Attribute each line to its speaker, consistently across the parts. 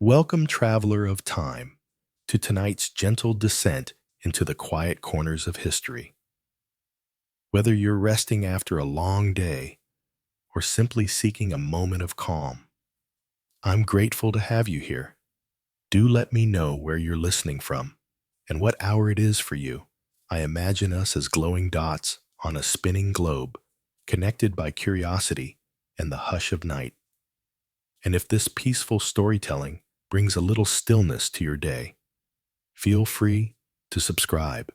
Speaker 1: Welcome, traveler of time, to tonight's gentle descent into the quiet corners of history. Whether you're resting after a long day or simply seeking a moment of calm, I'm grateful to have you here. Do let me know where you're listening from and what hour it is for you. I imagine us as glowing dots on a spinning globe, connected by curiosity and the hush of night. And if this peaceful storytelling brings a little stillness to your day, feel free to subscribe.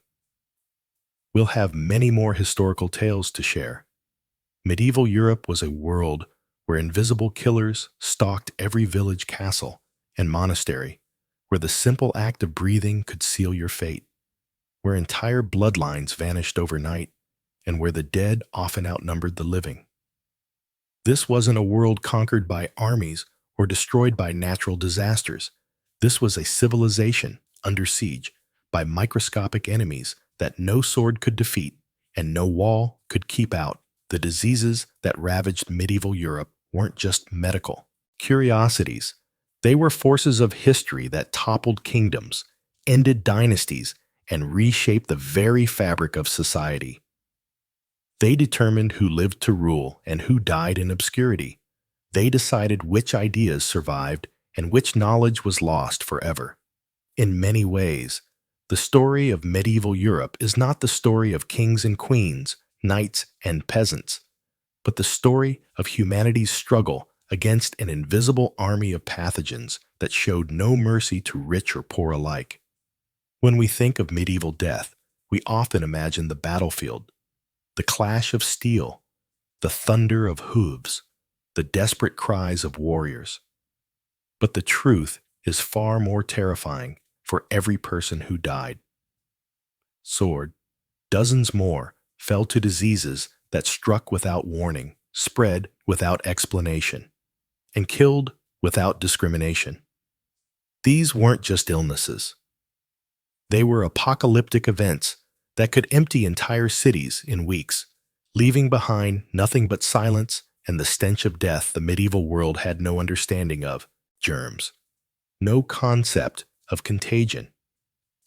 Speaker 1: We'll have many more historical tales to share. Medieval Europe was a world where invisible killers stalked every village, castle, and monastery, where the simple act of breathing could seal your fate, where entire bloodlines vanished overnight, and where the dead often outnumbered the living. This wasn't a world conquered by armies or destroyed by natural disasters. This was a civilization under siege by microscopic enemies that no sword could defeat and no wall could keep out. The diseases that ravaged medieval Europe weren't just medical curiosities. They were forces of history that toppled kingdoms, ended dynasties, and reshaped the very fabric of society. They determined who lived to rule and who died in obscurity. They decided which ideas survived and which knowledge was lost forever. In many ways, the story of medieval Europe is not the story of kings and queens, knights and peasants, but the story of humanity's struggle against an invisible army of pathogens that showed no mercy to rich or poor alike. When we think of medieval death, we often imagine the battlefield, the clash of steel, the thunder of hooves, the desperate cries of warriors. But the truth is far more terrifying for every person who died. Sword, dozens more fell to diseases that struck without warning, spread without explanation, and killed without discrimination. These weren't just illnesses. They were apocalyptic events that could empty entire cities in weeks, leaving behind nothing but silence and the stench of death the medieval world had no understanding of: germs, no concept of contagion,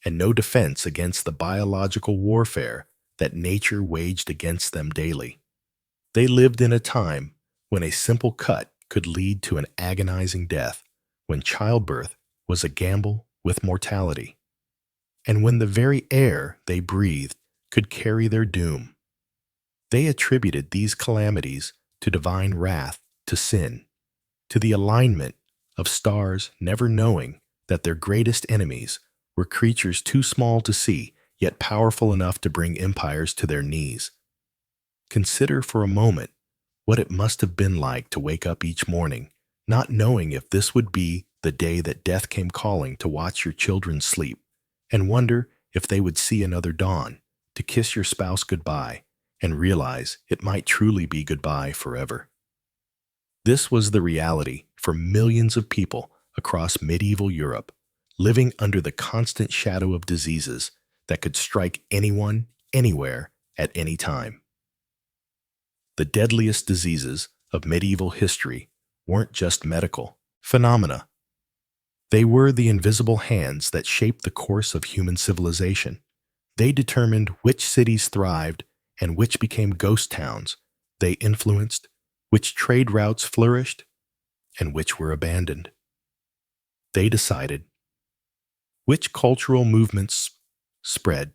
Speaker 1: and no defense against the biological warfare that nature waged against them daily. They lived in a time when a simple cut could lead to an agonizing death, when childbirth was a gamble with mortality, and when the very air they breathed could carry their doom. They attributed these calamities to divine wrath, to sin, to the alignment of stars, never knowing that their greatest enemies were creatures too small to see, yet powerful enough to bring empires to their knees. Consider for a moment what it must have been like to wake up each morning, not knowing if this would be the day that death came calling to watch your children sleep, and wonder if they would see another dawn, to kiss your spouse goodbye, and realize it might truly be goodbye forever. This was the reality for millions of people across medieval Europe, living under the constant shadow of diseases that could strike anyone, anywhere, at any time. The deadliest diseases of medieval history weren't just medical phenomena. They were the invisible hands that shaped the course of human civilization. They determined which cities thrived and which became ghost towns. They influenced which trade routes flourished and which were abandoned. They decided which cultural movements spread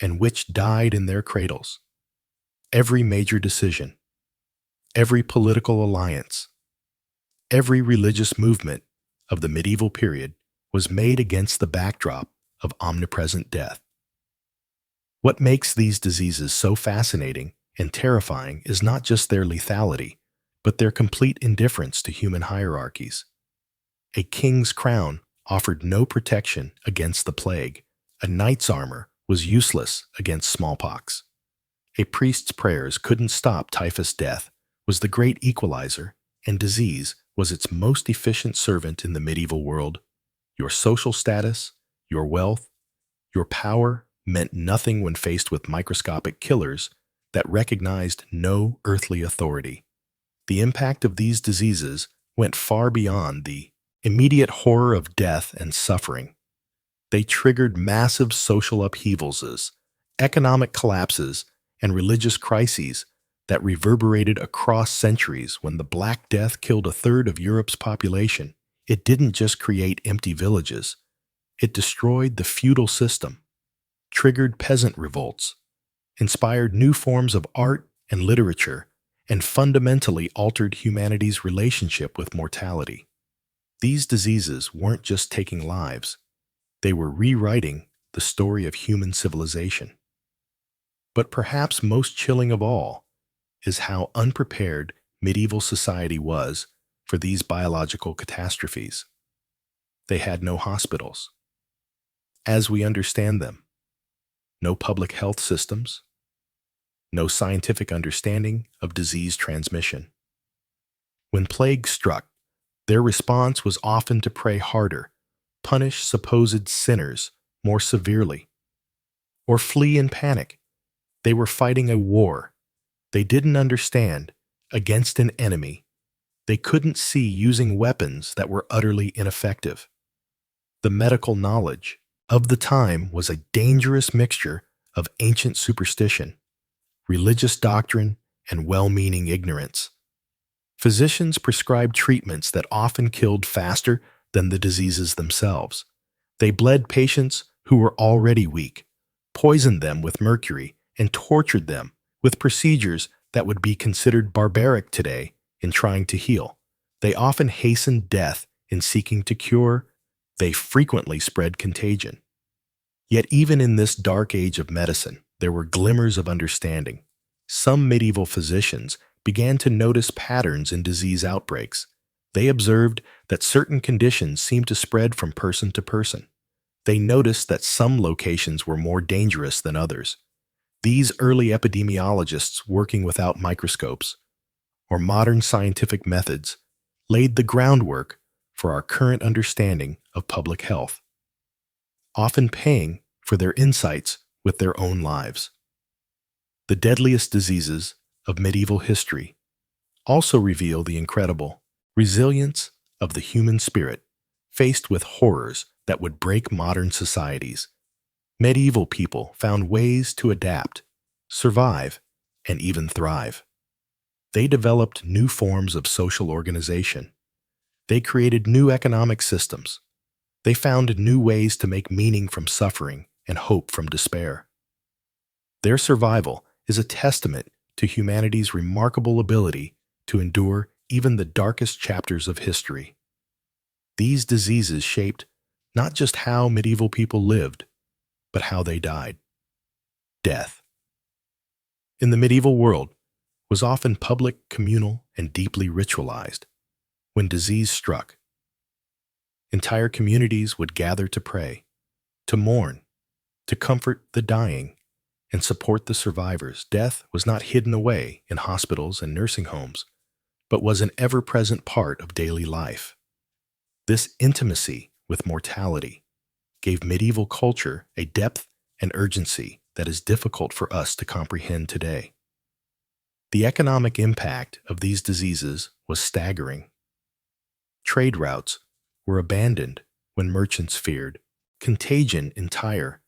Speaker 1: and which died in their cradles. Every major decision, every political alliance, every religious movement of the medieval period was made against the backdrop of omnipresent death. What makes these diseases so fascinating and terrifying is not just their lethality, but their complete indifference to human hierarchies. A king's crown offered no protection against the plague. A knight's armor was useless against smallpox. A priest's prayers couldn't stop typhus. Death was the great equalizer, and disease was its most efficient servant in the medieval world. Your social status, your wealth, your power meant nothing when faced with microscopic killers that recognized no earthly authority. The impact of these diseases went far beyond the immediate horror of death and suffering. They triggered massive social upheavals, economic collapses, and religious crises that reverberated across centuries. When the Black Death killed a third of Europe's population, it didn't just create empty villages, it destroyed the feudal system, triggered peasant revolts, inspired new forms of art and literature, and fundamentally altered humanity's relationship with mortality. These diseases weren't just taking lives, they were rewriting the story of human civilization. But perhaps most chilling of all is how unprepared medieval society was for these biological catastrophes. They had no hospitals, as we understand them, no public health systems, no scientific understanding of disease transmission. When plague struck, their response was often to pray harder, punish supposed sinners more severely, or flee in panic. They were fighting a war they didn't understand against an enemy they couldn't see, using weapons that were utterly ineffective. The medical knowledge of the time was a dangerous mixture of ancient superstition, religious doctrine, and well-meaning ignorance. Physicians prescribed treatments that often killed faster than the diseases themselves. They bled patients who were already weak, poisoned them with mercury, and tortured them with procedures that would be considered barbaric today in trying to heal. They often hastened death in seeking to cure. They frequently spread contagion. Yet even in this dark age of medicine, there were glimmers of understanding. Some medieval physicians began to notice patterns in disease outbreaks. They observed that certain conditions seemed to spread from person to person. They noticed that some locations were more dangerous than others. These early epidemiologists, working without microscopes or modern scientific methods, laid the groundwork for our current understanding of public health, often paying for their insights with their own lives. The deadliest diseases of medieval history also reveal the incredible resilience of the human spirit faced with horrors that would break modern societies. Medieval people found ways to adapt, survive, and even thrive. They developed new forms of social organization. They created new economic systems. They found new ways to make meaning from suffering and hope from despair. Their survival is a testament to humanity's remarkable ability to endure even the darkest chapters of history. These diseases shaped not just how medieval people lived, but how they died. Death, in the medieval world, was often public, communal, and deeply ritualized. When disease struck, entire communities would gather to pray, to mourn, to comfort the dying, and support the survivors. Death was not hidden away in hospitals and nursing homes, but was an ever-present part of daily life. This intimacy with mortality gave medieval culture a depth and urgency that is difficult for us to comprehend today. The economic impact of these diseases was staggering. Trade routes were abandoned when merchants feared contagion. Entire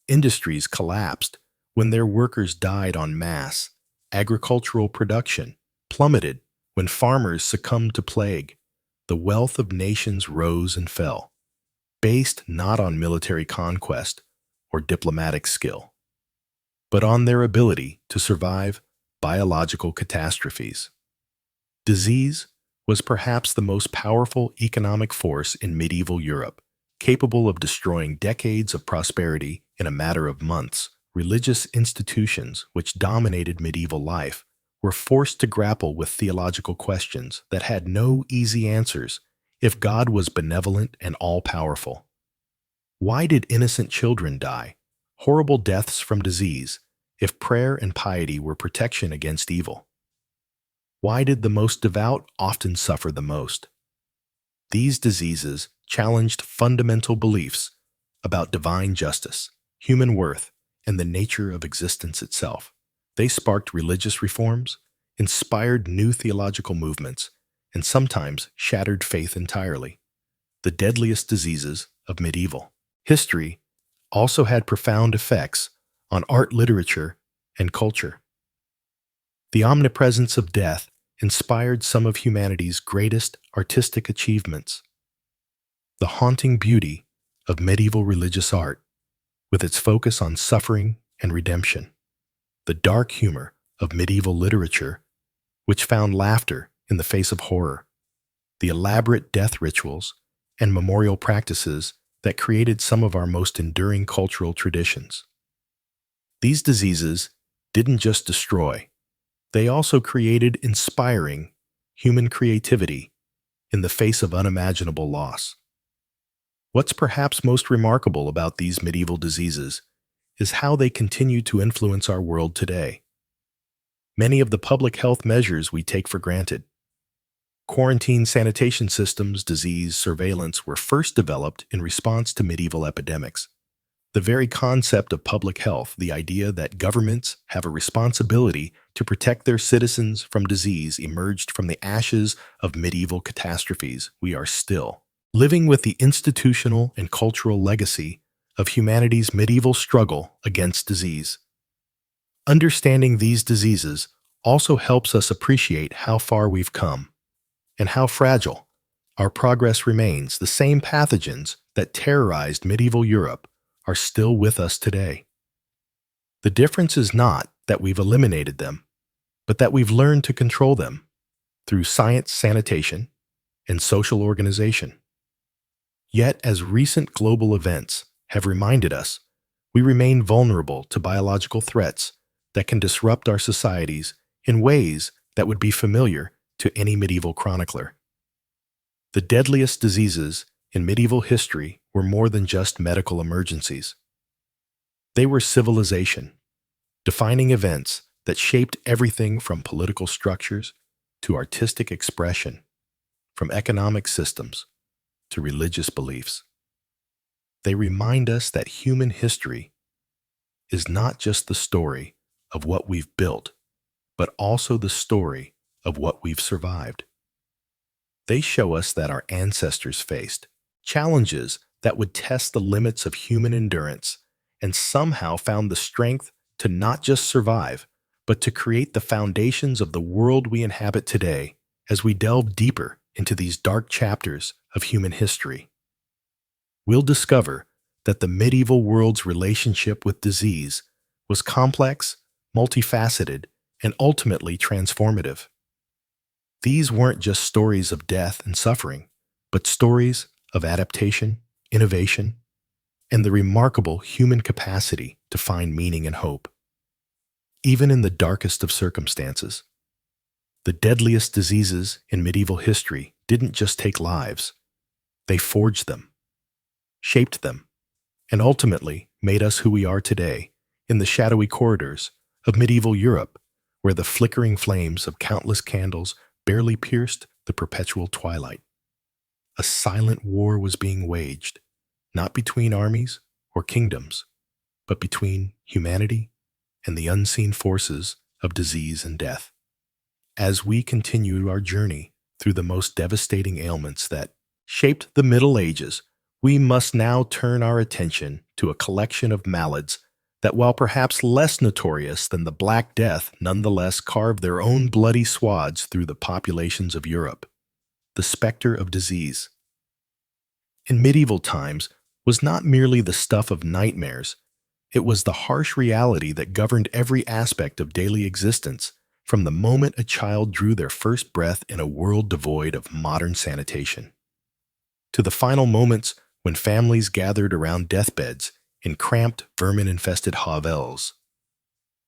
Speaker 1: industries collapsed when their workers died en masse. Agricultural production plummeted when farmers succumbed to plague. The wealth of nations rose and fell, based not on military conquest or diplomatic skill, but on their ability to survive biological catastrophes. Disease was perhaps the most powerful economic force in medieval Europe, capable of destroying decades of prosperity in a matter of months. Religious institutions, which dominated medieval life, were forced to grapple with theological questions that had no easy answers. If God was benevolent and all-powerful, why did innocent children die horrible deaths from disease if prayer and piety were protection against evil? Why did the most devout often suffer the most? These diseases challenged fundamental beliefs about divine justice, human worth, and the nature of existence itself. They sparked religious reforms, inspired new theological movements, and sometimes shattered faith entirely. the deadliest diseases of medieval history, also had profound effects on art, literature, and culture. The omnipresence of death inspired some of humanity's greatest artistic achievements. The haunting beauty of medieval religious art, with its focus on suffering and redemption. The dark humor of medieval literature, which found laughter in the face of horror. The elaborate death rituals and memorial practices that created some of our most enduring cultural traditions. These diseases didn't just destroy, they also created inspiring human creativity in the face of unimaginable loss. What's perhaps most remarkable about these medieval diseases is how they continue to influence our world today. Many of the public health measures we take for granted, quarantine, sanitation systems, disease surveillance, were first developed in response to medieval epidemics. The very concept of public health, the idea that governments have a responsibility to protect their citizens from disease, emerged from the ashes of medieval catastrophes. We are still living with the institutional and cultural legacy of humanity's medieval struggle against disease. Understanding these diseases also helps us appreciate how far we've come and how fragile our progress remains. The same pathogens that terrorized medieval Europe are still with us today. The difference is not that we've eliminated them, but that we've learned to control them through science, sanitation, and social organization. Yet, as recent global events have reminded us, we remain vulnerable to biological threats that can disrupt our societies in ways that would be familiar to any medieval chronicler. The deadliest diseases in medieval history were more than just medical emergencies. They were civilization, defining events that shaped everything from political structures to artistic expression, from economic systems to religious beliefs. They remind us that human history is not just the story of what we've built, but also the story of what we've survived. They show us that our ancestors faced challenges that would test the limits of human endurance and somehow found the strength to not just survive, but to create the foundations of the world we inhabit today. As we delve deeper into these dark chapters of human history, we'll discover that the medieval world's relationship with disease was complex, multifaceted, and ultimately transformative. These weren't just stories of death and suffering, but stories of adaptation, innovation, and the remarkable human capacity to find meaning and hope. Even in the darkest of circumstances, the deadliest diseases in medieval history didn't just take lives. They forged them, shaped them, and ultimately made us who we are today in the shadowy corridors of medieval Europe, where the flickering flames of countless candles barely pierced the perpetual twilight. A silent war was being waged, not between armies or kingdoms, but between humanity and the unseen forces of disease and death. As we continue our journey through the most devastating ailments that shaped the Middle Ages, we must now turn our attention to a collection of maladies that, while perhaps less notorious than the Black Death, nonetheless carved their own bloody swaths through the populations of Europe. The specter of disease, in medieval times, was not merely the stuff of nightmares. It was the harsh reality that governed every aspect of daily existence, from the moment a child drew their first breath in a world devoid of modern sanitation, to the final moments when families gathered around deathbeds in cramped, vermin-infested hovels.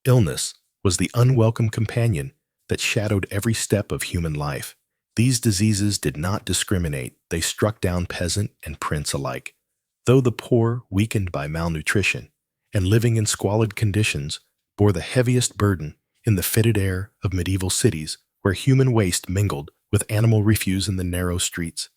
Speaker 1: Illness was the unwelcome companion that shadowed every step of human life. These diseases did not discriminate. They struck down peasant and prince alike. Though the poor, weakened by malnutrition and living in squalid conditions, bore the heaviest burden in the fetid air of medieval cities, where human waste mingled with animal refuse in the narrow streets,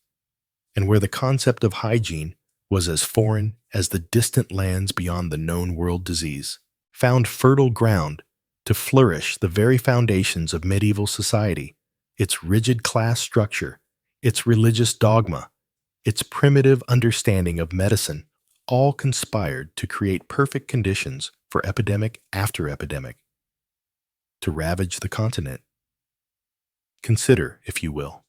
Speaker 1: and where the concept of hygiene was as foreign as the distant lands beyond the known world. Disease found fertile ground to flourish. The very foundations of medieval society, its rigid class structure, its religious dogma, its primitive understanding of medicine all conspired to create perfect conditions for epidemic after epidemic to ravage the continent. Consider, if you will,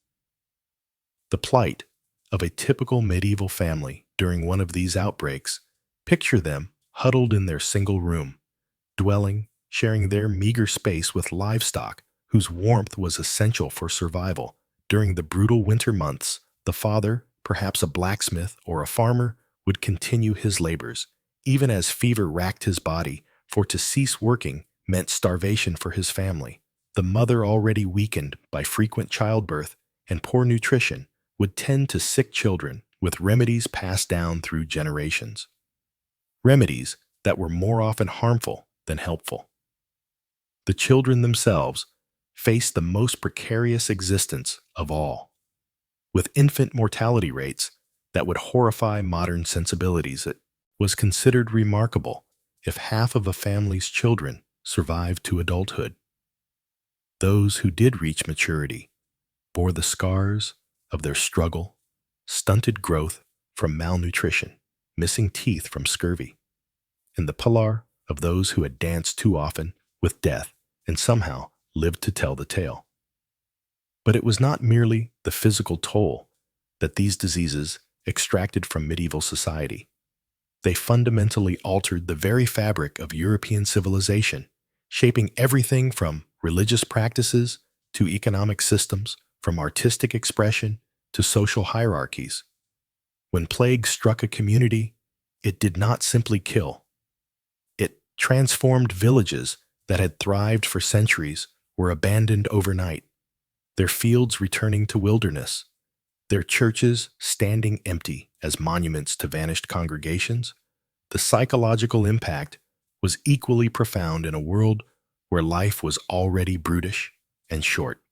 Speaker 1: the plight of a typical medieval family during one of these outbreaks. Picture them huddled in their single room, dwelling, sharing their meager space with livestock whose warmth was essential for survival. During the brutal winter months, the father, perhaps a blacksmith or a farmer, would continue his labors, even as fever racked his body, for to cease working meant starvation for his family. The mother, already weakened by frequent childbirth and poor nutrition, would tend to sick children with remedies passed down through generations. Remedies that were more often harmful than helpful. The children themselves faced the most precarious existence of all, with infant mortality rates that would horrify modern sensibilities. It was considered remarkable if half of a family's children survived to adulthood. Those who did reach maturity bore the scars of their struggle, stunted growth from malnutrition, missing teeth from scurvy, and the pallor of those who had danced too often with death and somehow lived to tell the tale. But it was not merely the physical toll that these diseases extracted from medieval society. They fundamentally altered the very fabric of European civilization, shaping everything from religious practices to economic systems, from artistic expression to social hierarchies. When plague struck a community, it did not simply kill. It transformed villages that had thrived for centuries, were abandoned overnight, their fields returning to wilderness, their churches standing empty as monuments to vanished congregations. The psychological impact was equally profound in a world where life was already brutish and short.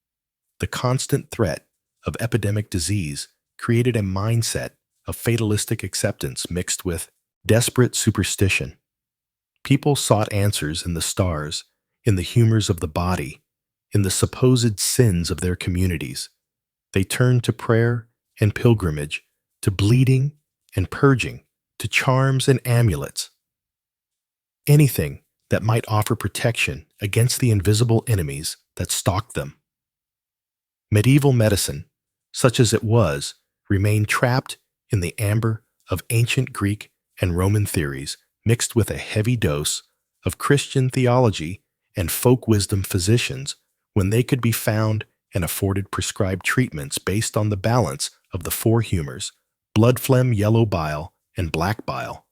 Speaker 1: The constant threat of epidemic disease created a mindset of fatalistic acceptance mixed with desperate superstition. People sought answers in the stars, in the humors of the body, in the supposed sins of their communities. They turned to prayer and pilgrimage, to bleeding and purging, to charms and amulets. Anything that might offer protection against the invisible enemies that stalked them. Medieval medicine, such as it was, remained trapped in the amber of ancient Greek and Roman theories, mixed with a heavy dose of Christian theology and folk wisdom. Physicians, when they could be found and afforded prescribed treatments based on the balance of the four humors, blood phlegm, yellow bile, and black bile.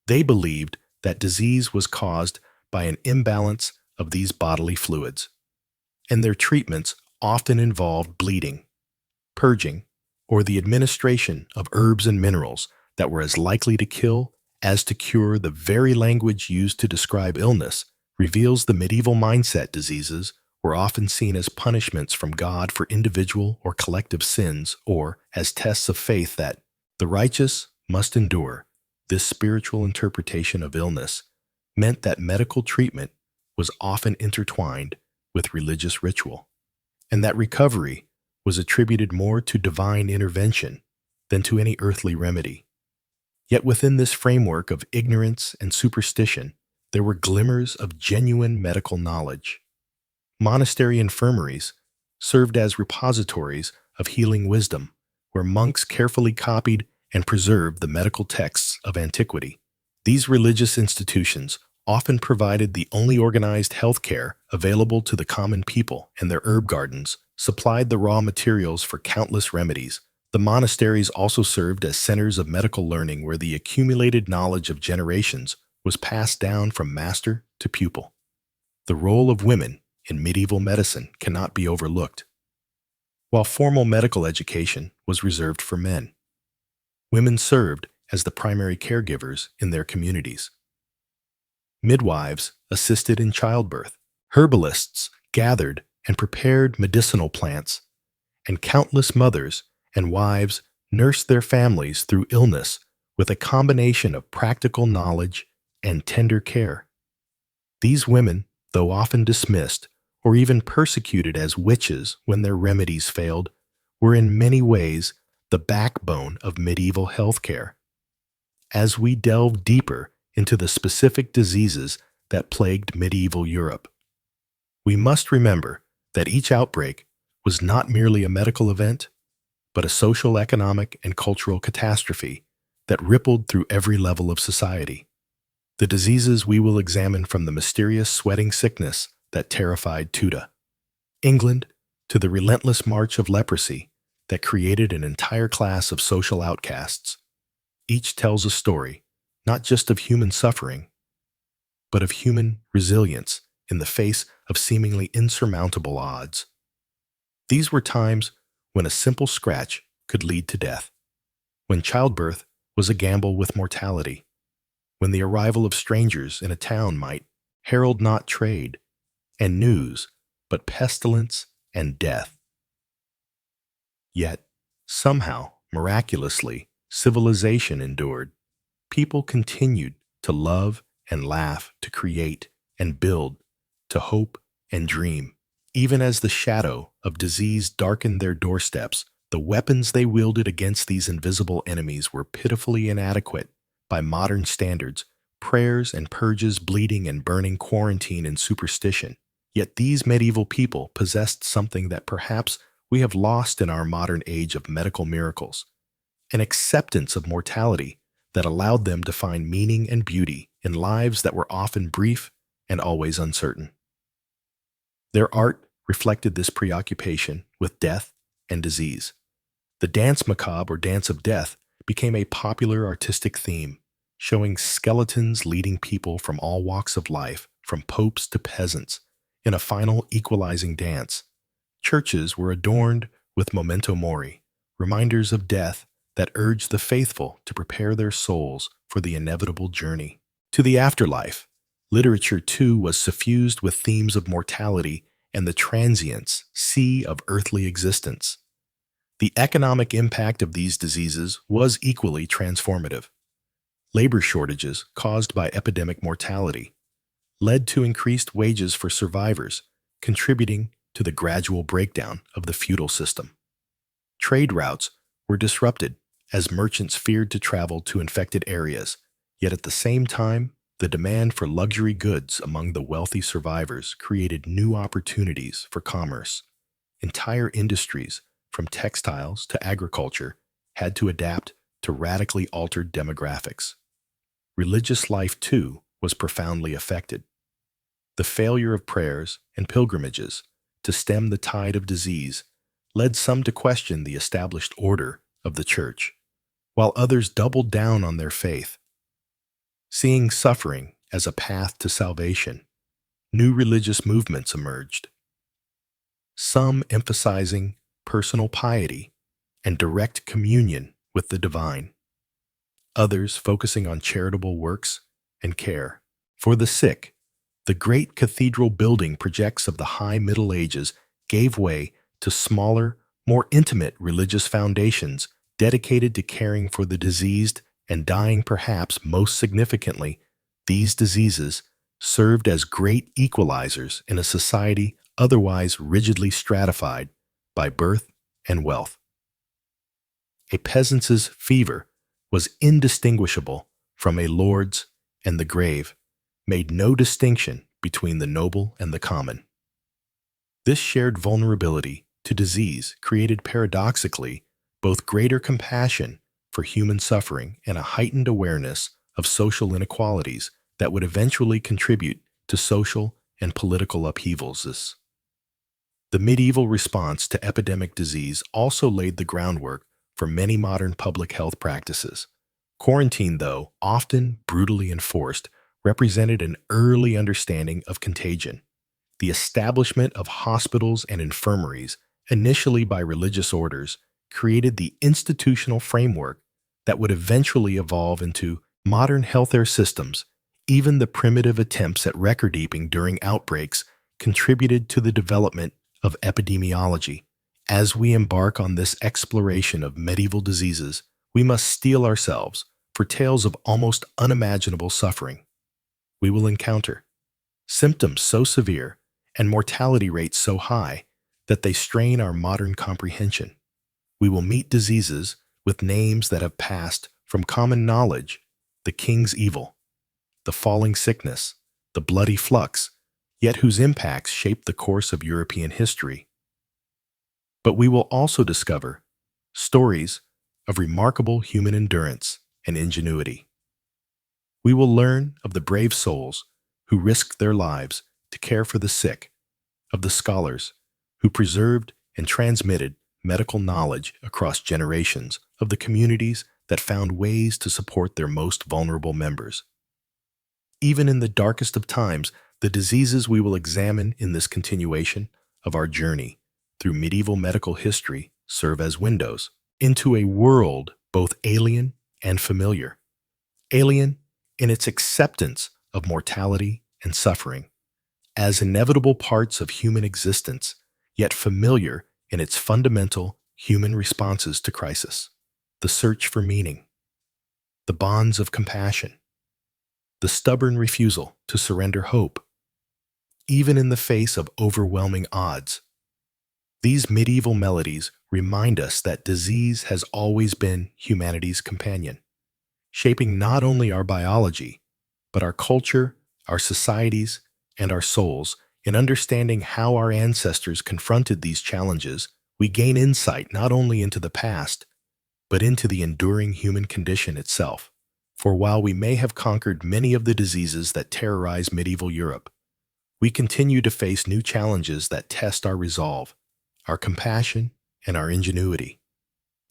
Speaker 1: They believed that disease was caused by an imbalance of these bodily fluids, and their treatments often involved bleeding, purging, or the administration of herbs and minerals that were as likely to kill as to cure. The very language used to describe illness reveals the medieval mindset. Diseases were often seen as punishments from God for individual or collective sins, or as tests of faith that the righteous must endure. This spiritual interpretation of illness meant that medical treatment was often intertwined with religious ritual, and that recovery was attributed more to divine intervention than to any earthly remedy. Yet within this framework of ignorance and superstition, there were glimmers of genuine medical knowledge. Monastery infirmaries served as repositories of healing wisdom, where monks carefully copied and preserved the medical texts of antiquity. These religious institutions often provided the only organized health care available to the common people, and their herb gardens supplied the raw materials for countless remedies. The monasteries also served as centers of medical learning, where the accumulated knowledge of generations was passed down from master to pupil. The role of women in medieval medicine cannot be overlooked. While formal medical education was reserved for men, women served as the primary caregivers in their communities. Midwives assisted in childbirth, herbalists gathered and prepared medicinal plants, and countless mothers and wives nursed their families through illness with a combination of practical knowledge and tender care. These women, though often dismissed or even persecuted as witches when their remedies failed, were in many ways the backbone of medieval healthcare. As we delve deeper into the specific diseases that plagued medieval Europe, we must remember that each outbreak was not merely a medical event, but a social, economic, and cultural catastrophe that rippled through every level of society. The diseases we will examine from the mysterious sweating sickness that terrified Tudor, England, to the relentless march of leprosy that created an entire class of social outcasts. Each tells a story, not just of human suffering, but of human resilience in the face of seemingly insurmountable odds. These were times when a simple scratch could lead to death, when childbirth was a gamble with mortality, when the arrival of strangers in a town might herald not trade and news, but pestilence and death. Yet, somehow, miraculously, civilization endured. People continued to love and laugh, to create and build, to hope and dream. Even as the shadow of disease darkened their doorsteps, the weapons they wielded against these invisible enemies were pitifully inadequate by modern standards: prayers and purges, bleeding and burning, quarantine and superstition. Yet these medieval people possessed something that perhaps we have lost in our modern age of medical miracles: an acceptance of mortality that allowed them to find meaning and beauty in lives that were often brief and always uncertain. Their art reflected this preoccupation with death and disease. The dance macabre, or dance of death, became a popular artistic theme, showing skeletons leading people from all walks of life, from popes to peasants, in a final equalizing dance. Churches were adorned with memento mori, reminders of death that urged the faithful to prepare their souls for the inevitable journey to the afterlife. Literature, too, was suffused with themes of mortality and the transience sea of earthly existence. The economic impact of these diseases was equally transformative. Labor shortages caused by epidemic mortality led to increased wages for survivors, contributing to the gradual breakdown of the feudal system. Trade routes were disrupted as merchants feared to travel to infected areas, yet at the same time, the demand for luxury goods among the wealthy survivors created new opportunities for commerce. Entire industries, from textiles to agriculture, had to adapt to radically altered demographics. Religious life, too, was profoundly affected. The failure of prayers and pilgrimages to stem the tide of disease led some to question the established order of the church, while others doubled down on their faith. Seeing suffering as a path to salvation, new religious movements emerged, some emphasizing personal piety and direct communion with the divine, others focusing on charitable works and care for the sick. The great cathedral building projects of the High Middle Ages gave way to smaller, more intimate religious foundations dedicated to caring for the diseased and dying. Perhaps most significantly, these diseases served as great equalizers in a society otherwise rigidly stratified by birth and wealth. A peasant's fever was indistinguishable from a lord's, and the grave made no distinction between the noble and the common. This shared vulnerability to disease created, paradoxically, both greater compassion for human suffering and a heightened awareness of social inequalities that would eventually contribute to social and political upheavals. The medieval response to epidemic disease also laid the groundwork for many modern public health practices. Quarantine, though often brutally enforced, represented an early understanding of contagion. The establishment of hospitals and infirmaries, initially by religious orders, created the institutional framework that would eventually evolve into modern healthcare systems. Even the primitive attempts at record-keeping during outbreaks contributed to the development of epidemiology. As we embark on this exploration of medieval diseases, we must steel ourselves for tales of almost unimaginable suffering. We will encounter symptoms so severe and mortality rates so high that they strain our modern comprehension. we will meet diseases with names that have passed from common knowledge: the king's evil, the falling sickness, the bloody flux, yet whose impacts shaped the course of European history. But we will also discover stories of remarkable human endurance and ingenuity. We will learn of the brave souls who risked their lives to care for the sick, of the scholars who preserved and transmitted medical knowledge across generations, of the communities that found ways to support their most vulnerable members. Even in the darkest of times, the diseases we will examine in this continuation of our journey through medieval medical history serve as windows into a world both alien and familiar. Alien in its acceptance of mortality and suffering as inevitable parts of human existence, yet familiar in its fundamental human responses to crisis: the search for meaning, the bonds of compassion, the stubborn refusal to surrender hope, even in the face of overwhelming odds. These medieval melodies remind us that disease has always been humanity's companion, shaping not only our biology, but our culture, our societies, and our souls. In understanding how our ancestors confronted these challenges, we gain insight not only into the past, but into the enduring human condition itself. For while we may have conquered many of the diseases that terrorize medieval Europe, we continue to face new challenges that test our resolve, our compassion, and our ingenuity,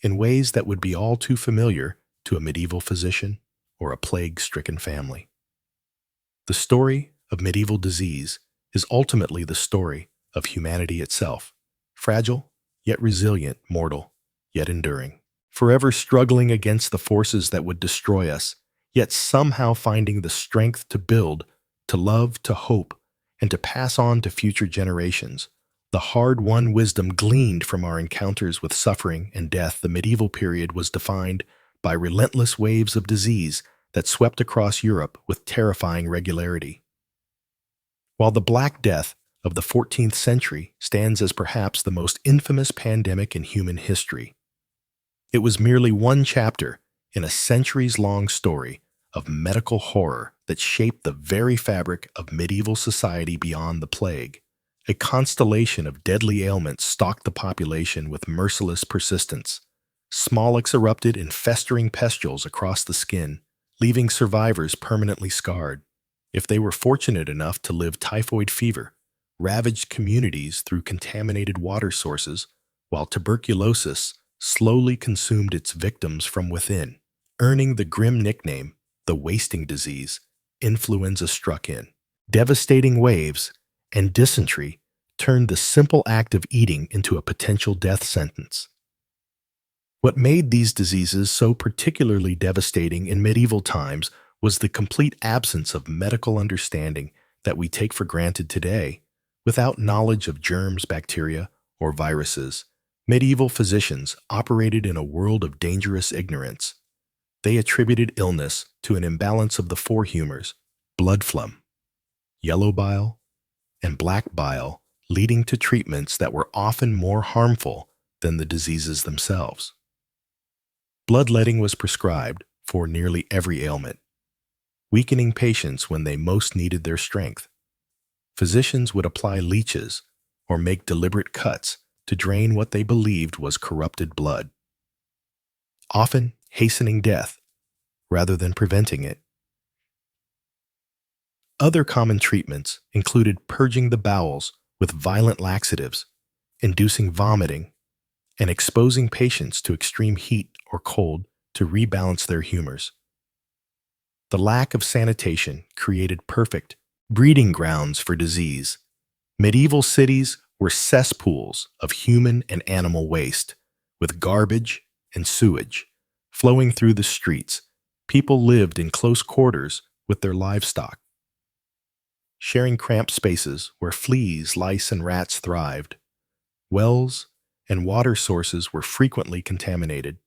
Speaker 1: in ways that would be all too familiar to a medieval physician or a plague-stricken family. The story of medieval disease is ultimately the story of humanity itself: fragile, yet resilient; mortal, yet enduring; forever struggling against the forces that would destroy us, yet somehow finding the strength to build, to love, to hope, and to pass on to future generations the hard-won wisdom gleaned from our encounters with suffering and death. The medieval period was defined by relentless waves of disease that swept across Europe with terrifying regularity. While the Black Death of the 14th century stands as perhaps the most infamous pandemic in human history, it was merely one chapter in a centuries-long story of medical horror that shaped the very fabric of medieval society. Beyond the plague, a constellation of deadly ailments stalked the population with merciless persistence. Smallpox erupted in festering pustules across the skin, leaving survivors permanently scarred. If they were fortunate enough to live, typhoid fever ravaged communities through contaminated water sources, while tuberculosis slowly consumed its victims from within. Earning the grim nickname, the wasting disease, influenza struck in. Devastating waves and dysentery turned the simple act of eating into a potential death sentence. What made these diseases so particularly devastating in medieval times was the complete absence of medical understanding that we take for granted today. Without knowledge of germs, bacteria, or viruses, medieval physicians operated in a world of dangerous ignorance. They attributed illness to an imbalance of the four humors: blood phlegm, yellow bile, and black bile, leading to treatments that were often more harmful than the diseases themselves. Bloodletting was prescribed for nearly every ailment, weakening patients when they most needed their strength. Physicians would apply leeches or make deliberate cuts to drain what they believed was corrupted blood, often hastening death rather than preventing it. Other common treatments included purging the bowels with violent laxatives, inducing vomiting, and exposing patients to extreme heat or cold to rebalance their humors. The lack of sanitation created perfect breeding grounds for disease. Medieval cities were cesspools of human and animal waste, with garbage and sewage flowing through the streets. People lived in close quarters with their livestock, sharing cramped spaces where fleas, lice, and rats thrived. Wells and water sources were frequently contaminated,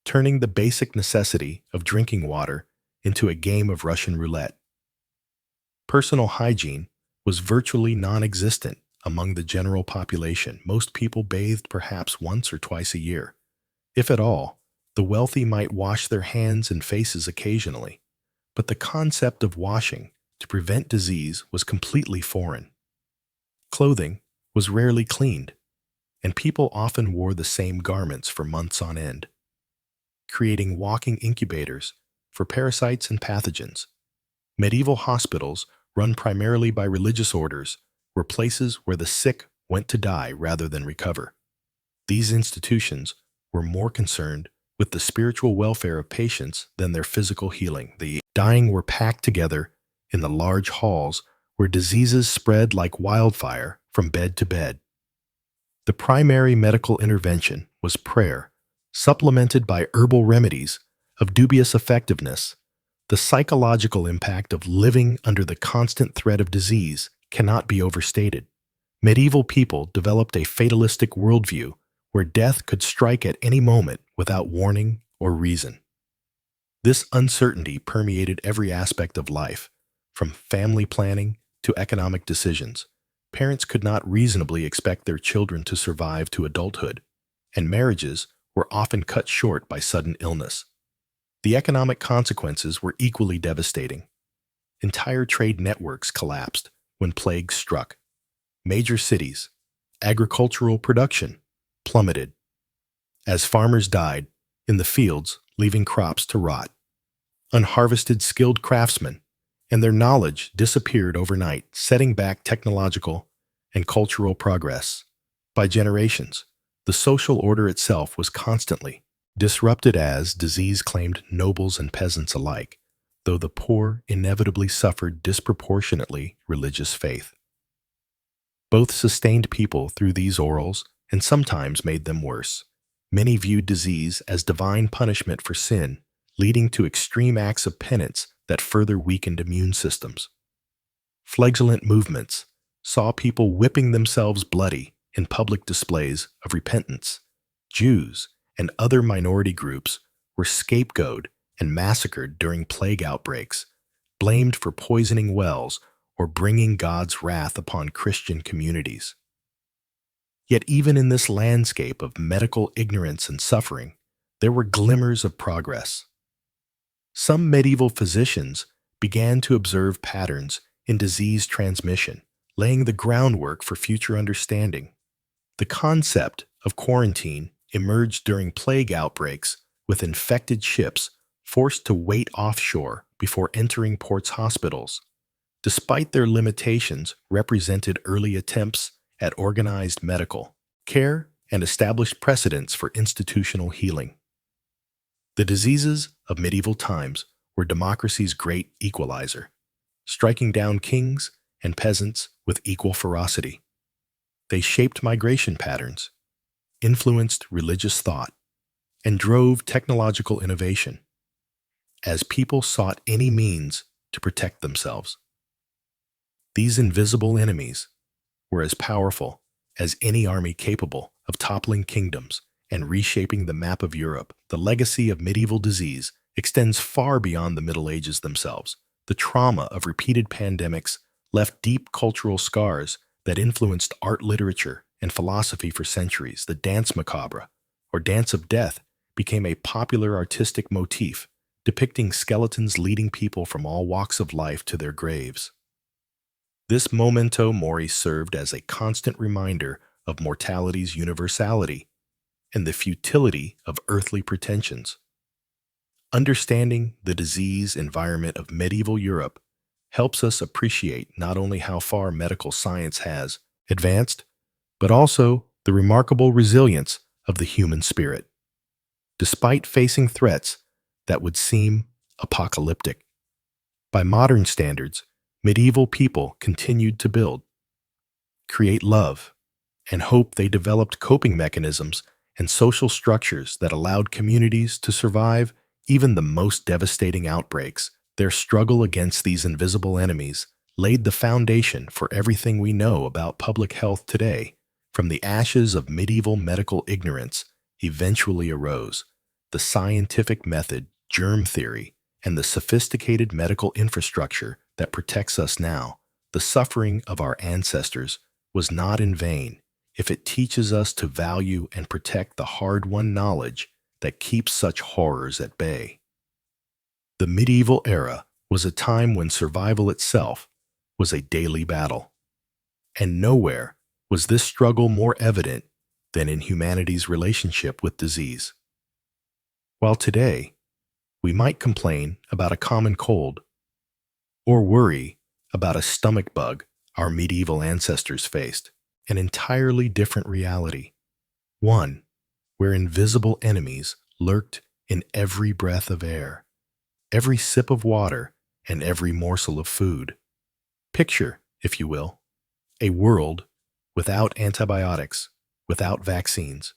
Speaker 1: turning the basic necessity of drinking water into a game of Russian roulette. Personal hygiene was virtually non-existent among the general population. Most people bathed perhaps once or twice a year, If at all, the wealthy might wash their hands and faces occasionally, but the concept of washing to prevent disease was completely foreign. Clothing was rarely cleaned, and people often wore the same garments for months on end, creating walking incubators for parasites and pathogens. Medieval hospitals, run primarily by religious orders, were places where the sick went to die rather than recover. These institutions were more concerned with the spiritual welfare of patients than their physical healing. The dying were packed together in the large halls where diseases spread like wildfire from bed to bed. The primary medical intervention was prayer, supplemented by herbal remedies of dubious effectiveness. The psychological impact of living under the constant threat of disease cannot be overstated. Medieval people developed a fatalistic worldview where death could strike at any moment without warning or reason. This uncertainty permeated every aspect of life, from family planning to economic decisions. Parents could not reasonably expect their children to survive to adulthood, and marriages were often cut short by sudden illness. The economic consequences were equally devastating. Entire trade networks collapsed when plagues struck. Major cities, agricultural production plummeted as farmers died in the fields, leaving crops to rot. Unharvested skilled craftsmen and their knowledge disappeared overnight, setting back technological and cultural progress. By generations, the social order itself was constantly disrupted as disease claimed nobles and peasants alike, though the poor inevitably suffered disproportionately religious faith. Both sustained people through these orals and sometimes made them worse. Many viewed disease as divine punishment for sin, leading to extreme acts of penance that further weakened immune systems. Flagellant movements saw people whipping themselves bloody in public displays of repentance. Jews and other minority groups were scapegoated and massacred during plague outbreaks, blamed for poisoning wells or bringing God's wrath upon Christian communities. Yet even in this landscape of medical ignorance and suffering, there were glimmers of progress. Some medieval physicians began to observe patterns in disease transmission, laying the groundwork for future understanding. The concept of quarantine emerged during plague outbreaks, with infected ships forced to wait offshore before entering ports' hospitals. Despite their limitations, represented early attempts at organized medical care and established precedents for institutional healing. The diseases of medieval times were democracy's great equalizer, striking down kings and peasants with equal ferocity. They shaped migration patterns, influenced religious thought, and drove technological innovation as people sought any means to protect themselves. These invisible enemies were as powerful as any army capable of toppling kingdoms and reshaping the map of Europe. The legacy of medieval disease extends far beyond the Middle Ages themselves. The trauma of repeated pandemics left deep cultural scars that influenced art, literature, and philosophy for centuries. The dance macabre, or dance of death, became a popular artistic motif, depicting skeletons leading people from all walks of life to their graves. This memento mori served as a constant reminder of mortality's universality and the futility of earthly pretensions. Understanding the disease environment of medieval Europe helps us appreciate not only how far medical science has advanced, but also the remarkable resilience of the human spirit. Despite facing threats that would seem apocalyptic, by modern standards, medieval people continued to build, create love, and hope. They developed coping mechanisms and social structures that allowed communities to survive even the most devastating outbreaks. Their struggle against these invisible enemies laid the foundation for everything we know about public health today. From the ashes of medieval medical ignorance eventually arose the scientific method, germ theory, and the sophisticated medical infrastructure that protects us now. The suffering of our ancestors was not in vain if it teaches us to value and protect the hard-won knowledge that keeps such horrors at bay. The medieval era was a time when survival itself was a daily battle, and nowhere was this struggle more evident than in humanity's relationship with disease. While today, we might complain about a common cold or worry about a stomach bug our medieval ancestors faced, an entirely different reality, one where invisible enemies lurked in every breath of air, every sip of water, and every morsel of food. Picture, if you will, a world without antibiotics, without vaccines,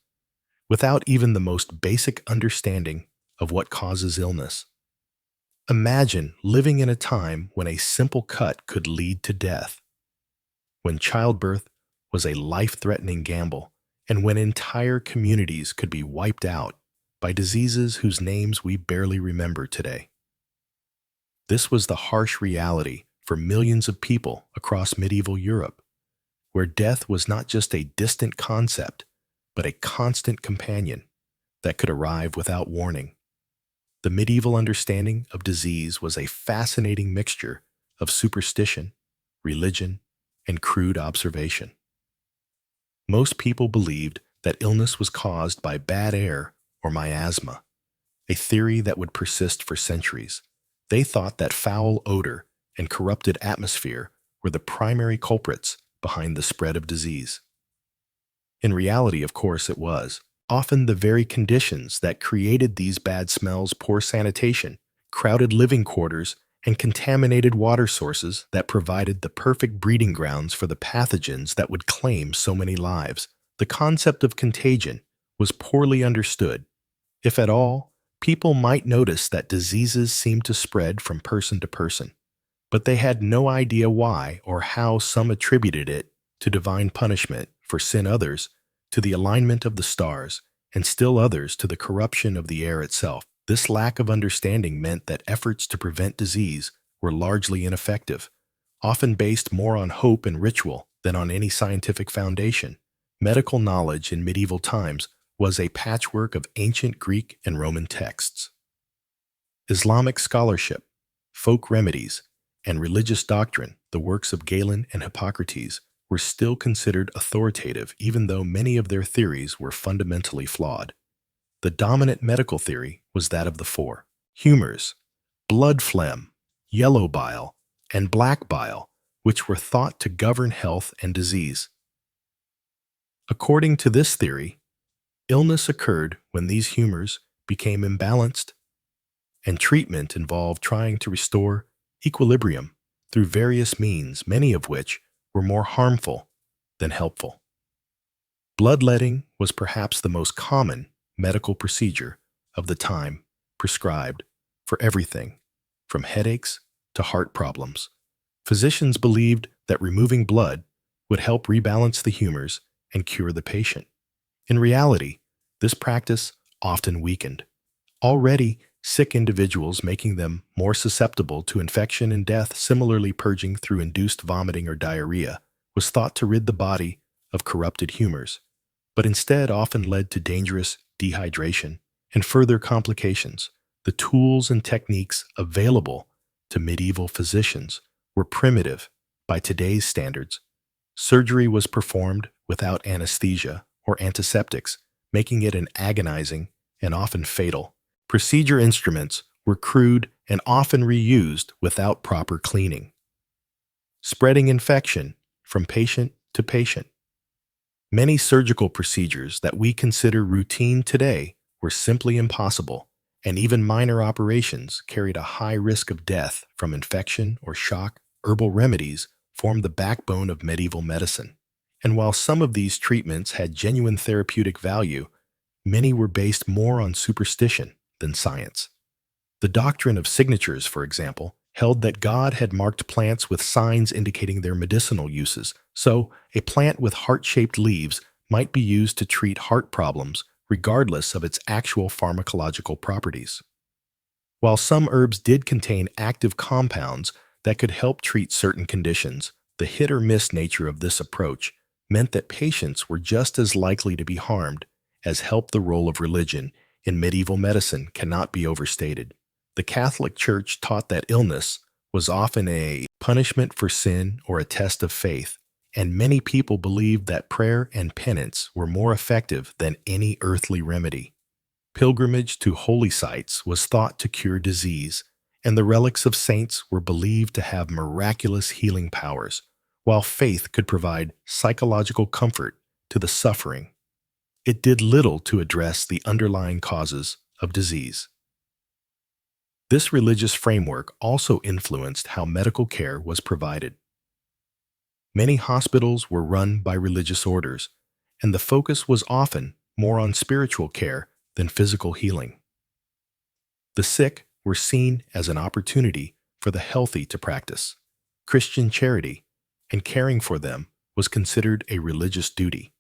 Speaker 1: without even the most basic understanding of what causes illness. Imagine living in a time when a simple cut could lead to death, when childbirth was a life-threatening gamble, and when entire communities could be wiped out by diseases whose names we barely remember today. This was the harsh reality for millions of people across medieval Europe, where death was not just a distant concept, but a constant companion that could arrive without warning. The medieval understanding of disease was a fascinating mixture of superstition, religion, and crude observation. Most people believed that illness was caused by bad air or miasma, a theory that would persist for centuries. They thought that foul odor and corrupted atmosphere were the primary culprits behind the spread of disease. In reality, of course, it was often the very conditions that created these bad smells, poor sanitation, crowded living quarters, and contaminated water sources that provided the perfect breeding grounds for the pathogens that would claim so many lives. The concept of contagion was poorly understood. If at all, people might notice that diseases seemed to spread from person to person, but they had no idea why or how. Some attributed it to divine punishment for sin, others to the alignment of the stars, and still others to the corruption of the air itself. This lack of understanding meant that efforts to prevent disease were largely ineffective, often based more on hope and ritual than on any scientific foundation. Medical knowledge in medieval times was a patchwork of ancient Greek and Roman texts. Islamic scholarship, folk remedies, and religious doctrine, the works of Galen and Hippocrates, were still considered authoritative even though many of their theories were fundamentally flawed. The dominant medical theory was that of the four humors: blood phlegm, yellow bile, and black bile, which were thought to govern health and disease. According to this theory, illness occurred when these humors became imbalanced, and treatment involved trying to restore equilibrium through various means, many of which were more harmful than helpful. Bloodletting was perhaps the most common medical procedure of the time, prescribed for everything from headaches to heart problems. Physicians believed that removing blood would help rebalance the humors and cure the patient. In reality, this practice often weakened already sick individuals, making them more susceptible to infection and death. Similarly, purging through induced vomiting or diarrhea was thought to rid the body of corrupted humors, but instead often led to dangerous dehydration and further complications. The tools and techniques available to medieval physicians were primitive by today's standards. Surgery was performed without anesthesia or antiseptics, making it an agonizing and often fatal. Procedure instruments were crude and often reused without proper cleaning, spreading infection from patient to patient. Many surgical procedures that we consider routine today were simply impossible, and even minor operations carried a high risk of death from infection or shock. Herbal remedies formed the backbone of medieval medicine, and while some of these treatments had genuine therapeutic value, many were based more on superstition than science. The doctrine of signatures, for example, held that God had marked plants with signs indicating their medicinal uses, so a plant with heart-shaped leaves might be used to treat heart problems regardless of its actual pharmacological properties. While some herbs did contain active compounds that could help treat certain conditions, the hit-or-miss nature of this approach meant that patients were just as likely to be harmed as help. The role of religion in medieval medicine cannot be overstated. The Catholic Church taught that illness was often a punishment for sin or a test of faith, and many people believed that prayer and penance were more effective than any earthly remedy. Pilgrimage to holy sites was thought to cure disease, and the relics of saints were believed to have miraculous healing powers, while faith could provide psychological comfort to the suffering. It did little to address the underlying causes of disease. This religious framework also influenced how medical care was provided. Many hospitals were run by religious orders, and the focus was often more on spiritual care than physical healing. The sick were seen as an opportunity for the healthy to practice Christian charity, and caring for them was considered a religious duty,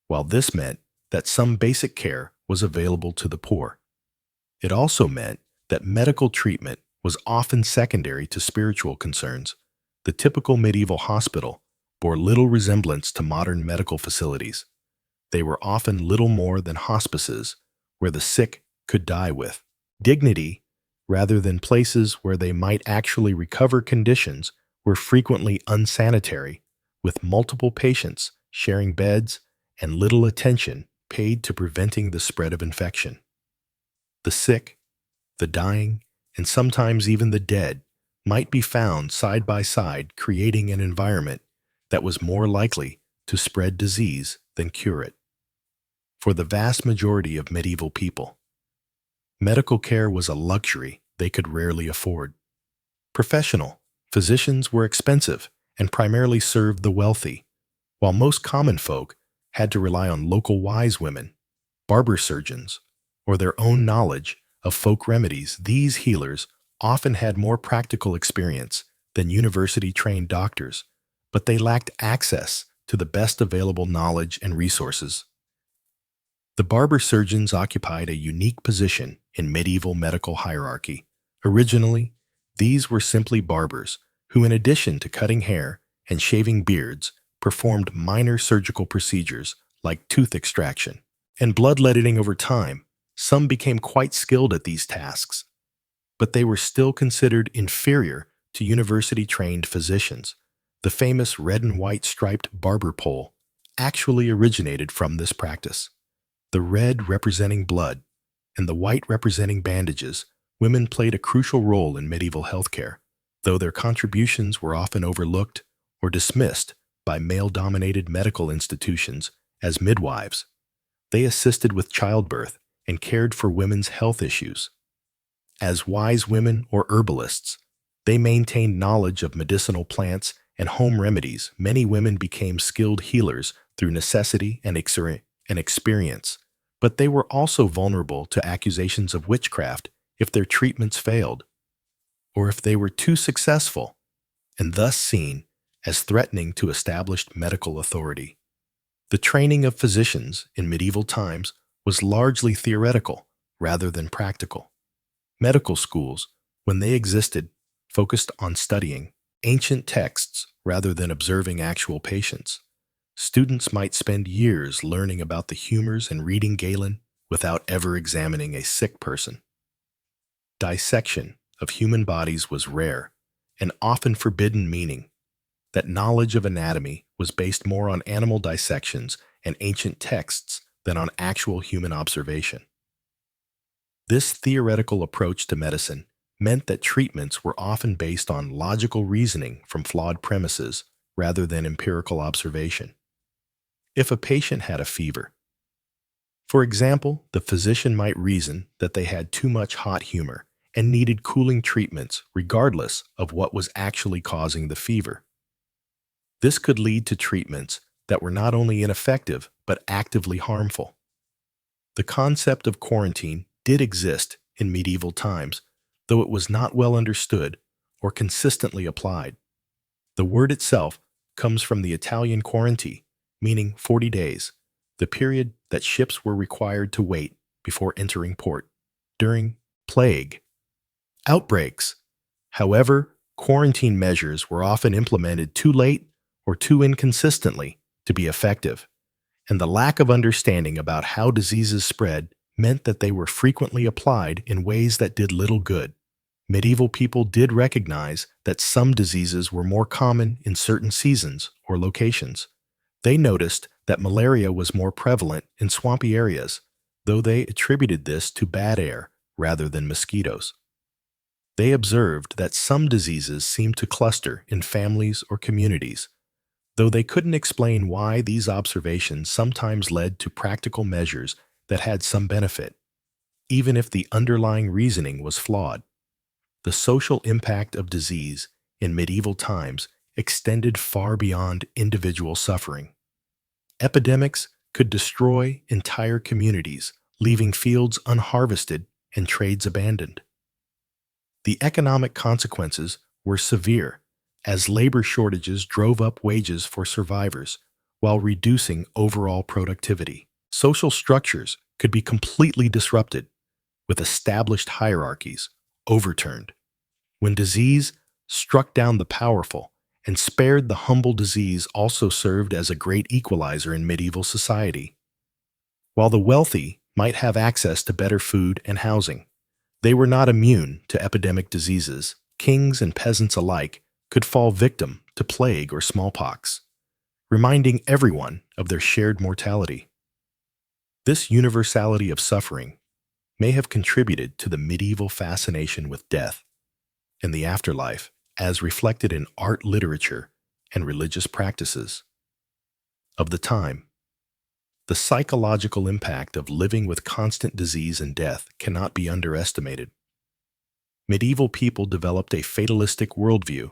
Speaker 1: while this meant that some basic care was available to the poor. It also meant that medical treatment was often secondary to spiritual concerns. The typical medieval hospital bore little resemblance to modern medical facilities. They were often little more than hospices where the sick could die with dignity, rather than places where they might actually recover. Conditions were frequently unsanitary, with multiple patients sharing beds and little attention paid to preventing the spread of infection. The sick, the dying, and sometimes even the dead might be found side by side, creating an environment that was more likely to spread disease than cure it. For the vast majority of medieval people, medical care was a luxury they could rarely afford. Professional physicians were expensive and primarily served the wealthy, while most common folk had to rely on local wise women, barber surgeons, or their own knowledge of folk remedies. These healers often had more practical experience than university-trained doctors, but they lacked access to the best available knowledge and resources. The barber surgeons occupied a unique position in medieval medical hierarchy. Originally, these were simply barbers who, in addition to cutting hair and shaving beards, performed minor surgical procedures like tooth extraction and bloodletting. Over time, some became quite skilled at these tasks, but they were still considered inferior to university-trained physicians. The famous red and white striped barber pole actually originated from this practice. The red representing blood and the white representing bandages, women played a crucial role in medieval healthcare, though their contributions were often overlooked or dismissed by male-dominated medical institutions as midwives. They assisted with childbirth and cared for women's health issues. As wise women or herbalists, they maintained knowledge of medicinal plants and home remedies. Many women became skilled healers through necessity and experience, but they were also vulnerable to accusations of witchcraft if their treatments failed, or if they were too successful, and thus seen as threatening to established medical authority. The training of physicians in medieval times was largely theoretical rather than practical. Medical schools, when they existed, focused on studying ancient texts rather than observing actual patients. Students might spend years learning about the humors and reading Galen without ever examining a sick person. Dissection of human bodies was rare and often forbidden, meaning that knowledge of anatomy was based more on animal dissections and ancient texts than on actual human observation. This theoretical approach to medicine meant that treatments were often based on logical reasoning from flawed premises rather than empirical observation. If a patient had a fever, for example, the physician might reason that they had too much hot humor and needed cooling treatments regardless of what was actually causing the fever. This could lead to treatments that were not only ineffective but actively harmful. The concept of quarantine did exist in medieval times, though it was not well understood or consistently applied. The word itself comes from the Italian quarantine, meaning 40 days, the period that ships were required to wait before entering port during plague outbreaks. However, quarantine measures were often implemented too late or too inconsistently to be effective, and the lack of understanding about how diseases spread meant that they were frequently applied in ways that did little good. Medieval people did recognize that some diseases were more common in certain seasons or locations. They noticed that malaria was more prevalent in swampy areas, though they attributed this to bad air rather than mosquitoes. They observed that some diseases seemed to cluster in families or communities, though they couldn't explain why. These observations sometimes led to practical measures that had some benefit, even if the underlying reasoning was flawed. The social impact of disease in medieval times extended far beyond individual suffering. Epidemics could destroy entire communities, leaving fields unharvested and trades abandoned. The economic consequences were severe, as labor shortages drove up wages for survivors while reducing overall productivity. Social structures could be completely disrupted, with established hierarchies overturned. When disease struck down the powerful and spared the humble, disease also served as a great equalizer in medieval society. While the wealthy might have access to better food and housing, they were not immune to epidemic diseases. Kings and peasants alike could fall victim to plague or smallpox, reminding everyone of their shared mortality. This universality of suffering may have contributed to the medieval fascination with death and the afterlife, as reflected in art, literature, and religious practices of the time. The psychological impact of living with constant disease and death cannot be underestimated. Medieval people developed a fatalistic worldview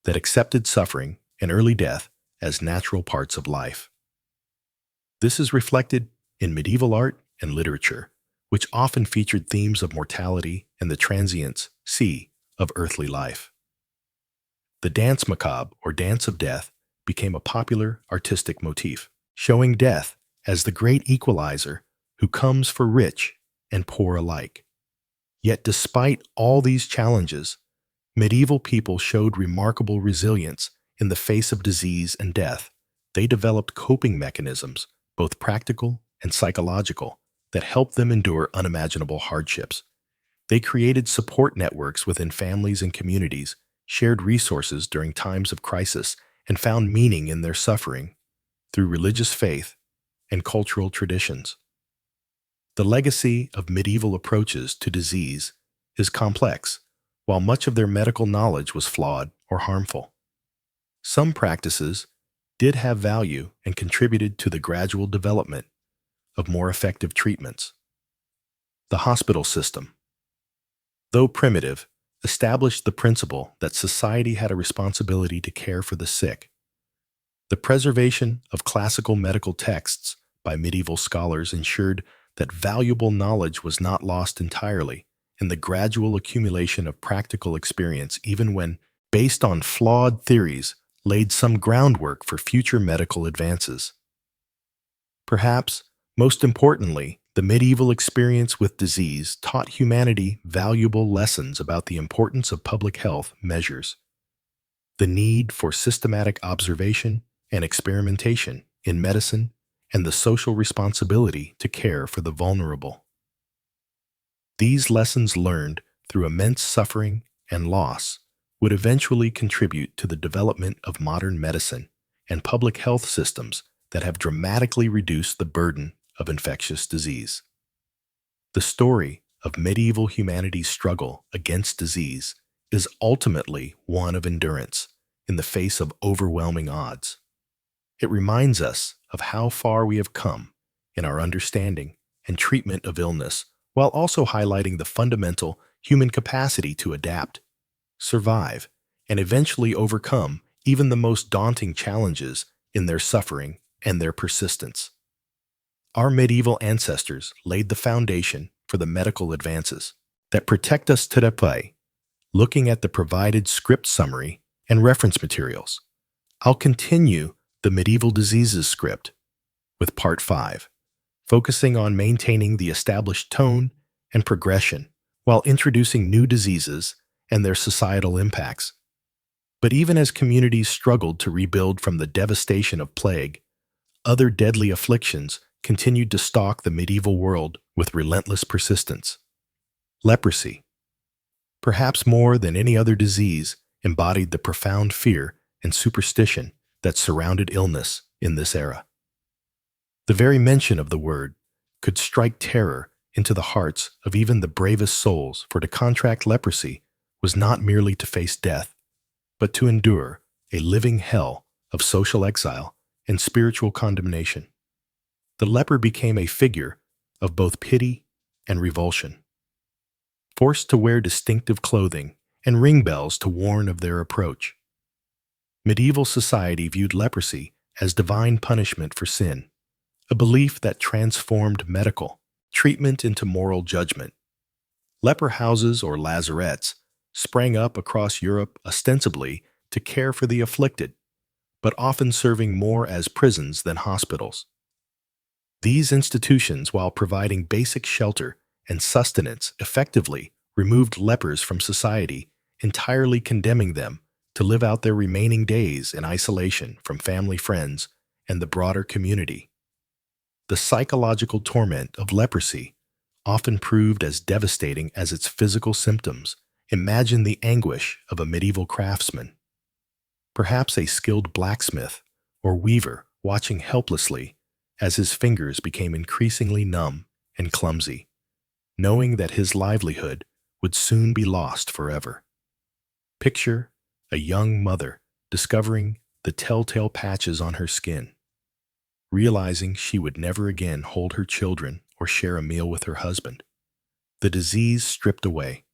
Speaker 1: that accepted suffering and early death as natural parts of life. This is reflected in medieval art and literature, which often featured themes of mortality and the transience of earthly life. The dance macabre, or dance of death, became a popular artistic motif, showing death as the great equalizer who comes for rich and poor alike. Yet despite all these challenges, medieval people showed remarkable resilience in the face of disease and death. They developed coping mechanisms, both practical and psychological, that helped them endure unimaginable hardships. They created support networks within families and communities, shared resources during times of crisis, and found meaning in their suffering through religious faith and cultural traditions. The legacy of medieval approaches to disease is complex, while much of their medical knowledge was flawed or harmful. Some practices did have value and contributed to the gradual development of more effective treatments. The hospital system, though primitive, established the principle that society had a responsibility to care for the sick. The preservation of classical medical texts by medieval scholars ensured that valuable knowledge was not lost entirely, and the gradual accumulation of practical experience, even when based on flawed theories, laid some groundwork for future medical advances. Perhaps, most importantly, the medieval experience with disease taught humanity valuable lessons about the importance of public health measures, the need for systematic observation and experimentation in medicine, and the social responsibility to care for the vulnerable. These lessons learned through immense suffering and loss would eventually contribute to the development of modern medicine and public health systems that have dramatically reduced the burden of infectious disease. The story of medieval humanity's struggle against disease is ultimately one of endurance in the face of overwhelming odds. It reminds us of how far we have come in our understanding and treatment of illness, while also highlighting the fundamental human capacity to adapt, survive, and eventually overcome even the most daunting challenges in their suffering and their persistence. Our medieval ancestors laid the foundation for the medical advances that protect us today. Looking at the provided script summary and reference materials, I'll continue the medieval diseases script with Part 5, focusing on maintaining the established tone and progression while introducing new diseases and their societal impacts. But even as communities struggled to rebuild from the devastation of plague, other deadly afflictions continued to stalk the medieval world with relentless persistence. Leprosy, perhaps more than any other disease, embodied the profound fear and superstition that surrounded illness in this era. The very mention of the word could strike terror into the hearts of even the bravest souls, for to contract leprosy was not merely to face death, but to endure a living hell of social exile and spiritual condemnation. The leper became a figure of both pity and revulsion, forced to wear distinctive clothing and ring bells to warn of their approach. Medieval society viewed leprosy as divine punishment for sin, a belief that transformed medical treatment into moral judgment. Leper houses or lazarettes sprang up across Europe ostensibly to care for the afflicted, but often serving more as prisons than hospitals. These institutions, while providing basic shelter and sustenance, effectively removed lepers from society, entirely condemning them to live out their remaining days in isolation from family, friends, and the broader community. The psychological torment of leprosy often proved as devastating as its physical symptoms. Imagine the anguish of a medieval craftsman, perhaps a skilled blacksmith or weaver, watching helplessly as his fingers became increasingly numb and clumsy, knowing that his livelihood would soon be lost forever. Picture a young mother discovering the telltale patches on her skin, realizing she would never again hold her children or share a meal with her husband. The disease stripped away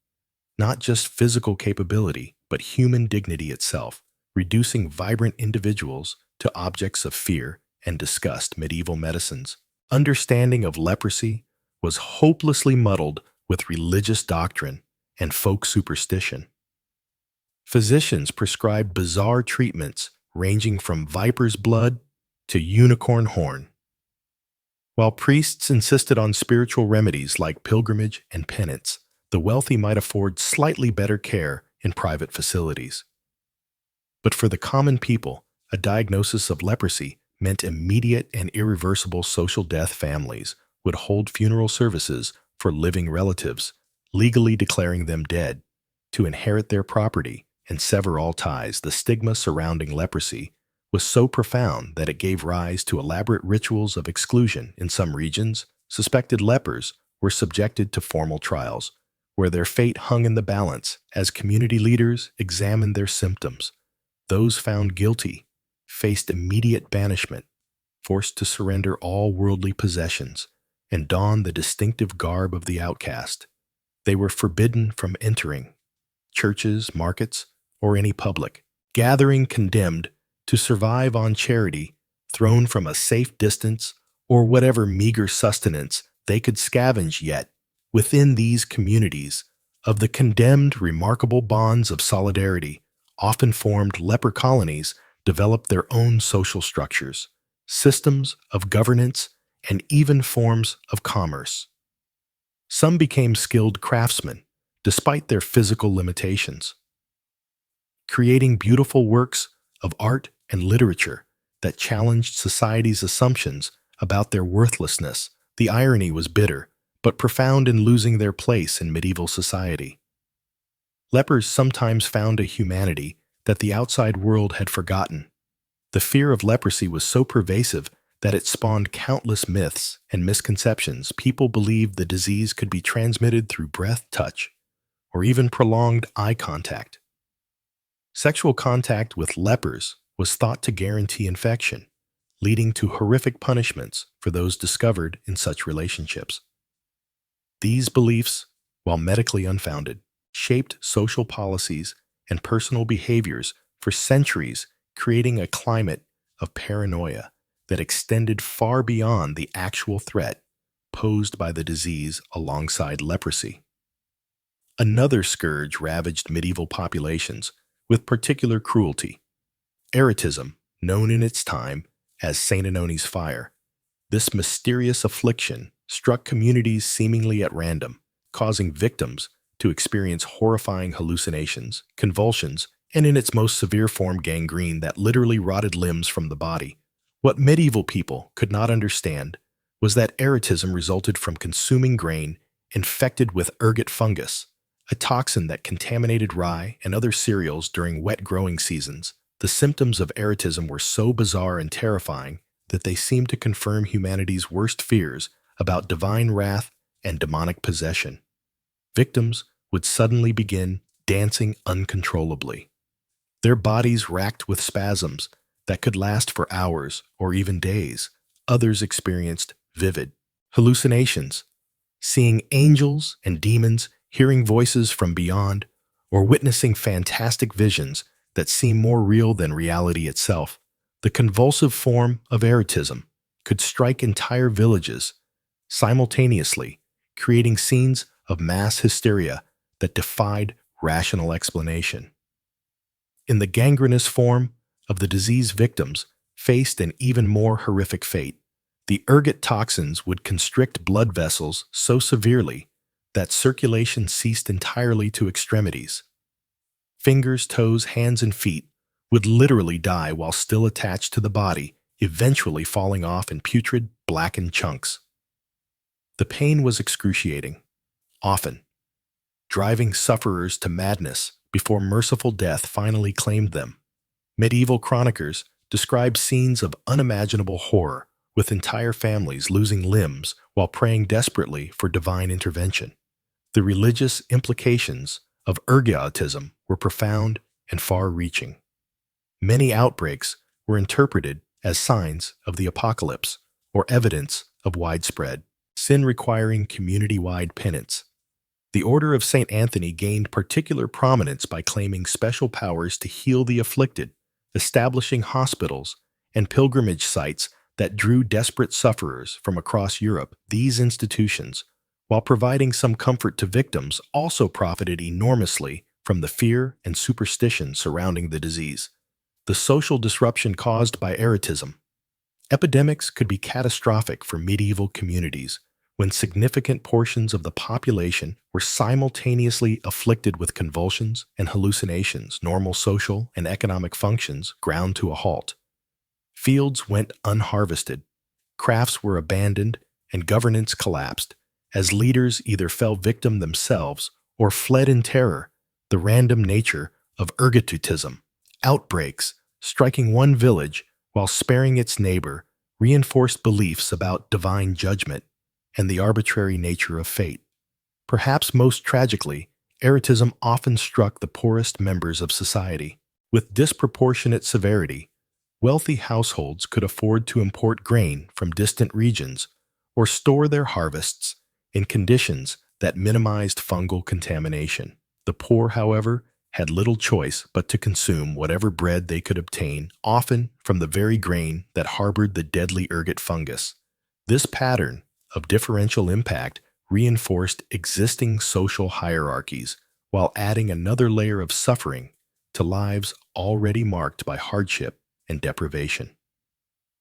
Speaker 1: not just physical capability, but human dignity itself, reducing vibrant individuals to objects of fear and disgust. Medieval medicine's understanding of leprosy was hopelessly muddled with religious doctrine and folk superstition. Physicians prescribed bizarre treatments ranging from viper's blood to unicorn horn, while priests insisted on spiritual remedies like pilgrimage and penance. The wealthy might afford slightly better care in private facilities. But for the common people, a diagnosis of leprosy meant immediate and irreversible social death. Families would hold funeral services for living relatives, legally declaring them dead, to inherit their property and sever all ties. The stigma surrounding leprosy was so profound that it gave rise to elaborate rituals of exclusion. In some regions, suspected lepers were subjected to formal trials, where their fate hung in the balance as community leaders examined their symptoms. Those found guilty faced immediate banishment, forced to surrender all worldly possessions and don the distinctive garb of the outcast. They were forbidden from entering churches, markets, or any public gathering, condemned to survive on charity thrown from a safe distance or whatever meager sustenance they could scavenge. Yet, within these communities of the condemned, remarkable bonds of solidarity, often formed. Leper colonies developed their own social structures, systems of governance, and even forms of commerce. Some became skilled craftsmen, despite their physical limitations, creating beautiful works of art and literature that challenged society's assumptions about their worthlessness. The irony was bitter, but profound in losing their place in medieval society. Lepers sometimes found a humanity that the outside world had forgotten. The fear of leprosy was so pervasive that it spawned countless myths and misconceptions. People believed the disease could be transmitted through breath, touch, or even prolonged eye contact. Sexual contact with lepers was thought to guarantee infection, leading to horrific punishments for those discovered in such relationships. These beliefs, while medically unfounded, shaped social policies and personal behaviors for centuries, creating a climate of paranoia that extended far beyond the actual threat posed by the disease. Alongside leprosy, another scourge ravaged medieval populations with particular cruelty: eretism, known in its time as Saint Anoni's fire. This mysterious affliction struck communities seemingly at random, causing victims to experience horrifying hallucinations, convulsions, and in its most severe form, gangrene that literally rotted limbs from the body. What medieval people could not understand was that erotism resulted from consuming grain infected with ergot fungus, a toxin that contaminated rye and other cereals during wet growing seasons. The symptoms of erotism were so bizarre and terrifying that they seemed to confirm humanity's worst fears about divine wrath and demonic possession. Victims would suddenly begin dancing uncontrollably, their bodies racked with spasms that could last for hours or even days. Others experienced vivid hallucinations, seeing angels and demons, hearing voices from beyond, or witnessing fantastic visions that seem more real than reality itself. The convulsive form of erotism could strike entire villages simultaneously, creating scenes of mass hysteria that defied rational explanation. In the gangrenous form of the disease, victims faced an even more horrific fate. The ergot toxins would constrict blood vessels so severely that circulation ceased entirely to extremities. Fingers, toes, hands, and feet would literally die while still attached to the body, eventually falling off in putrid, blackened chunks. The pain was excruciating, often driving sufferers to madness before merciful death finally claimed them. Medieval chroniclers describe scenes of unimaginable horror, with entire families losing limbs while praying desperately for divine intervention. The religious implications of ergotism were profound and far-reaching. Many outbreaks were interpreted as signs of the apocalypse or evidence of widespread sin requiring community-wide penance. The Order of St. Anthony gained particular prominence by claiming special powers to heal the afflicted, establishing hospitals and pilgrimage sites that drew desperate sufferers from across Europe. These institutions, while providing some comfort to victims, also profited enormously from the fear and superstition surrounding the disease. The social disruption caused by erotism. Epidemics could be catastrophic for medieval communities when significant portions of the population were simultaneously afflicted with convulsions and hallucinations. Normal social and economic functions ground to a halt. Fields went unharvested, crafts were abandoned, and governance collapsed, as leaders either fell victim themselves or fled in terror. The random nature of ergotism, outbreaks striking one village while sparing its neighbor, reinforced beliefs about divine judgment and the arbitrary nature of fate. Perhaps most tragically, erotism often struck the poorest members of society. With disproportionate severity, wealthy households could afford to import grain from distant regions or store their harvests in conditions that minimized fungal contamination. The poor, however, had little choice but to consume whatever bread they could obtain, often from the very grain that harbored the deadly ergot fungus. This pattern of differential impact reinforced existing social hierarchies while adding another layer of suffering to lives already marked by hardship and deprivation.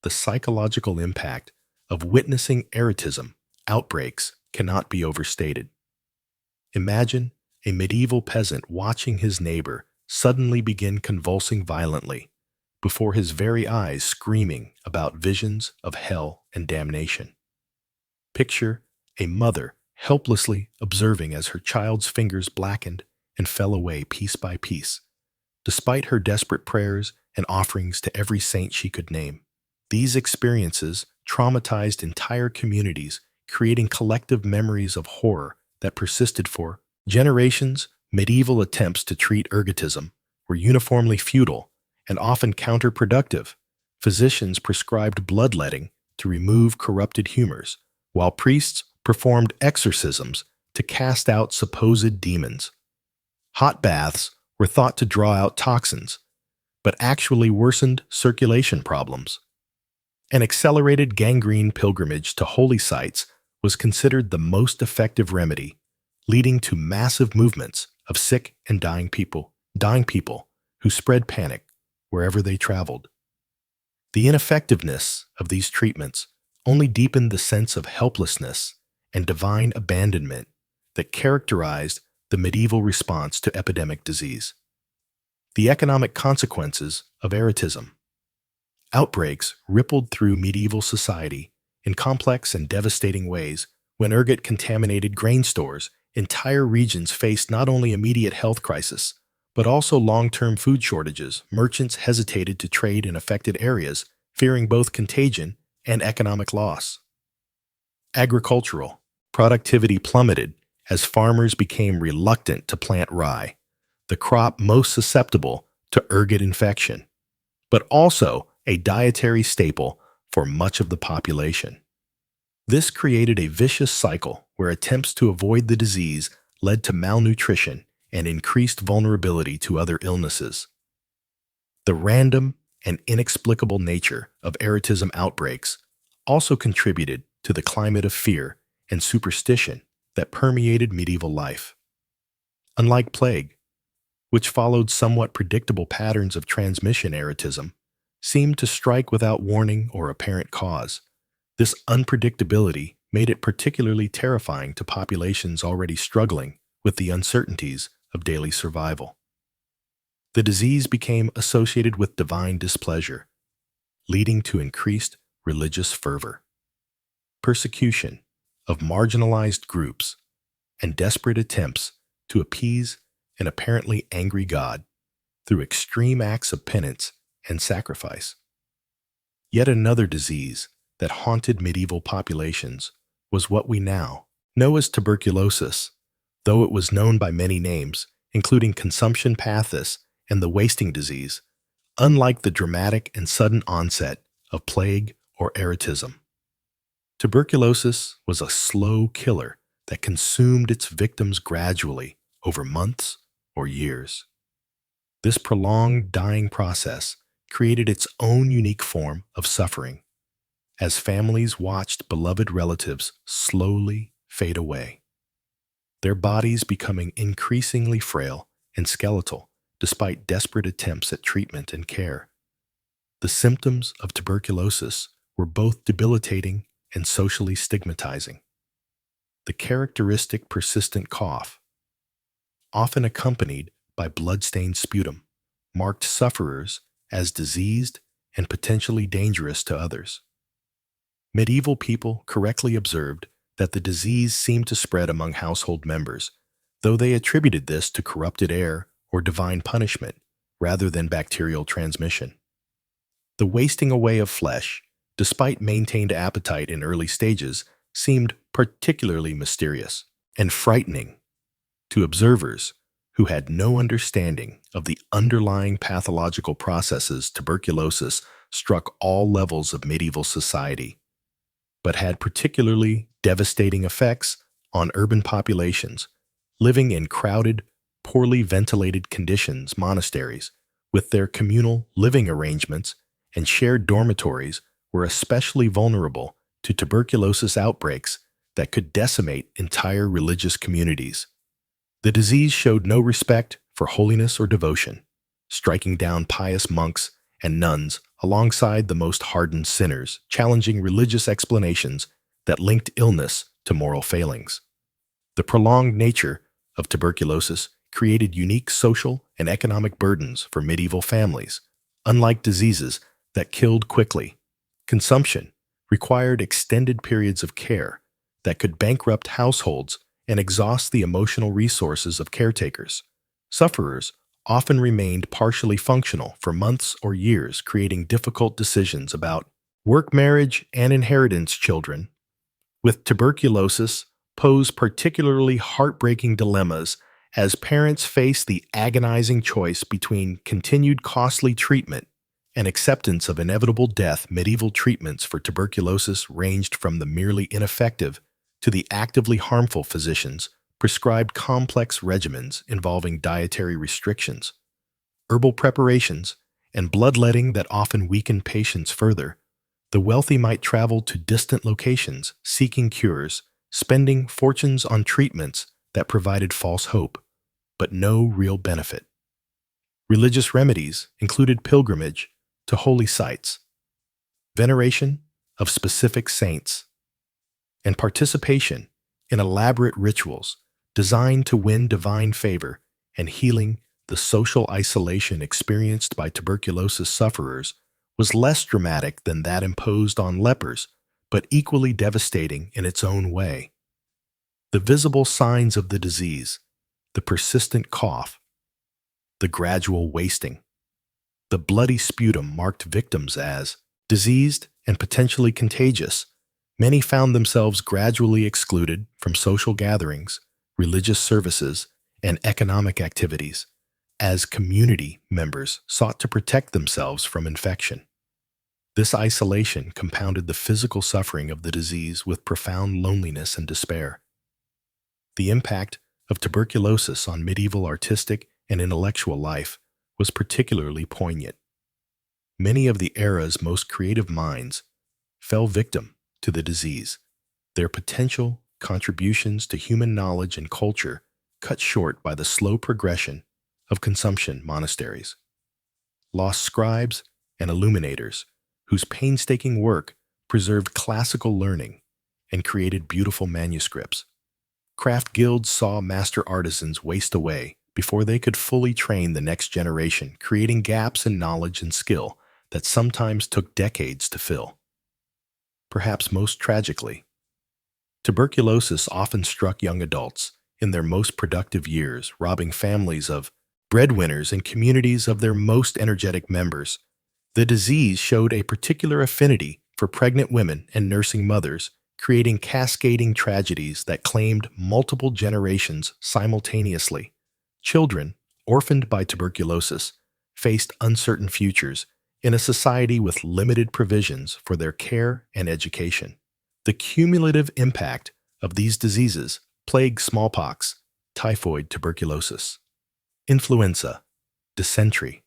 Speaker 1: The psychological impact of witnessing erotism outbreaks cannot be overstated. Imagine a medieval peasant watching his neighbor suddenly begin convulsing violently before his very eyes, screaming about visions of hell and damnation. Picture a mother helplessly observing as her child's fingers blackened and fell away piece by piece, despite her desperate prayers and offerings to every saint she could name. These experiences traumatized entire communities, creating collective memories of horror that persisted for generations. Medieval attempts to treat ergotism were uniformly futile and often counterproductive. Physicians prescribed bloodletting to remove corrupted humors, while priests performed exorcisms to cast out supposed demons. Hot baths were thought to draw out toxins, but actually worsened circulation problems. An accelerated gangrene pilgrimage to holy sites was considered the most effective remedy, leading to massive movements of sick and dying people who spread panic wherever they traveled. The ineffectiveness of these treatments only deepened the sense of helplessness and divine abandonment that characterized the medieval response to epidemic disease. The economic consequences of erotism. Outbreaks rippled through medieval society, in complex and devastating ways. When ergot contaminated grain stores, entire regions faced not only immediate health crisis, but also long-term food shortages. Merchants hesitated to trade in affected areas, fearing both contagion and economic loss. Agricultural productivity plummeted as farmers became reluctant to plant rye, the crop most susceptible to ergot infection, but also a dietary staple for much of the population. This created a vicious cycle where attempts to avoid the disease led to malnutrition and increased vulnerability to other illnesses. The random and inexplicable nature of erotism outbreaks also contributed to the climate of fear and superstition that permeated medieval life. Unlike plague, which followed somewhat predictable patterns of transmission, erotism seemed to strike without warning or apparent cause. This unpredictability made it particularly terrifying to populations already struggling with the uncertainties of daily survival. The disease became associated with divine displeasure, leading to increased religious fervor, persecution of marginalized groups, and desperate attempts to appease an apparently angry God through extreme acts of penance and sacrifice. Yet another disease that haunted medieval populations was what we now know as tuberculosis, though it was known by many names, including consumption pathis and the wasting disease. Unlike the dramatic and sudden onset of plague or erotism, tuberculosis was a slow killer that consumed its victims gradually over months or years. This prolonged dying process created its own unique form of suffering, as families watched beloved relatives slowly fade away, their bodies becoming increasingly frail and skeletal despite desperate attempts at treatment and care. The symptoms of tuberculosis were both debilitating and socially stigmatizing. The characteristic persistent cough, often accompanied by blood-stained sputum, marked sufferers as diseased and potentially dangerous to others. Medieval people correctly observed that the disease seemed to spread among household members, though they attributed this to corrupted air or divine punishment rather than bacterial transmission. The wasting away of flesh, despite maintained appetite in early stages, seemed particularly mysterious and frightening to observers who had no understanding of the underlying pathological processes. Tuberculosis struck all levels of medieval society, but had particularly devastating effects on urban populations living in crowded, poorly ventilated conditions. Monasteries, with their communal living arrangements and shared dormitories, were especially vulnerable to tuberculosis outbreaks that could decimate entire religious communities. The disease showed no respect for holiness or devotion, striking down pious monks and nuns alongside the most hardened sinners, challenging religious explanations that linked illness to moral failings. The prolonged nature of tuberculosis created unique social and economic burdens for medieval families. Unlike diseases that killed quickly, consumption required extended periods of care that could bankrupt households and exhaust the emotional resources of caretakers. Sufferers often remained partially functional for months or years, creating difficult decisions about work, marriage, and inheritance. Children with tuberculosis pose particularly heartbreaking dilemmas as parents face the agonizing choice between continued costly treatment and acceptance of inevitable death. Medieval treatments for tuberculosis ranged from the merely ineffective to the actively harmful. Physicians prescribed complex regimens involving dietary restrictions, herbal preparations, and bloodletting that often weakened patients further. The wealthy might travel to distant locations seeking cures, spending fortunes on treatments that provided false hope, but no real benefit. Religious remedies included pilgrimage to holy sites, veneration of specific saints, and participation in elaborate rituals designed to win divine favor and healing. The social isolation experienced by tuberculosis sufferers was less dramatic than that imposed on lepers, but equally devastating in its own way. The visible signs of the disease, the persistent cough, the gradual wasting, the bloody sputum marked victims as diseased and potentially contagious. Many found themselves gradually excluded from social gatherings, religious services, and economic activities, as community members sought to protect themselves from infection. This isolation compounded the physical suffering of the disease with profound loneliness and despair. The impact of tuberculosis on medieval artistic and intellectual life was particularly poignant. Many of the era's most creative minds fell victim to the disease, their potential contributions to human knowledge and culture cut short by the slow progression of consumption monasteries. Lost scribes and illuminators, whose painstaking work preserved classical learning and created beautiful manuscripts. Craft guilds saw master artisans waste away before they could fully train the next generation, creating gaps in knowledge and skill that sometimes took decades to fill. Perhaps most tragically, tuberculosis often struck young adults in their most productive years, robbing families of breadwinners and communities of their most energetic members. The disease showed a particular affinity for pregnant women and nursing mothers, creating cascading tragedies that claimed multiple generations simultaneously. Children, orphaned by tuberculosis, faced uncertain futures in a society with limited provisions for their care and education. The cumulative impact of these diseases plagued smallpox, typhoid tuberculosis, influenza, dysentery,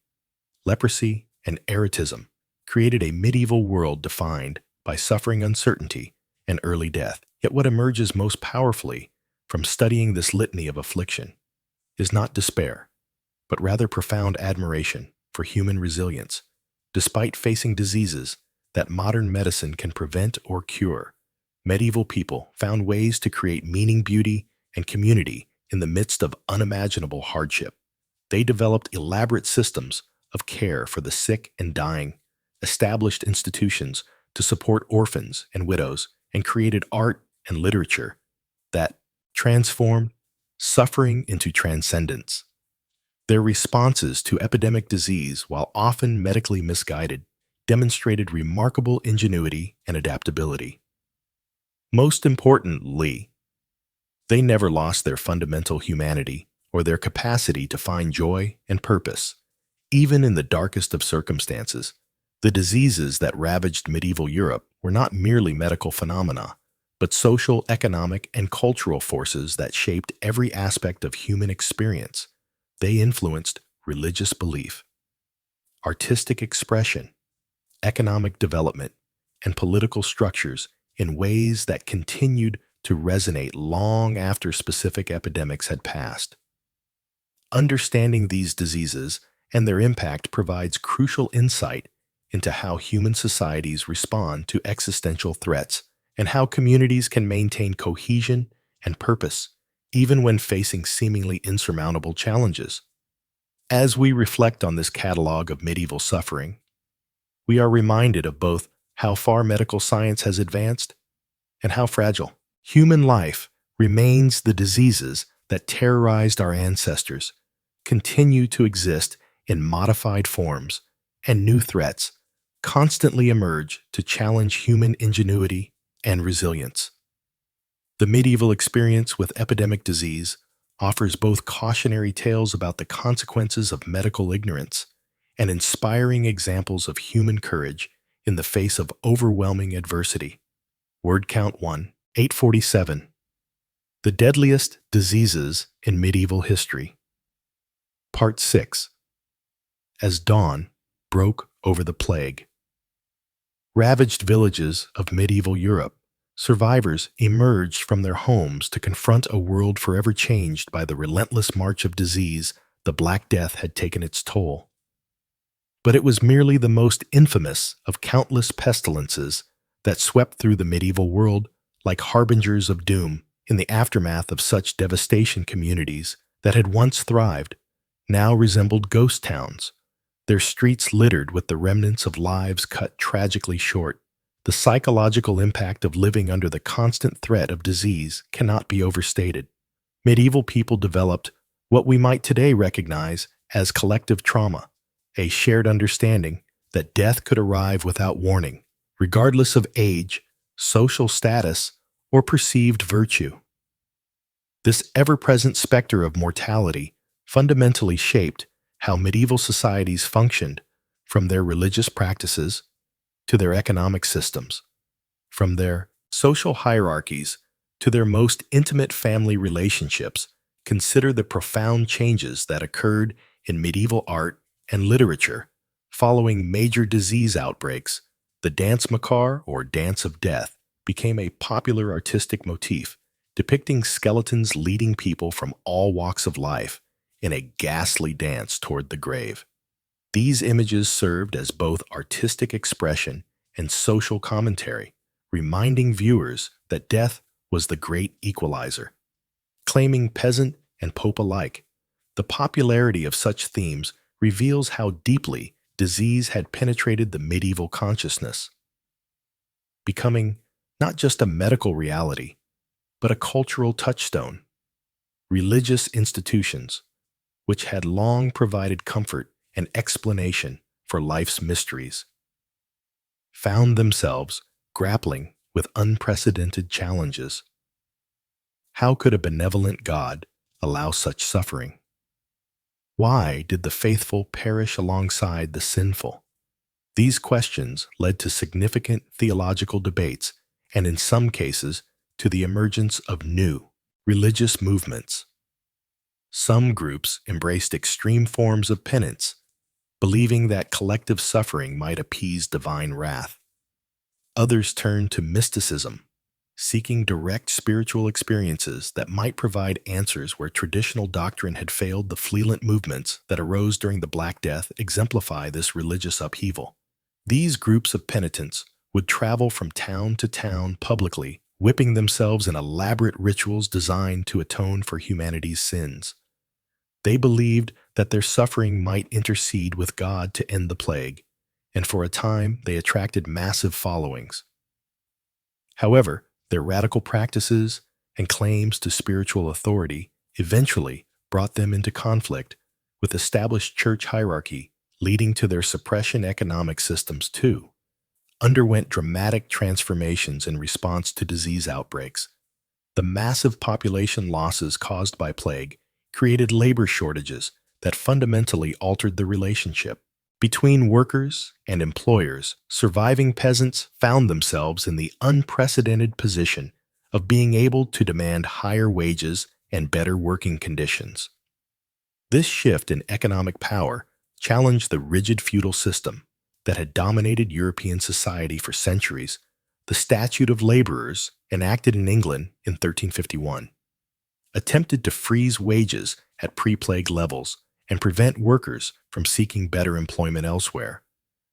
Speaker 1: leprosy, and eretism, created a medieval world defined by suffering, uncertainty, and early death. Yet what emerges most powerfully from studying this litany of affliction is not despair, but rather profound admiration for human resilience. Despite facing diseases that modern medicine can prevent or cure, medieval people found ways to create meaning, beauty, and community in the midst of unimaginable hardship. They developed elaborate systems of care for the sick and dying, established institutions to support orphans and widows, and created art and literature that transformed suffering into transcendence. Their responses to epidemic disease, while often medically misguided, demonstrated remarkable ingenuity and adaptability. Most importantly, they never lost their fundamental humanity or their capacity to find joy and purpose. Even in the darkest of circumstances, the diseases that ravaged medieval Europe were not merely medical phenomena, but social, economic, and cultural forces that shaped every aspect of human experience. They influenced religious belief, artistic expression, economic development, and political structures in ways that continued to resonate long after specific epidemics had passed. Understanding these diseases and their impact provides crucial insight into how human societies respond to existential threats and how communities can maintain cohesion and purpose even when facing seemingly insurmountable challenges. As we reflect on this catalog of medieval suffering, we are reminded of both how far medical science has advanced and how fragile human life remains. The diseases that terrorized our ancestors continue to exist in modified forms, and new threats constantly emerge to challenge human ingenuity and resilience. The medieval experience with epidemic disease offers both cautionary tales about the consequences of medical ignorance and inspiring examples of human courage in the face of overwhelming adversity. Word count 1, 847. The deadliest diseases in medieval history. Part 6. As dawn broke over the plague. Ravaged villages of medieval Europe, survivors emerged from their homes to confront a world forever changed by the relentless march of disease. The Black Death had taken its toll. But it was merely the most infamous of countless pestilences that swept through the medieval world like harbingers of doom. In the aftermath of such devastation, communities that had once thrived now resembled ghost towns, their streets littered with the remnants of lives cut tragically short. The psychological impact of living under the constant threat of disease cannot be overstated. Medieval people developed what we might today recognize as collective trauma, a shared understanding that death could arrive without warning, regardless of age, social status, or perceived virtue. This ever-present specter of mortality fundamentally shaped how medieval societies functioned, from their religious practices to their economic systems, from their social hierarchies to their most intimate family relationships. Consider the profound changes that occurred in medieval art and literature following major disease outbreaks. The dance macabre, or dance of death, became a popular artistic motif, depicting skeletons leading people from all walks of life in a ghastly dance toward the grave. These images served as both artistic expression and social commentary, reminding viewers that death was the great equalizer. Claiming peasant and pope alike, the popularity of such themes reveals how deeply disease had penetrated the medieval consciousness, becoming not just a medical reality, but a cultural touchstone. Religious institutions, which had long provided comfort and explanation for life's mysteries, found themselves grappling with unprecedented challenges. How could a benevolent God allow such suffering? Why did the faithful perish alongside the sinful? These questions led to significant theological debates and, in some cases, to the emergence of new religious movements. Some groups embraced extreme forms of penance, believing that collective suffering might appease divine wrath. Others turned to mysticism, seeking direct spiritual experiences that might provide answers where traditional doctrine had failed. The fleelant movements that arose during the Black Death exemplify this religious upheaval. These groups of penitents would travel from town to town publicly, whipping themselves in elaborate rituals designed to atone for humanity's sins. They believed that their suffering might intercede with God to end the plague, and for a time they attracted massive followings. However, their radical practices and claims to spiritual authority eventually brought them into conflict with established church hierarchy, leading to their suppression. Economic systems, too, underwent dramatic transformations in response to disease outbreaks. The massive population losses caused by plague created labor shortages that fundamentally altered the relationship between workers and employers. Surviving peasants found themselves in the unprecedented position of being able to demand higher wages and better working conditions. This shift in economic power challenged the rigid feudal system that had dominated European society for centuries. The Statute of Laborers, enacted in England in 1351, attempted to freeze wages at pre-plague levels and prevent workers from seeking better employment elsewhere.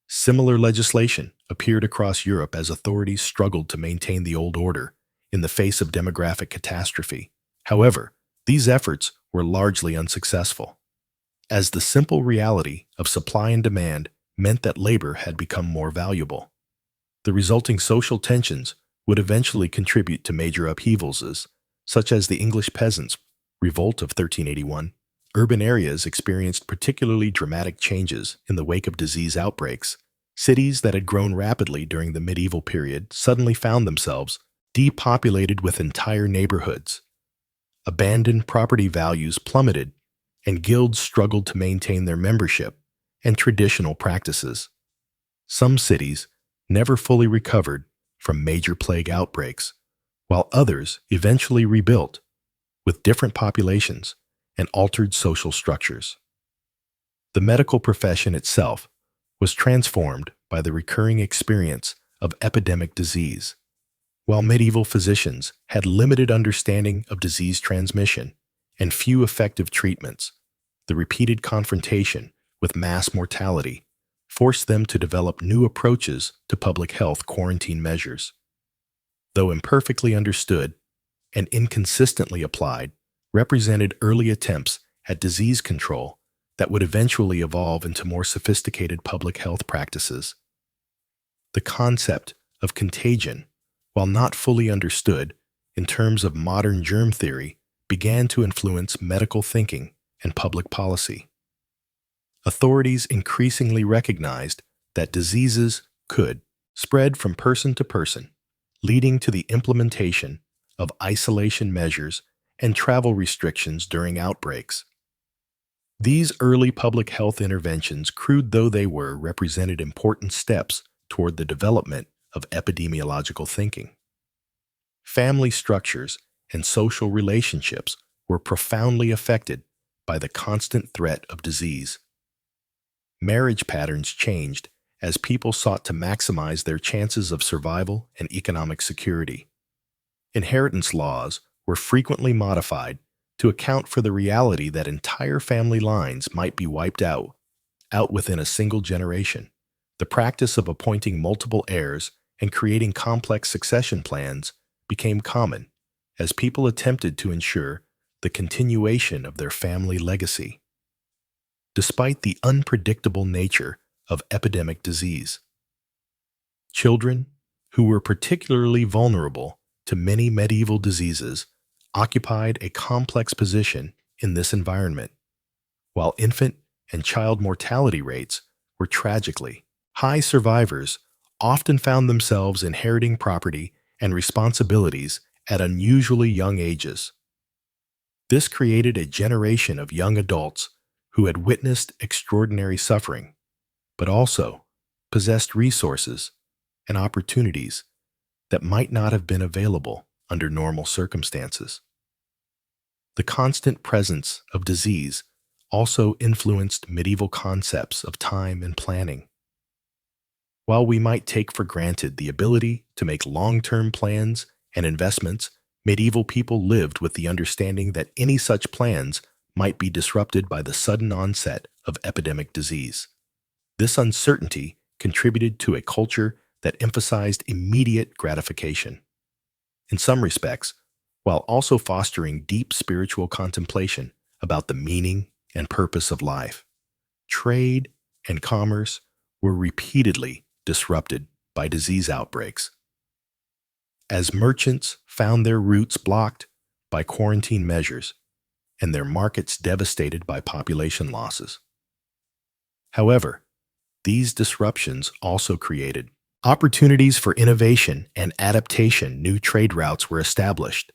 Speaker 1: Similar legislation appeared across Europe as authorities struggled to maintain the old order in the face of demographic catastrophe. However, these efforts were largely unsuccessful, as the simple reality of supply and demand meant that labor had become more valuable. The resulting social tensions would eventually contribute to major upheavals, such as the English Peasants' Revolt of 1381. Urban areas experienced particularly dramatic changes in the wake of disease outbreaks. Cities that had grown rapidly during the medieval period suddenly found themselves depopulated with entire neighborhoods. Abandoned property values plummeted, and guilds struggled to maintain their membership and traditional practices. Some cities never fully recovered from major plague outbreaks, while others eventually rebuilt with different populations and altered social structures. The medical profession itself was transformed by the recurring experience of epidemic disease. While medieval physicians had limited understanding of disease transmission and few effective treatments, the repeated confrontation with mass mortality forced them to develop new approaches to public health. Quarantine measures, though imperfectly understood and inconsistently applied, represented early attempts at disease control that would eventually evolve into more sophisticated public health practices. The concept of contagion, while not fully understood in terms of modern germ theory, began to influence medical thinking and public policy. Authorities increasingly recognized that diseases could spread from person to person, leading to the implementation of isolation measures and travel restrictions during outbreaks. These early public health interventions, crude though they were, represented important steps toward the development of epidemiological thinking. Family structures and social relationships were profoundly affected by the constant threat of disease. Marriage patterns changed as people sought to maximize their chances of survival and economic security. Inheritance laws were frequently modified to account for the reality that entire family lines might be wiped out within a single generation. The practice of appointing multiple heirs and creating complex succession plans became common as people attempted to ensure the continuation of their family legacy. Despite the unpredictable nature of epidemic disease, children, who were particularly vulnerable to many medieval diseases, occupied a complex position in this environment, while infant and child mortality rates were tragically high. Survivors often found themselves inheriting property and responsibilities at unusually young ages. This created a generation of young adults who had witnessed extraordinary suffering, but also possessed resources and opportunities that might not have been available under normal circumstances. The constant presence of disease also influenced medieval concepts of time and planning. While we might take for granted the ability to make long-term plans and investments, medieval people lived with the understanding that any such plans might be disrupted by the sudden onset of epidemic disease. This uncertainty contributed to a culture that emphasized immediate gratification. In some respects, while also fostering deep spiritual contemplation about the meaning and purpose of life, trade and commerce were repeatedly disrupted by disease outbreaks. As merchants found their routes blocked by quarantine measures and their markets devastated by population losses. However, these disruptions also created opportunities for innovation and adaptation. New trade routes were established,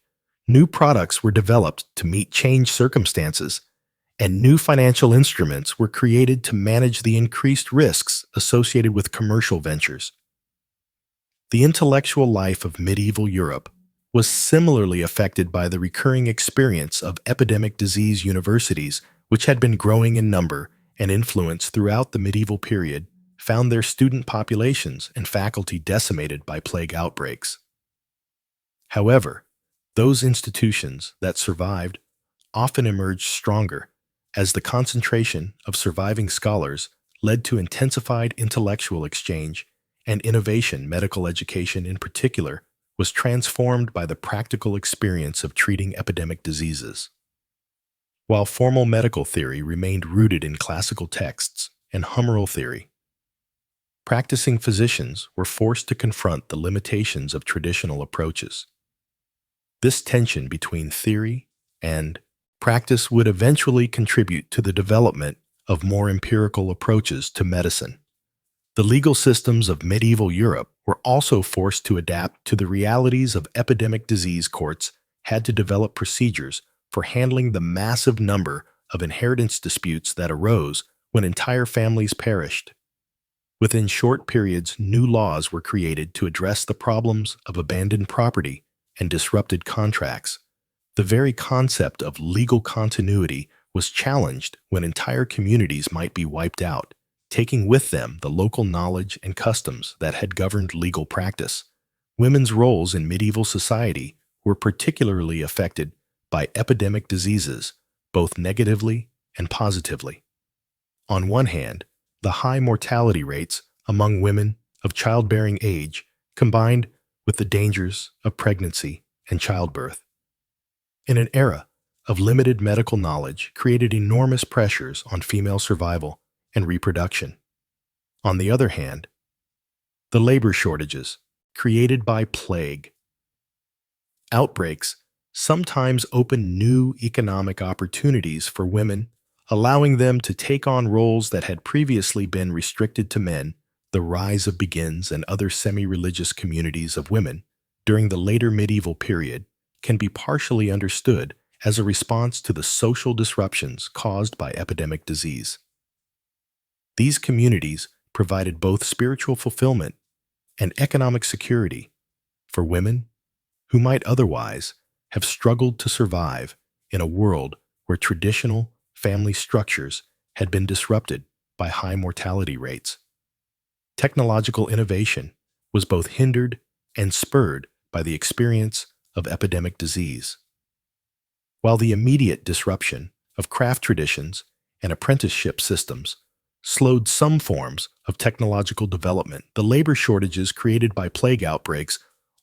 Speaker 1: new products were developed to meet changed circumstances, and new financial instruments were created to manage the increased risks associated with commercial ventures. The intellectual life of medieval Europe was similarly affected by the recurring experience of epidemic disease. Universities, which had been growing in number and influence throughout the medieval period, found their student populations and faculty decimated by plague outbreaks. However, those institutions that survived often emerged stronger, as the concentration of surviving scholars led to intensified intellectual exchange and innovation. Medical education, in particular, was transformed by the practical experience of treating epidemic diseases. While formal medical theory remained rooted in classical texts and humoral theory, practicing physicians were forced to confront the limitations of traditional approaches. This tension between theory and practice would eventually contribute to the development of more empirical approaches to medicine. The legal systems of medieval Europe were also forced to adapt to the realities of epidemic disease. Courts had to develop procedures for handling the massive number of inheritance disputes that arose when entire families perished. Within short periods, new laws were created to address the problems of abandoned property and disrupted contracts. The very concept of legal continuity was challenged when entire communities might be wiped out, taking with them the local knowledge and customs that had governed legal practice. Women's roles in medieval society were particularly affected by epidemic diseases, both negatively and positively. On one hand, the high mortality rates among women of childbearing age combined with the dangers of pregnancy and childbirth, in an era of limited medical knowledge, created enormous pressures on female survival and reproduction. On the other hand, the labor shortages created by plague. Outbreaks sometimes open new economic opportunities for women, allowing them to take on roles that had previously been restricted to men. The rise of beguines and other semi-religious communities of women during the later medieval period can be partially understood as a response to the social disruptions caused by epidemic disease. These communities provided both spiritual fulfillment and economic security for women who might otherwise have struggled to survive in a world where traditional family structures had been disrupted by high mortality rates. Technological innovation was both hindered and spurred by the experience of epidemic disease. While the immediate disruption of craft traditions and apprenticeship systems slowed some forms of technological development, the labor shortages created by plague outbreaks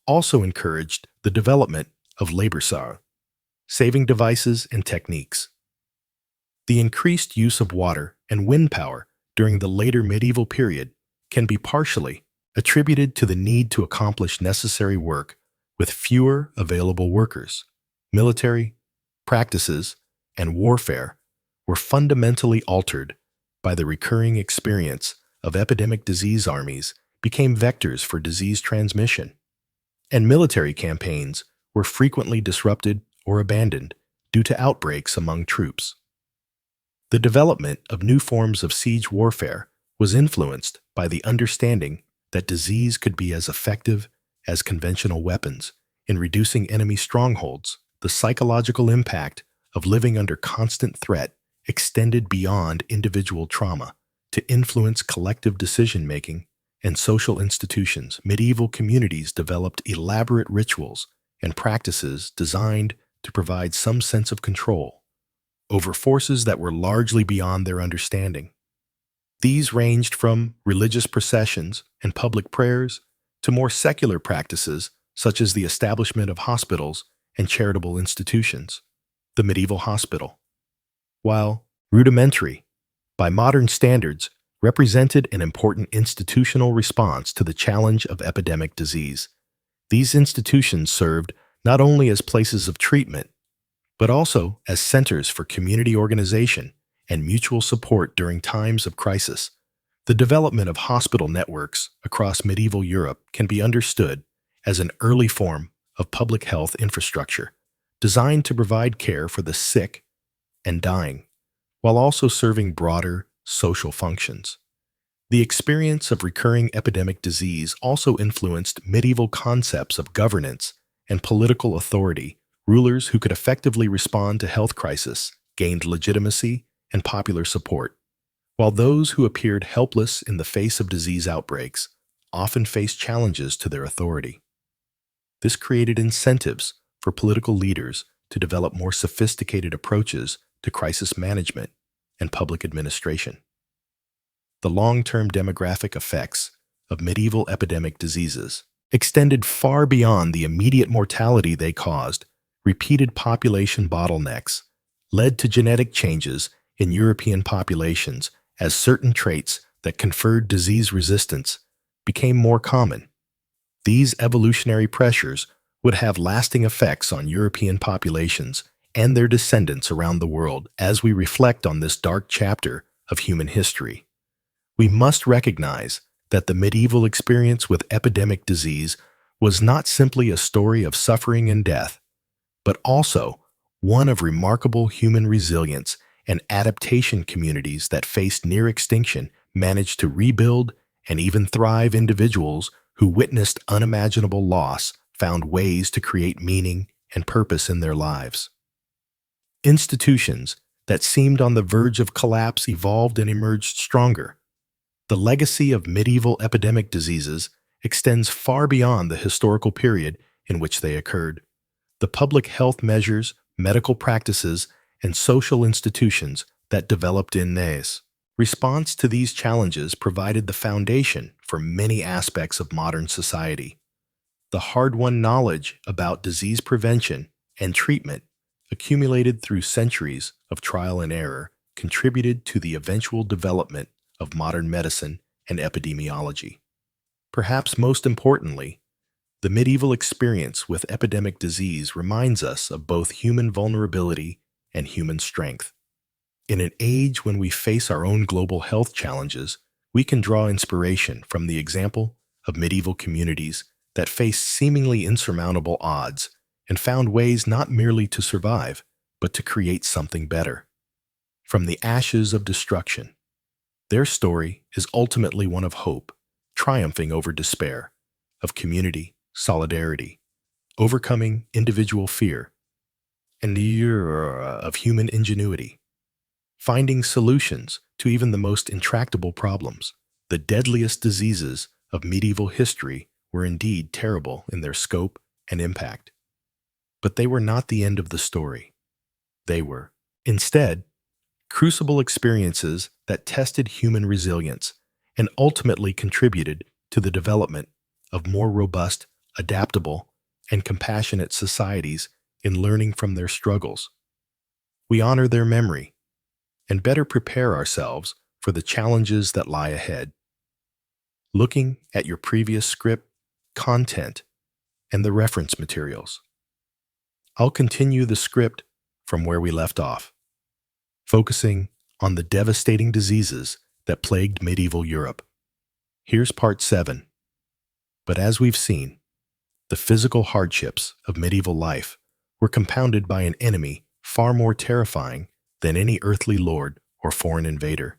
Speaker 1: also encouraged the development of labor-saving devices and techniques. The increased use of water and wind power during the later medieval period can be partially attributed to the need to accomplish necessary work with fewer available workers. Military practices and warfare were fundamentally altered by the recurring experience of epidemic disease. Armies became vectors for disease transmission, and military campaigns were frequently disrupted or abandoned due to outbreaks among troops. The development of new forms of siege warfare was influenced by the understanding that disease could be as effective as conventional weapons in reducing enemy strongholds. The psychological impact of living under constant threat extended beyond individual trauma to influence collective decision-making and social institutions. Medieval communities developed elaborate rituals and practices designed to provide some sense of control over forces that were largely beyond their understanding. These ranged from religious processions and public prayers to more secular practices such as the establishment of hospitals and charitable institutions. The medieval hospital, while rudimentary by modern standards, represented an important institutional response to the challenge of epidemic disease. These institutions served not only as places of treatment, but also as centers for community organization and mutual support during times of crisis. The development of hospital networks across medieval Europe can be understood as an early form of public health infrastructure designed to provide care for the sick and dying, while also serving broader social functions. The experience of recurring epidemic disease also influenced medieval concepts of governance and political authority. Rulers who could effectively respond to health crises gained legitimacy and popular support, while those who appeared helpless in the face of disease outbreaks often faced challenges to their authority. This created incentives for political leaders to develop more sophisticated approaches to crisis management and public administration. The long-term demographic effects of medieval epidemic diseases extended far beyond the immediate mortality they caused. Repeated population bottlenecks led to genetic changes in European populations as certain traits that conferred disease resistance became more common. These evolutionary pressures would have lasting effects on European populations and their descendants around the world. As we reflect on this dark chapter of human history, we must recognize that the medieval experience with epidemic disease was not simply a story of suffering and death, but also one of remarkable human resilience and adaptation. Communities that faced near extinction managed to rebuild and even thrive. Individuals who witnessed unimaginable loss found ways to create meaning and purpose in their lives. Institutions that seemed on the verge of collapse evolved and emerged stronger. The legacy of medieval epidemic diseases extends far beyond the historical period in which they occurred. The public health measures, medical practices, and social institutions that developed in response to these challenges provided the foundation for many aspects of modern society. The hard-won knowledge about disease prevention and treatment, accumulated through centuries of trial and error, contributed to the eventual development of modern medicine and epidemiology. Perhaps most importantly, The medieval experience with epidemic disease reminds us of both human vulnerability and human strength. In an age when we face our own global health challenges, we can draw inspiration from the example of medieval communities that faced seemingly insurmountable odds and found ways not merely to survive, but to create something better. From the ashes of destruction, their story is ultimately one of hope, triumphing over despair, of community, solidarity, overcoming individual fear, and of human ingenuity, finding solutions to even the most intractable problems. The deadliest diseases of medieval history were indeed terrible in their scope and impact. But they were not the end of the story. They were, instead, crucible experiences that tested human resilience and ultimately contributed to the development of more robust, adaptable, and compassionate societies in learning from their struggles. We honor their memory and better prepare ourselves for the challenges that lie ahead. Looking at your previous script, content, and the reference materials, I'll continue the script from where we left off, focusing on the devastating diseases that plagued medieval Europe. Here's part 7. But as we've seen, the physical hardships of medieval life were compounded by an enemy far more terrifying than any earthly lord or foreign invader.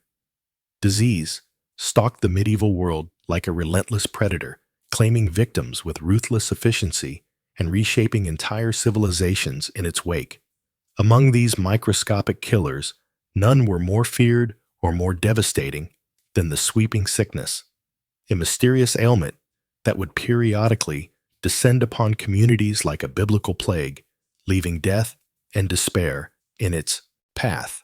Speaker 1: Disease stalked the medieval world like a relentless predator, claiming victims with ruthless efficiency and reshaping entire civilizations in its wake. Among these microscopic killers, none were more feared or more devastating than the sweeping sickness, a mysterious ailment that would periodically descend upon communities like a biblical plague, leaving death and despair in its path.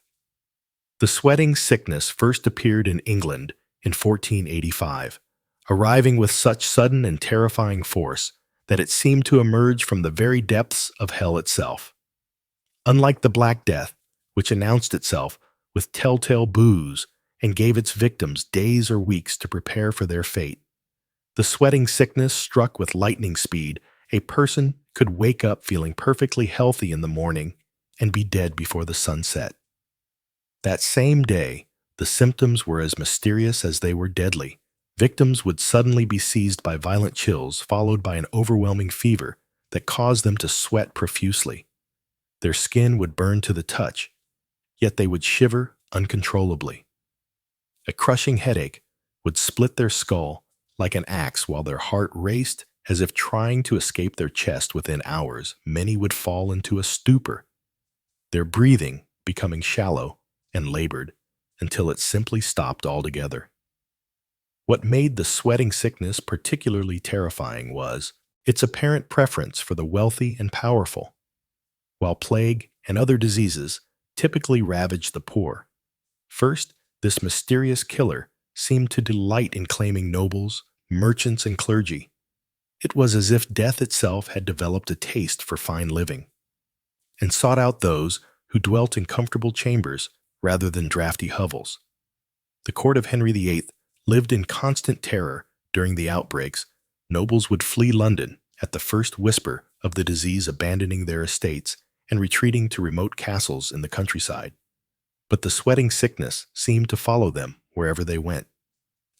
Speaker 1: The sweating sickness first appeared in England in 1485, arriving with such sudden and terrifying force that it seemed to emerge from the very depths of hell itself. Unlike the Black Death, which announced itself with telltale boos and gave its victims days or weeks to prepare for their fate, the sweating sickness struck with lightning speed. A person could wake up feeling perfectly healthy in the morning and be dead before the sun set. That same day, the symptoms were as mysterious as they were deadly. Victims would suddenly be seized by violent chills, followed by an overwhelming fever that caused them to sweat profusely. Their skin would burn to the touch, yet they would shiver uncontrollably. A crushing headache would split their skull like an axe, while their heart raced as if trying to escape their chest. Within hours, many would fall into a stupor, their breathing becoming shallow and labored until it simply stopped altogether. What made the sweating sickness particularly terrifying was its apparent preference for the wealthy and powerful, while plague and other diseases typically ravaged the poor. First, this mysterious killer seemed to delight in claiming nobles, merchants, and clergy. It was as if death itself had developed a taste for fine living and sought out those who dwelt in comfortable chambers rather than drafty hovels. The court of Henry VIII lived in constant terror during the outbreaks. Nobles would flee London at the first whisper of the disease, abandoning their estates and retreating to remote castles in the countryside. But the sweating sickness seemed to follow them wherever they went.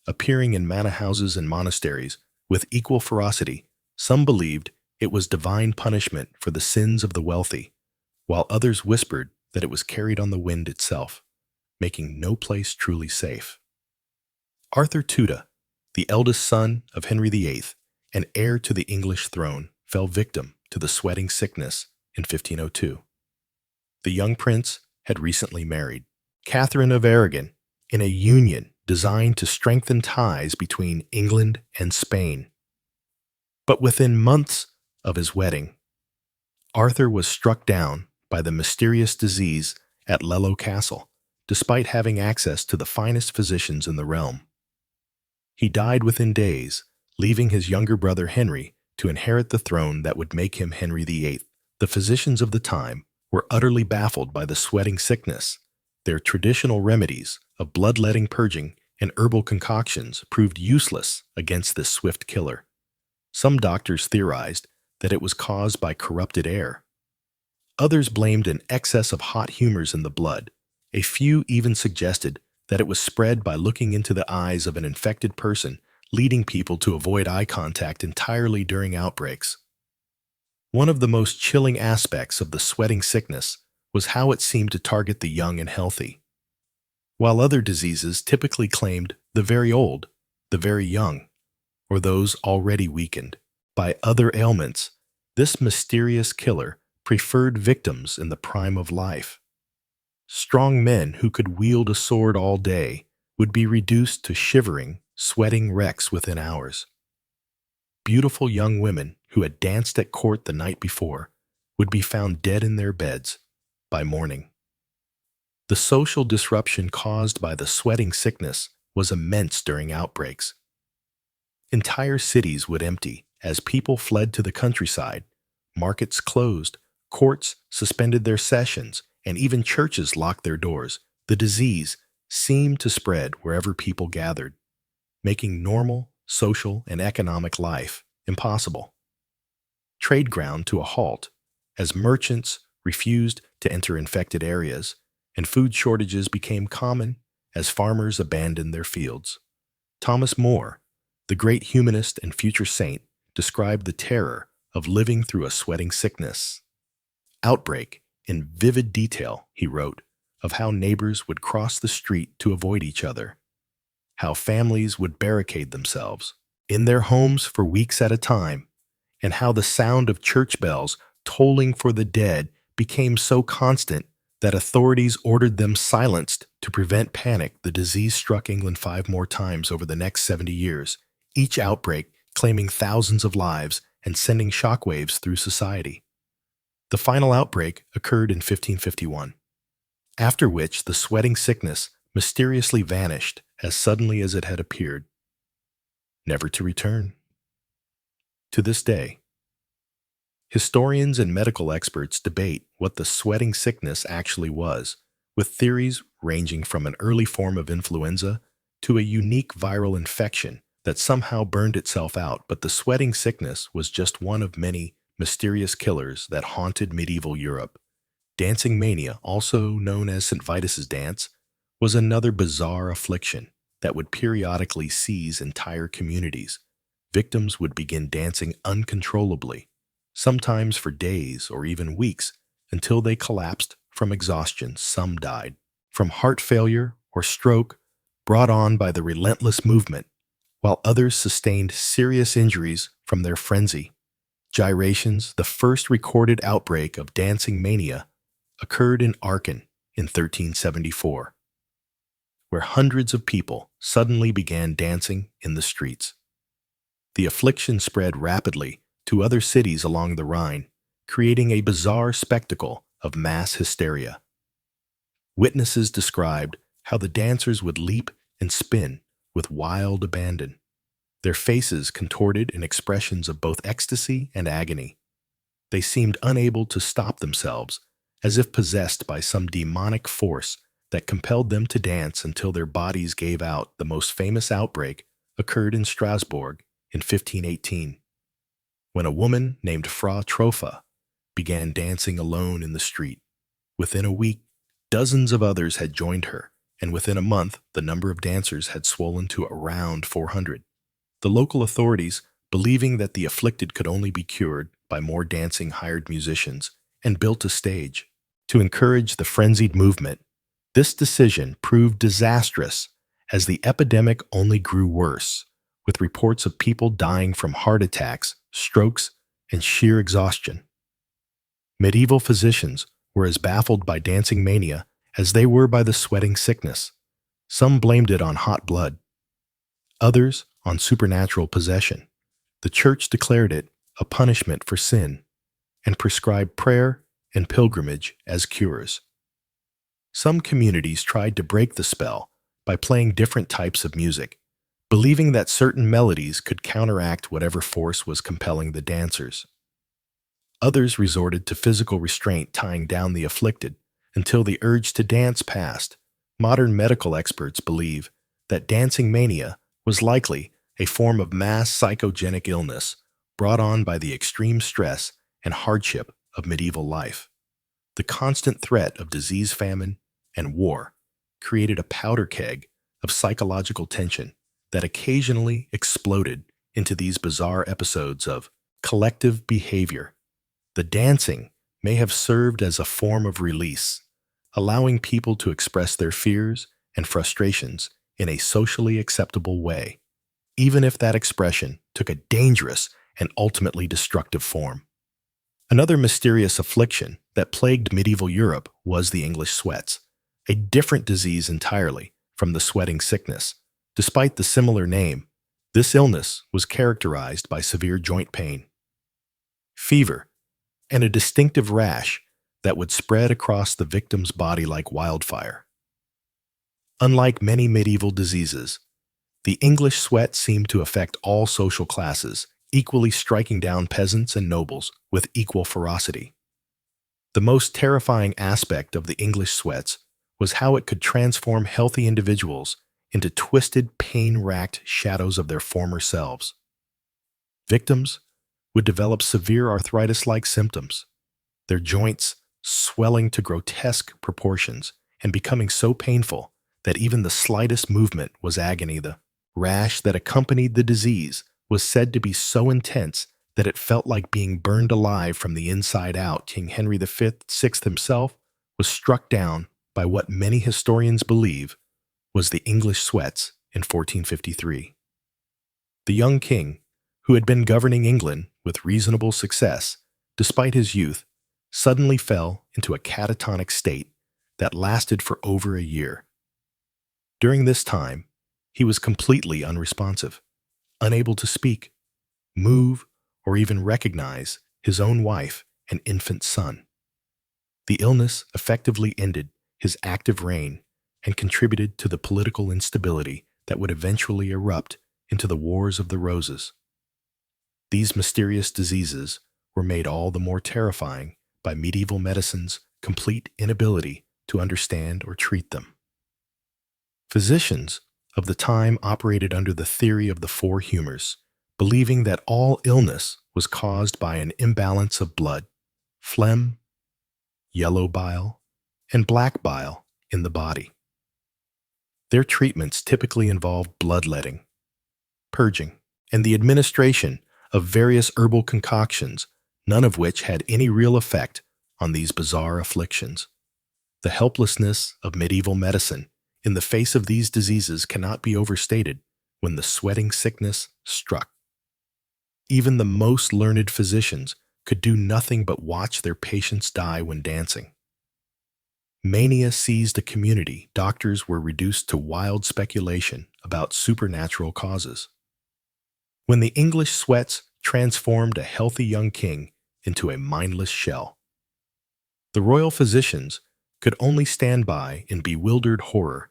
Speaker 1: Appearing in manor houses and monasteries with equal ferocity, some believed it was divine punishment for the sins of the wealthy, while others whispered that it was carried on the wind itself, making no place truly safe. Arthur Tuda, the eldest son of Henry VIII and heir to the English throne, fell victim to the sweating sickness in 1502. The young prince had recently married Catherine of Aragon in a union designed to strengthen ties between England and Spain. But within months of his wedding, Arthur was struck down by the mysterious disease at Lello Castle, despite having access to the finest physicians in the realm. He died within days, leaving his younger brother Henry to inherit the throne that would make him Henry VIII. The physicians of the time were utterly baffled by the sweating sickness. Their traditional remedies of bloodletting purging and herbal concoctions proved useless against this swift killer. Some doctors theorized that it was caused by corrupted air. Others blamed an excess of hot humors in the blood. A few even suggested that it was spread by looking into the eyes of an infected person, leading people to avoid eye contact entirely during outbreaks. One of the most chilling aspects of the sweating sickness was how it seemed to target the young and healthy. While other diseases typically claimed the very old, the very young, or those already weakened by other ailments, this mysterious killer preferred victims in the prime of life. Strong men who could wield a sword all day would be reduced to shivering, sweating wrecks within hours. Beautiful young women who had danced at court the night before would be found dead in their beds by morning. The social disruption caused by the sweating sickness was immense during outbreaks. Entire cities would empty as people fled to the countryside, markets closed, courts suspended their sessions, and even churches locked their doors. The disease seemed to spread wherever people gathered, making normal social and economic life impossible. Trade ground to a halt as merchants refused to enter infected areas, and food shortages became common as farmers abandoned their fields. Thomas More, the great humanist and future saint, described the terror of living through a sweating sickness. Outbreak, in vivid detail, he wrote, of how neighbors would cross the street to avoid each other, how families would barricade themselves in their homes for weeks at a time, and how the sound of church bells tolling for the dead became so constant that authorities ordered them silenced to prevent panic. The disease struck England 5 more times over the next 70 years, each outbreak claiming thousands of lives and sending shockwaves through society. The final outbreak occurred in 1551, after which the sweating sickness mysteriously vanished as suddenly as it had appeared, never to return. To this day, historians and medical experts debate what the sweating sickness actually was, with theories ranging from an early form of influenza to a unique viral infection that somehow burned itself out. But the sweating sickness was just one of many mysterious killers that haunted medieval Europe. Dancing mania, also known as St. Vitus's dance, was another bizarre affliction that would periodically seize entire communities. Victims would begin dancing uncontrollably, sometimes for days or even weeks, until they collapsed from exhaustion. Some died from heart failure or stroke brought on by the relentless movement, while others sustained serious injuries from their frenzy. Gyrations, the first recorded outbreak of dancing mania, occurred in Aachen in 1374, where hundreds of people suddenly began dancing in the streets. The affliction spread rapidly to other cities along the Rhine, creating a bizarre spectacle of mass hysteria. Witnesses described how the dancers would leap and spin with wild abandon, their faces contorted in expressions of both ecstasy and agony. They seemed unable to stop themselves, as if possessed by some demonic force that compelled them to dance until their bodies gave out. The most famous outbreak occurred in Strasbourg in 1518, when a woman named Frau Tropha began dancing alone in the street. Within a week, dozens of others had joined her, and within a month, the number of dancers had swollen to around 400. The local authorities, believing that the afflicted could only be cured by more dancing, hired musicians and built a stage to encourage the frenzied movement. This decision proved disastrous, as the epidemic only grew worse, with reports of people dying from heart attacks, strokes, and sheer exhaustion. Medieval physicians were as baffled by dancing mania as they were by the sweating sickness. Some blamed it on hot blood, others on supernatural possession. The Church declared it a punishment for sin and prescribed prayer and pilgrimage as cures. Some communities tried to break the spell by playing different types of music, believing that certain melodies could counteract whatever force was compelling the dancers. Others resorted to physical restraint, tying down the afflicted until the urge to dance passed. Modern medical experts believe that dancing mania was likely a form of mass psychogenic illness, brought on by the extreme stress and hardship of medieval life. The constant threat of disease, famine, and war created a powder keg of psychological tension that occasionally exploded into these bizarre episodes of collective behavior. The dancing may have served as a form of release, allowing people to express their fears and frustrations in a socially acceptable way, even if that expression took a dangerous and ultimately destructive form. Another mysterious affliction that plagued medieval Europe was the English sweats, a different disease entirely from the sweating sickness. Despite the similar name, this illness was characterized by severe joint pain, fever, and a distinctive rash that would spread across the victim's body like wildfire. Unlike many medieval diseases, the English sweat seemed to affect all social classes, equally striking down peasants and nobles with equal ferocity. The most terrifying aspect of the English sweats was how it could transform healthy individuals into twisted, pain-racked shadows of their former selves. Victims would develop severe arthritis-like symptoms, their joints swelling to grotesque proportions and becoming so painful that even the slightest movement was agony. The rash that accompanied the disease was said to be so intense that it felt like being burned alive from the inside out. King Henry V himself was struck down by what many historians believe was the English sweats in 1453. The young king, who had been governing England with reasonable success despite his youth, suddenly fell into a catatonic state that lasted for over a year. During this time, he was completely unresponsive, unable to speak, move, or even recognize his own wife and infant son. The illness effectively ended his active reign and contributed to the political instability that would eventually erupt into the Wars of the Roses. These mysterious diseases were made all the more terrifying by medieval medicine's complete inability to understand or treat them. Physicians of the time operated under the theory of the four humors, believing that all illness was caused by an imbalance of blood, phlegm, yellow bile, and black bile in the body. Their treatments typically involved bloodletting, purging, and the administration of various herbal concoctions, none of which had any real effect on these bizarre afflictions. The helplessness of medieval medicine in the face of these diseases cannot be overstated when the sweating sickness struck. Even the most learned physicians could do nothing but watch their patients die when dancing. Mania seized a community. Doctors were reduced to wild speculation about supernatural causes. When the English sweats transformed a healthy young king into a mindless shell, the royal physicians could only stand by in bewildered horror.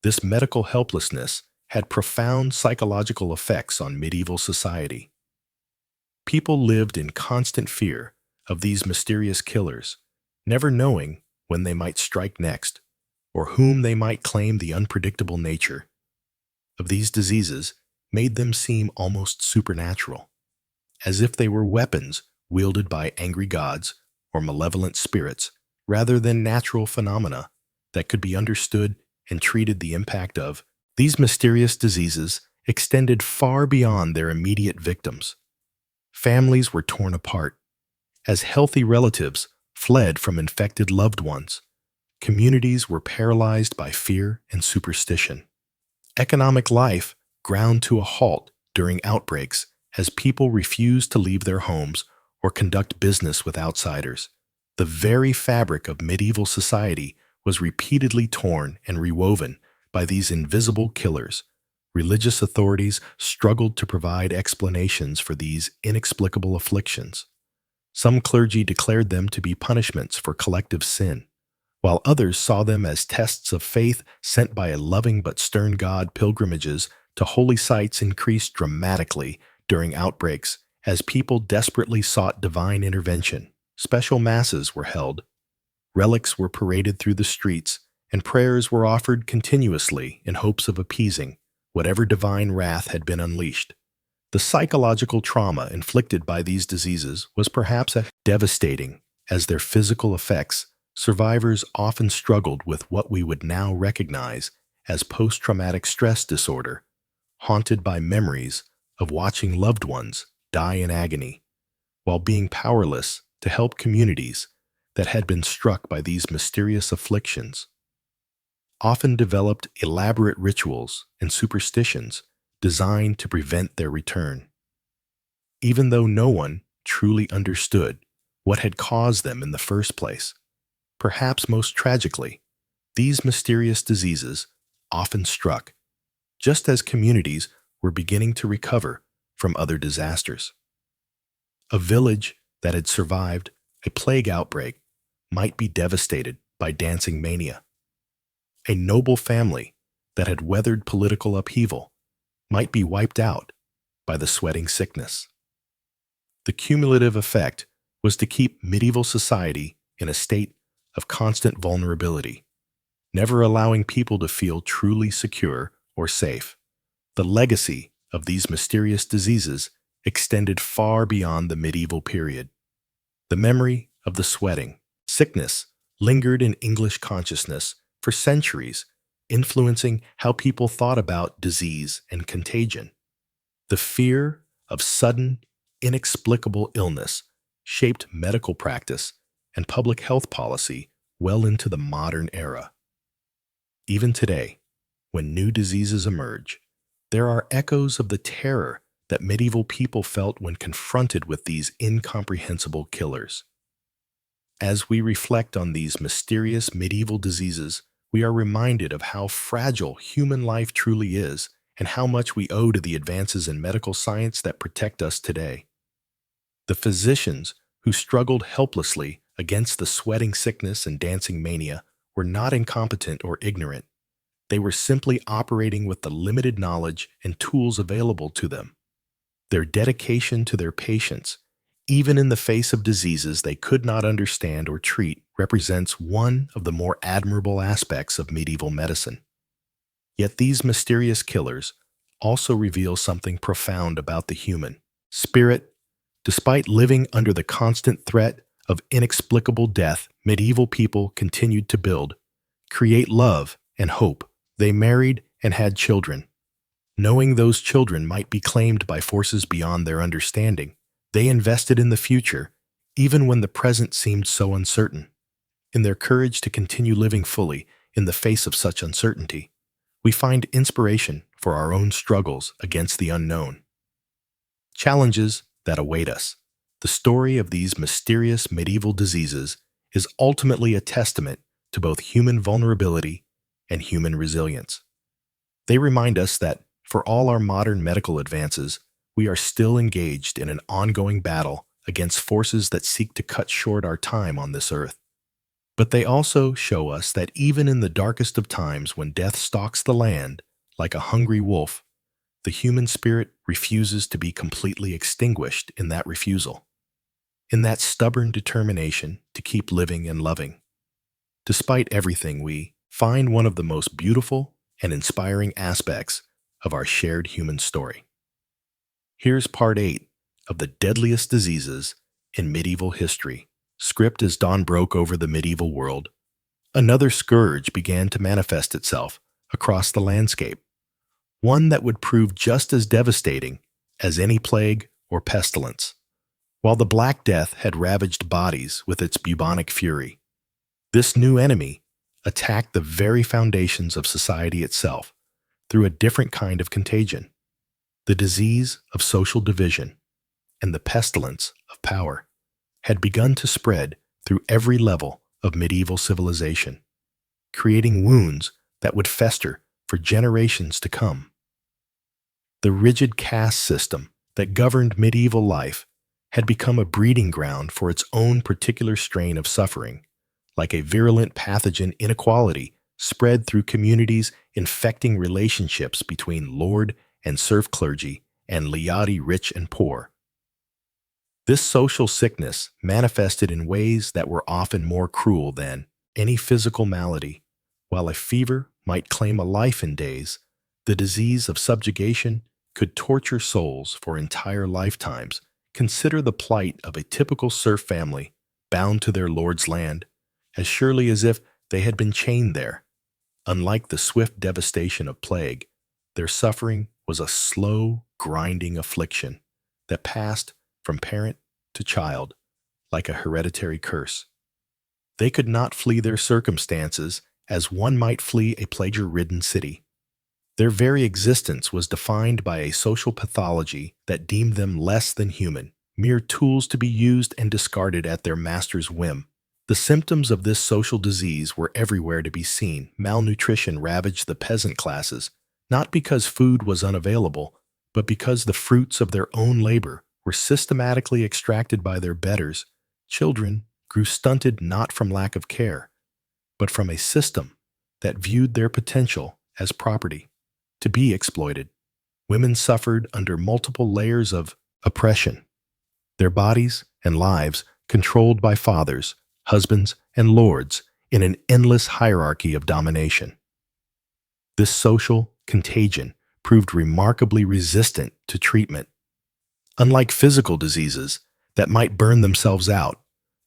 Speaker 1: This medical helplessness had profound psychological effects on medieval society. People lived in constant fear of these mysterious killers, never knowing when they might strike next, or whom they might claim. The unpredictable nature of these diseases made them seem almost supernatural, as if they were weapons wielded by angry gods or malevolent spirits, rather than natural phenomena that could be understood and treated. The impact of these mysterious diseases extended far beyond their immediate victims. Families were torn apart as healthy relatives fled from infected loved ones. Communities were paralyzed by fear and superstition. Economic life ground to a halt during outbreaks as people refused to leave their homes or conduct business with outsiders. The very fabric of medieval society was repeatedly torn and rewoven by these invisible killers. Religious authorities struggled to provide explanations for these inexplicable afflictions. Some clergy declared them to be punishments for collective sin, while others saw them as tests of faith sent by a loving but stern God. Pilgrimages to holy sites increased dramatically during outbreaks as people desperately sought divine intervention. Special masses were held, relics were paraded through the streets, and prayers were offered continuously in hopes of appeasing whatever divine wrath had been unleashed. The psychological trauma inflicted by these diseases was perhaps as devastating as their physical effects. Survivors often struggled with what we would now recognize as post-traumatic stress disorder, haunted by memories of watching loved ones die in agony, while being powerless to help communities that had been struck by these mysterious afflictions. Often developed elaborate rituals and superstitions designed to prevent their return, even though no one truly understood what had caused them in the first place. Perhaps most tragically, these mysterious diseases often struck just as communities were beginning to recover from other disasters. A village that had survived a plague outbreak might be devastated by dancing mania. A noble family that had weathered political upheaval might be wiped out by the sweating sickness. The cumulative effect was to keep medieval society in a state of constant vulnerability, never allowing people to feel truly secure or safe. The legacy of these mysterious diseases extended far beyond the medieval period. The memory of the sweating sickness lingered in English consciousness for centuries, influencing how people thought about disease and contagion. The fear of sudden, inexplicable illness shaped medical practice and public health policy well into the modern era. Even today, when new diseases emerge, there are echoes of the terror that medieval people felt when confronted with these incomprehensible killers. As we reflect on these mysterious medieval diseases, we are reminded of how fragile human life truly is and how much we owe to the advances in medical science that protect us today. The physicians who struggled helplessly against the sweating sickness and dancing mania were not incompetent or ignorant. They were simply operating with the limited knowledge and tools available to them. Their dedication to their patients, even in the face of diseases they could not understand or treat, represents one of the more admirable aspects of medieval medicine. Yet these mysterious killers also reveal something profound about the human spirit. Despite living under the constant threat of inexplicable death, medieval people continued to build, create love and hope. They married and had children. Knowing those children might be claimed by forces beyond their understanding, they invested in the future, even when the present seemed so uncertain. In their courage to continue living fully in the face of such uncertainty, we find inspiration for our own struggles against the unknown. Challenges that await us. The story of these mysterious medieval diseases is ultimately a testament to both human vulnerability and human resilience. They remind us that, for all our modern medical advances, we are still engaged in an ongoing battle against forces that seek to cut short our time on this earth. But they also show us that even in the darkest of times, when death stalks the land like a hungry wolf, the human spirit refuses to be completely extinguished in that refusal, in that stubborn determination to keep living and loving. Despite everything, we find one of the most beautiful and inspiring aspects of our shared human story. Here's part 8 of the deadliest diseases in medieval history. Script as dawn broke over the medieval world, another scourge began to manifest itself across the landscape, one that would prove just as devastating as any plague or pestilence. While the Black Death had ravaged bodies with its bubonic fury, this new enemy attacked the very foundations of society itself through a different kind of contagion, the disease of social division and the pestilence of power had begun to spread through every level of medieval civilization, creating wounds that would fester for generations to come. The rigid caste system that governed medieval life had become a breeding ground for its own particular strain of suffering, like a virulent pathogen. Inequality spread through communities, infecting relationships between lord and serf clergy and laity rich and poor. This social sickness manifested in ways that were often more cruel than any physical malady. While a fever might claim a life in days, the disease of subjugation could torture souls for entire lifetimes, consider the plight of a typical serf family bound to their lord's land, as surely as if they had been chained there. Unlike the swift devastation of plague, their suffering was a slow, grinding affliction that passed from parent to child like a hereditary curse. They could not flee their circumstances as one might flee a plague-ridden city. Their very existence was defined by a social pathology that deemed them less than human, mere tools to be used and discarded at their master's whim. The symptoms of this social disease were everywhere to be seen. Malnutrition ravaged the peasant classes, not because food was unavailable, but because the fruits of their own labor were systematically extracted by their betters. Children grew stunted not from lack of care, but from a system that viewed their potential as property to be exploited. Women suffered under multiple layers of oppression, their bodies and lives controlled by fathers, husbands, and lords in an endless hierarchy of domination. This social contagion proved remarkably resistant to treatment. Unlike physical diseases that might burn themselves out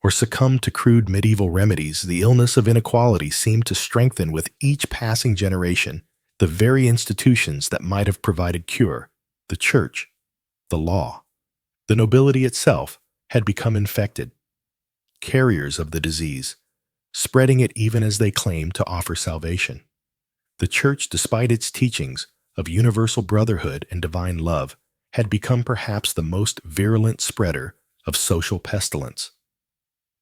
Speaker 1: or succumb to crude medieval remedies, the illness of inequality seemed to strengthen with each passing generation. The very institutions that might have provided cure, the church, the law, the nobility itself, had become infected, carriers of the disease, spreading it even as they claimed to offer salvation. The church, despite its teachings of universal brotherhood and divine love, had become perhaps the most virulent spreader of social pestilence.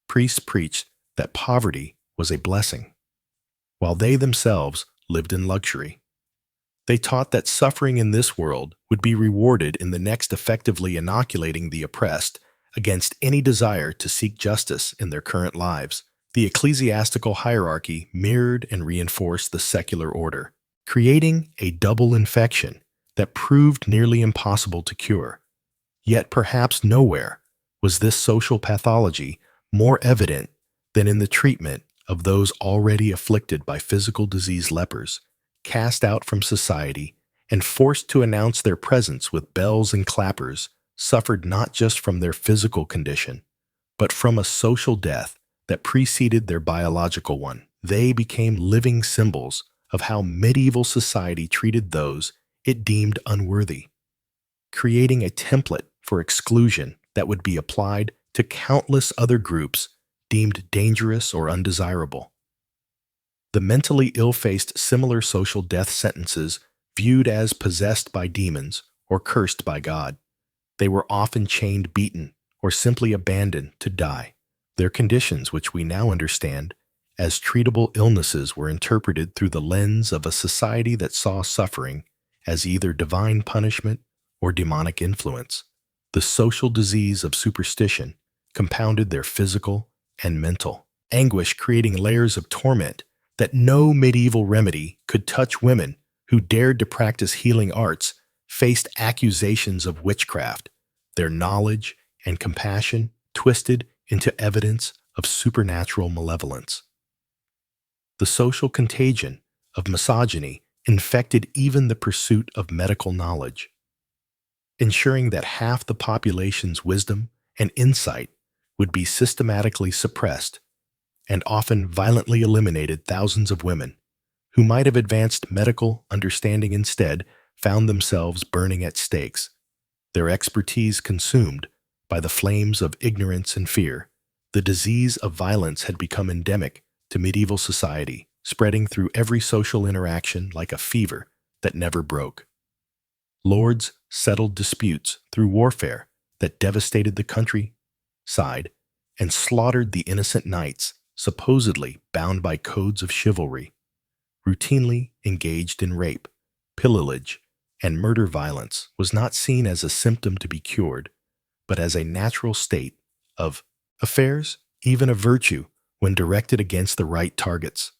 Speaker 1: Priests preached that poverty was a blessing, while they themselves lived in luxury. They taught that suffering in this world would be rewarded in the next, effectively inoculating the oppressed against any desire to seek justice in their current lives. The ecclesiastical hierarchy mirrored and reinforced the secular order, creating a double infection that proved nearly impossible to cure. Yet perhaps nowhere was this social pathology more evident than in the treatment of those already afflicted by physical disease. Lepers, cast out from society and forced to announce their presence with bells and clappers, suffered not just from their physical condition, but from a social death that preceded their biological one. They became living symbols of how medieval society treated those it deemed unworthy, creating a template for exclusion that would be applied to countless other groups deemed dangerous or undesirable. The mentally ill faced similar social death sentences viewed as possessed by demons or cursed by God. They were often chained, beaten, or simply abandoned to die. Their conditions, which we now understand as treatable illnesses, were interpreted through the lens of a society that saw suffering as either divine punishment or demonic influence. The social disease of superstition compounded their physical and mental anguish, creating layers of torment that no medieval remedy could touch. Women who dared to practice healing arts faced accusations of witchcraft, their knowledge and compassion twisted into evidence of supernatural malevolence. The social contagion of misogyny infected even the pursuit of medical knowledge, ensuring that half the population's wisdom and insight would be systematically suppressed and often violently eliminated. Thousands of women who might have advanced medical understanding instead found themselves burning at stakes, their expertise consumed by the flames of ignorance and fear. The disease of violence had become endemic to medieval society, spreading through every social interaction like a fever that never broke. Lords settled disputes through warfare that devastated the countryside and slaughtered the innocent knights, supposedly bound by codes of chivalry. Routinely engaged in rape, pillage, and murder. Violence was not seen as a symptom to be cured, but as a natural state of affairs, even a virtue when directed against the right targets.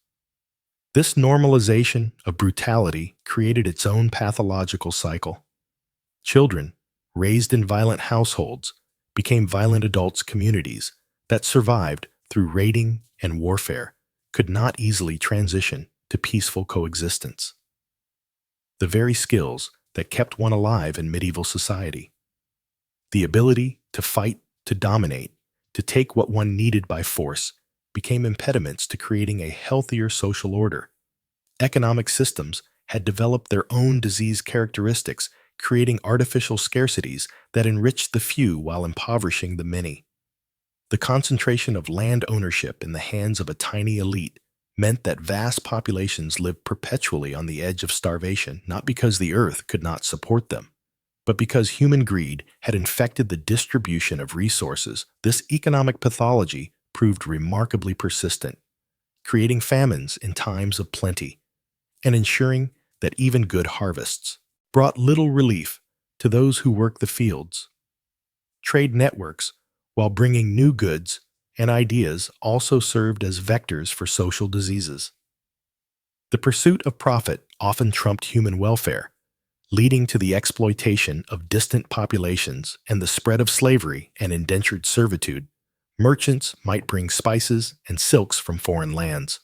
Speaker 1: This normalization of brutality created its own pathological cycle. Children raised in violent households became violent adults. Communities that survived through raiding and warfare could not easily transition to peaceful coexistence. The very skills that kept one alive in medieval society. The ability to fight, to dominate, to take what one needed by force became impediments to creating a healthier social order. Economic systems had developed their own disease characteristics, creating artificial scarcities that enriched the few while impoverishing the many. The concentration of land ownership in the hands of a tiny elite meant that vast populations lived perpetually on the edge of starvation, not because the earth could not support them, but because human greed had infected the distribution of resources. This economic pathology proved remarkably persistent, creating famines in times of plenty and ensuring that even good harvests brought little relief to those who worked the fields. Trade networks, while bringing new goods and ideas, also served as vectors for social diseases. The pursuit of profit often trumped human welfare, leading to the exploitation of distant populations and the spread of slavery and indentured servitude. Merchants might bring spices and silks from foreign lands,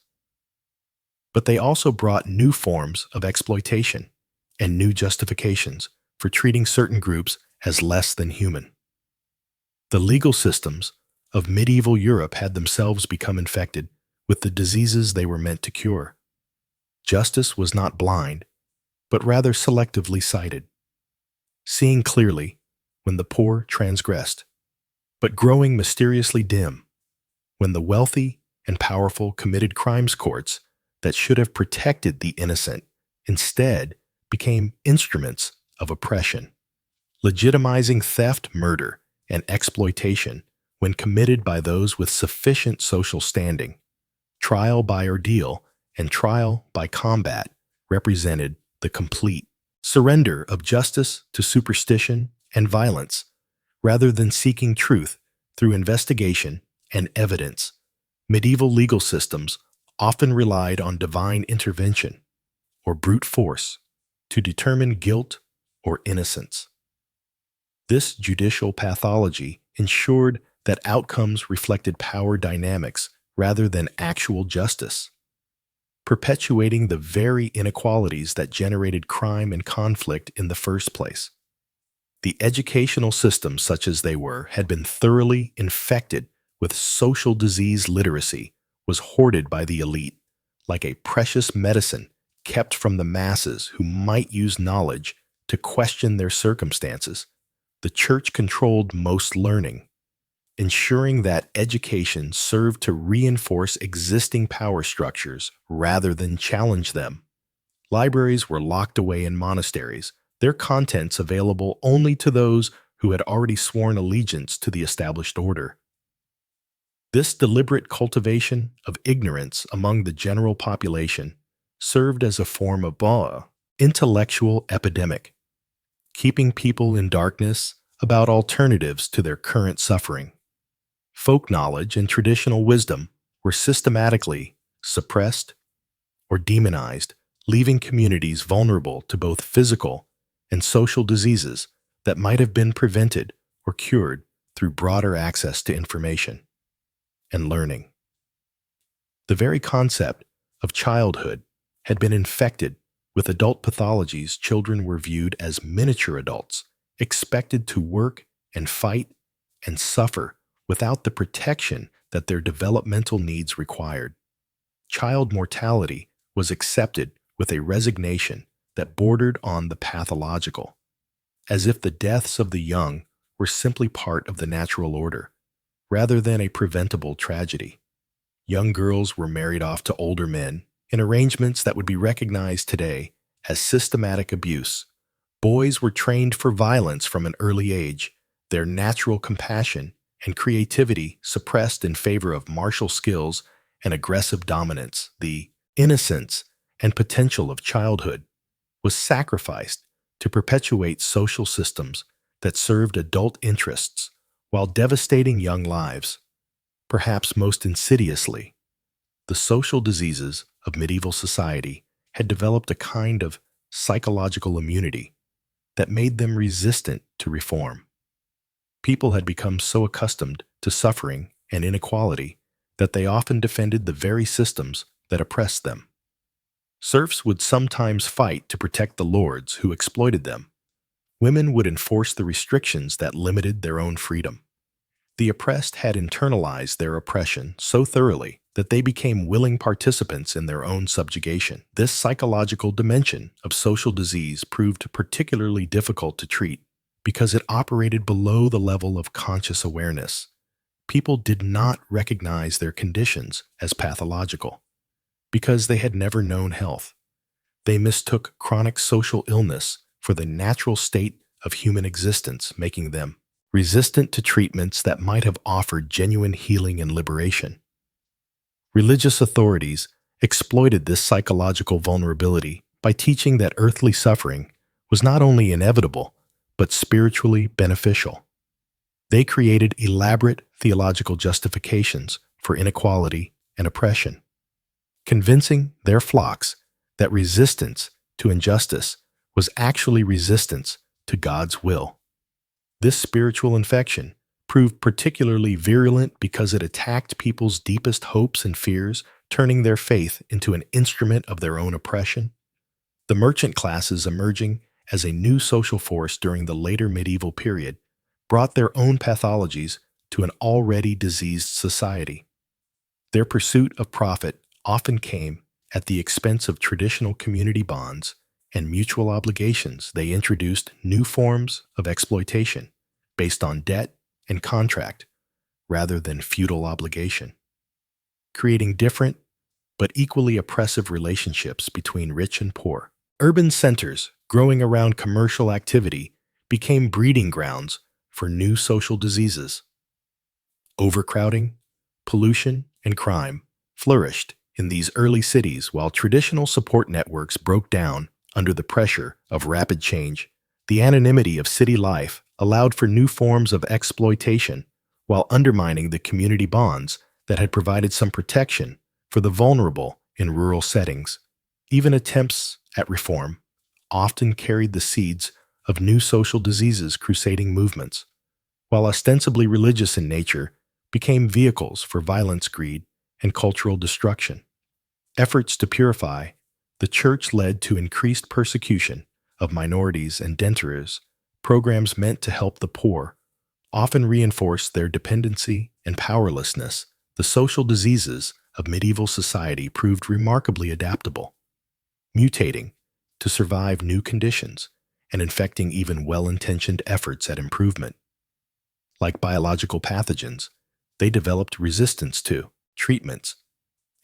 Speaker 1: but they also brought new forms of exploitation and new justifications for treating certain groups as less than human. The legal systems of medieval Europe had themselves become infected with the diseases they were meant to cure. Justice was not blind, but rather selectively sighted, seeing clearly when the poor transgressed, but growing mysteriously dim when the wealthy and powerful committed crimes. Courts that should have protected the innocent instead became instruments of oppression, legitimizing theft, murder, and exploitation when committed by those with sufficient social standing. Trial by ordeal and trial by combat represented the complete surrender of justice to superstition and violence, rather than seeking truth through investigation and evidence. Medieval legal systems often relied on divine intervention or brute force to determine guilt or innocence. This judicial pathology ensured that outcomes reflected power dynamics rather than actual justice, perpetuating the very inequalities that generated crime and conflict in the first place. The educational systems, such as they were, had been thoroughly infected with social disease. Literacy was hoarded by the elite, like a precious medicine kept from the masses who might use knowledge to question their circumstances. The church controlled most learning, ensuring that education served to reinforce existing power structures rather than challenge them. Libraries were locked away in monasteries, their contents available only to those who had already sworn allegiance to the established order. This deliberate cultivation of ignorance among the general population served as a form of intellectual epidemic, keeping people in darkness about alternatives to their current suffering. Folk knowledge and traditional wisdom were systematically suppressed or demonized, leaving communities vulnerable to both physical and social diseases that might have been prevented or cured through broader access to information and learning. The very concept of childhood had been infected with adult pathologies. Children were viewed as miniature adults, expected to work and fight and suffer without the protection that their developmental needs required. Child mortality was accepted with a resignation that bordered on the pathological, as if the deaths of the young were simply part of the natural order, rather than a preventable tragedy. Young girls were married off to older men in arrangements that would be recognized today as systematic abuse. Boys were trained for violence from an early age, their natural compassion and creativity suppressed in favor of martial skills and aggressive dominance. The innocence and potential of childhood was sacrificed to perpetuate social systems that served adult interests while devastating young lives. Perhaps most insidiously, the social diseases of medieval society had developed a kind of psychological immunity that made them resistant to reform. People had become so accustomed to suffering and inequality that they often defended the very systems that oppressed them. Serfs would sometimes fight to protect the lords who exploited them. Women would enforce the restrictions that limited their own freedom. The oppressed had internalized their oppression so thoroughly that they became willing participants in their own subjugation. This psychological dimension of social disease proved particularly difficult to treat because it operated below the level of conscious awareness. People did not recognize their conditions as pathological because they had never known health. They mistook chronic social illness for the natural state of human existence, making them resistant to treatments that might have offered genuine healing and liberation. Religious authorities exploited this psychological vulnerability by teaching that earthly suffering was not only inevitable, but spiritually beneficial. They created elaborate theological justifications for inequality and oppression, convincing their flocks that resistance to injustice was actually resistance to God's will. This spiritual infection proved particularly virulent because it attacked people's deepest hopes and fears, turning their faith into an instrument of their own oppression. The merchant classes, emerging as a new social force during the later medieval period, brought their own pathologies to an already diseased society. Their pursuit of profit often came at the expense of traditional community bonds and mutual obligations. They introduced new forms of exploitation based on debt and contract rather than feudal obligation, creating different but equally oppressive relationships between rich and poor. Urban centers growing around commercial activity became breeding grounds for new social diseases. Overcrowding, pollution, and crime flourished in these early cities while traditional support networks broke down under the pressure of rapid change. The anonymity of city life allowed for new forms of exploitation while undermining the community bonds that had provided some protection for the vulnerable in rural settings. Even attempts at reform often carried the seeds of new social diseases. Crusading movements, while ostensibly religious in nature, became vehicles for violence, greed, and cultural destruction. Efforts to purify the church led to increased persecution of minorities and debtors. Programs meant to help the poor often reinforced their dependency and powerlessness. The social diseases of medieval society proved remarkably adaptable, mutating to survive new conditions and infecting even well-intentioned efforts at improvement. Like biological pathogens, they developed resistance to treatments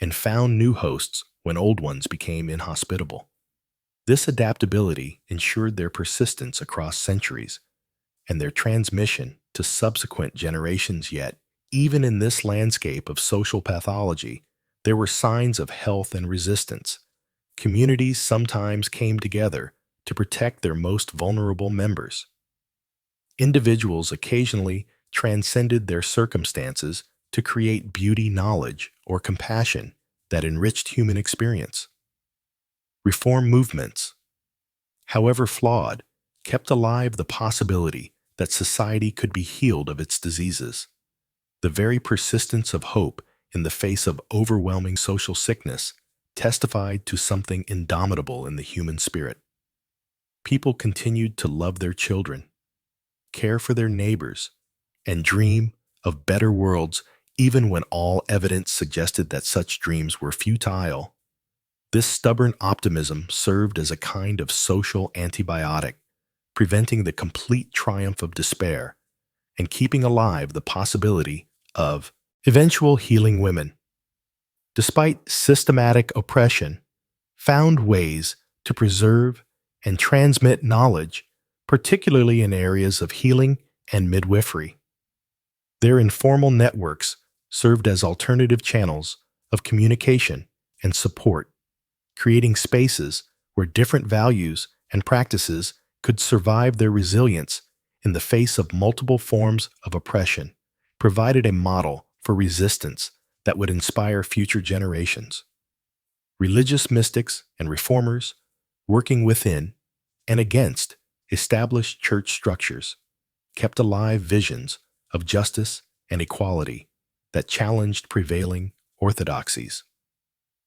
Speaker 1: and found new hosts when old ones became inhospitable. This adaptability ensured their persistence across centuries and their transmission to subsequent generations. Yet, even in this landscape of social pathology, there were signs of health and resistance. Communities sometimes came together to protect their most vulnerable members. Individuals occasionally transcended their circumstances to create beauty, knowledge, or compassion that enriched human experience. Reform movements, however flawed, kept alive the possibility that society could be healed of its diseases. The very persistence of hope in the face of overwhelming social sickness testified to something indomitable in the human spirit. People continued to love their children, care for their neighbors, and dream of better worlds even when all evidence suggested that such dreams were futile. This stubborn optimism served as a kind of social antibiotic, preventing the complete triumph of despair and keeping alive the possibility of eventual healing. Women, despite systematic oppression, found ways to preserve and transmit knowledge, particularly in areas of healing and midwifery. Their informal networks served as alternative channels of communication and support, creating spaces where different values and practices could survive. Their resilience in the face of multiple forms of oppression provided a model for resistance that would inspire future generations. Religious mystics and reformers, working within and against established church structures, kept alive visions of justice and equality that challenged prevailing orthodoxies.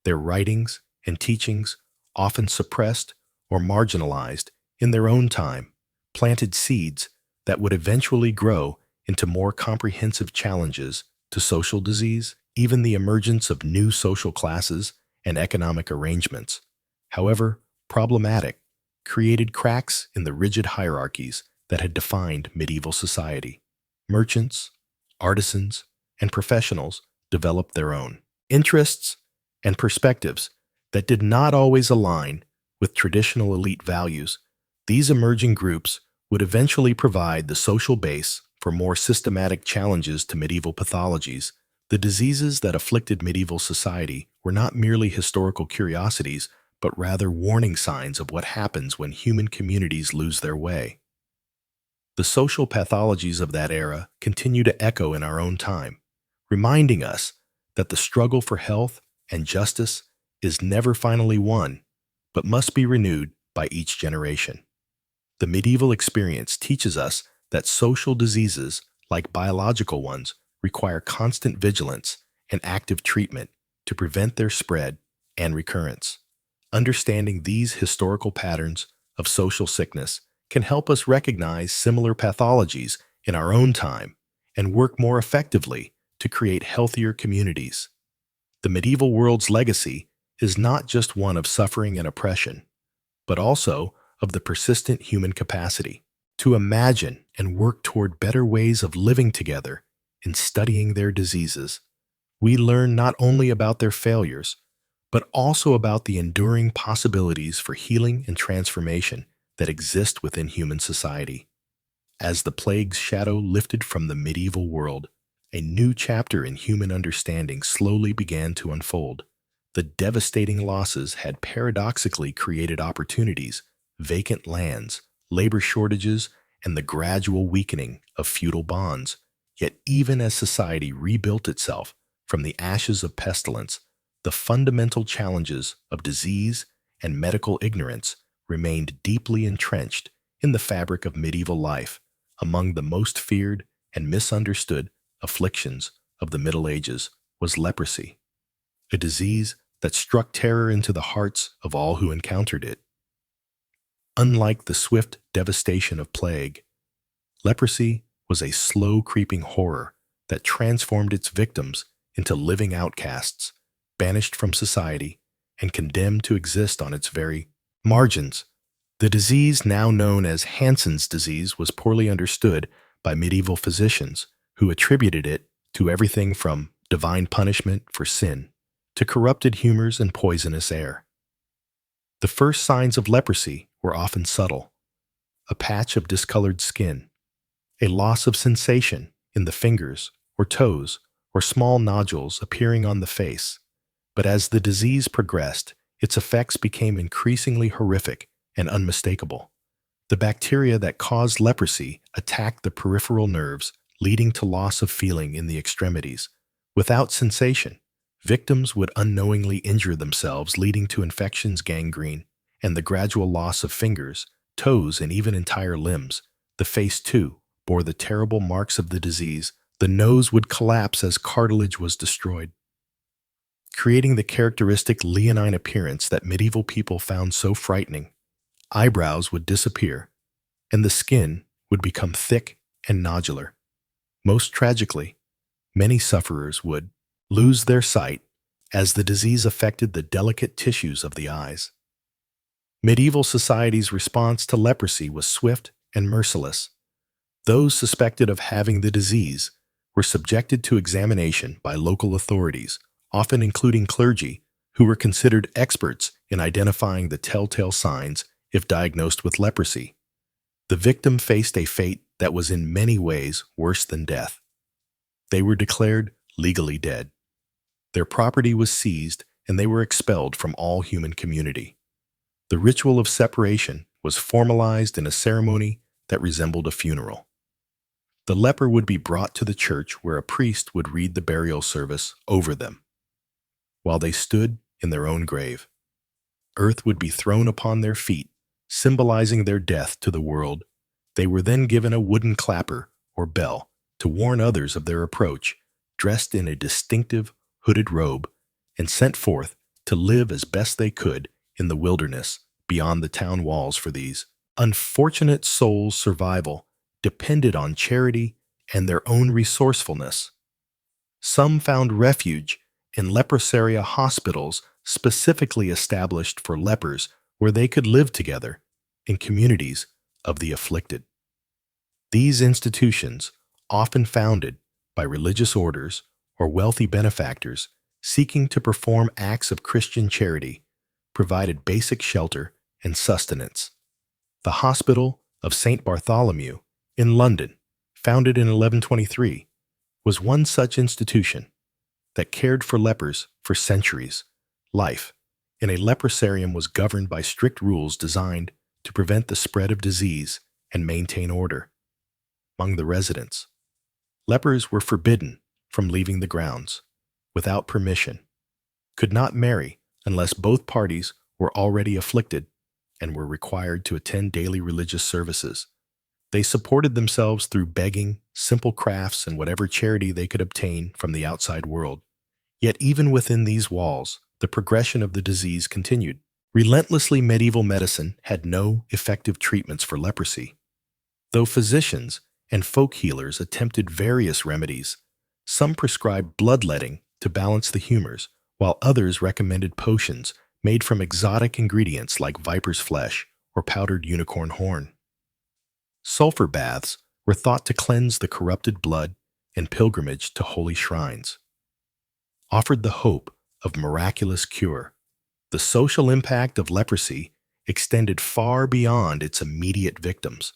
Speaker 1: Their writings and teachings often suppressed or marginalized in their own time, planted seeds that would eventually grow into more comprehensive challenges to social disease, even the emergence of new social classes and economic arrangements. However, problematic, created cracks in the rigid hierarchies that had defined medieval society. Merchants, artisans, and professionals developed their own interests and perspectives that did not always align with traditional elite values. These emerging groups would eventually provide the social base for more systematic challenges to medieval pathologies. The diseases that afflicted medieval society were not merely historical curiosities, but rather warning signs of what happens when human communities lose their way. The social pathologies of that era continue to echo in our own time, reminding us that the struggle for health and justice is never finally won, but must be renewed by each generation. The medieval experience teaches us that social diseases, like biological ones, require constant vigilance and active treatment to prevent their spread and recurrence. Understanding these historical patterns of social sickness can help us recognize similar pathologies in our own time and work more effectively to create healthier communities. The medieval world's legacy is not just one of suffering and oppression, but also of the persistent human capacity to imagine and work toward better ways of living together. In studying their diseases, we learn not only about their failures, but also about the enduring possibilities for healing and transformation that exist within human society. As the plague's shadow lifted from the medieval world, a new chapter in human understanding slowly began to unfold. The devastating losses had paradoxically created opportunities, vacant lands, labor shortages, and the gradual weakening of feudal bonds. Yet even as society rebuilt itself from the ashes of pestilence, the fundamental challenges of disease and medical ignorance remained deeply entrenched in the fabric of medieval life. Among the most feared and misunderstood afflictions of the Middle Ages was leprosy, a disease that struck terror into the hearts of all who encountered it. Unlike the swift devastation of plague, leprosy was a slow creeping horror that transformed its victims into living outcasts, banished from society and condemned to exist on its very margins. The disease, now known as Hansen's disease, was poorly understood by medieval physicians who attributed it to everything from divine punishment for sin to corrupted humors and poisonous air. The first signs of leprosy were often subtle: a patch of discolored skin, a loss of sensation in the fingers or toes, or small nodules appearing on the face. But as the disease progressed, its effects became increasingly horrific and unmistakable. The bacteria that caused leprosy attacked the peripheral nerves, leading to loss of feeling in the extremities. Without sensation, victims would unknowingly injure themselves, leading to infections, gangrene, and the gradual loss of fingers, toes, and even entire limbs. The face, too, bore the terrible marks of the disease. The nose would collapse as cartilage was destroyed, creating the characteristic leonine appearance that medieval people found so frightening. Eyebrows would disappear, and the skin would become thick and nodular. Most tragically, many sufferers would lose their sight as the disease affected the delicate tissues of the eyes. Medieval society's response to leprosy was swift and merciless. Those suspected of having the disease were subjected to examination by local authorities, often including clergy, who were considered experts in identifying the telltale signs if diagnosed with leprosy. The victim faced a fate that was in many ways worse than death. They were declared legally dead. Their property was seized, and they were expelled from all human community. The ritual of separation was formalized in a ceremony that resembled a funeral. The leper would be brought to the church, where a priest would read the burial service over them, while they stood in their own grave. Earth would be thrown upon their feet, symbolizing their death to the world. They were then given a wooden clapper or bell to warn others of their approach, dressed in a distinctive hooded robe, and sent forth to live as best they could in the wilderness beyond the town walls for these unfortunate souls' survival depended on charity and their own resourcefulness. Some found refuge in leprosaria hospitals specifically established for lepers where they could live together in communities of the afflicted. These institutions, often founded by religious orders or wealthy benefactors seeking to perform acts of Christian charity, provided basic shelter and sustenance. The Hospital of St. Bartholomew in London, founded in 1123, was one such institution that cared for lepers for centuries. Life in a leprosarium was governed by strict rules designed to prevent the spread of disease and maintain order. Among the residents, lepers were forbidden from leaving the grounds without permission, could not marry unless both parties were already afflicted, and were required to attend daily religious services. They supported themselves through begging, simple crafts, and whatever charity they could obtain from the outside world. Yet even within these walls, the progression of the disease continued. Relentlessly medieval medicine had no effective treatments for leprosy. Though physicians and folk healers attempted various remedies, some prescribed bloodletting to balance the humors, while others recommended potions made from exotic ingredients like viper's flesh or powdered unicorn horn. Sulfur baths were thought to cleanse the corrupted blood, and pilgrimage to holy shrines offered the hope of miraculous cure. The social impact of leprosy extended far beyond its immediate victims.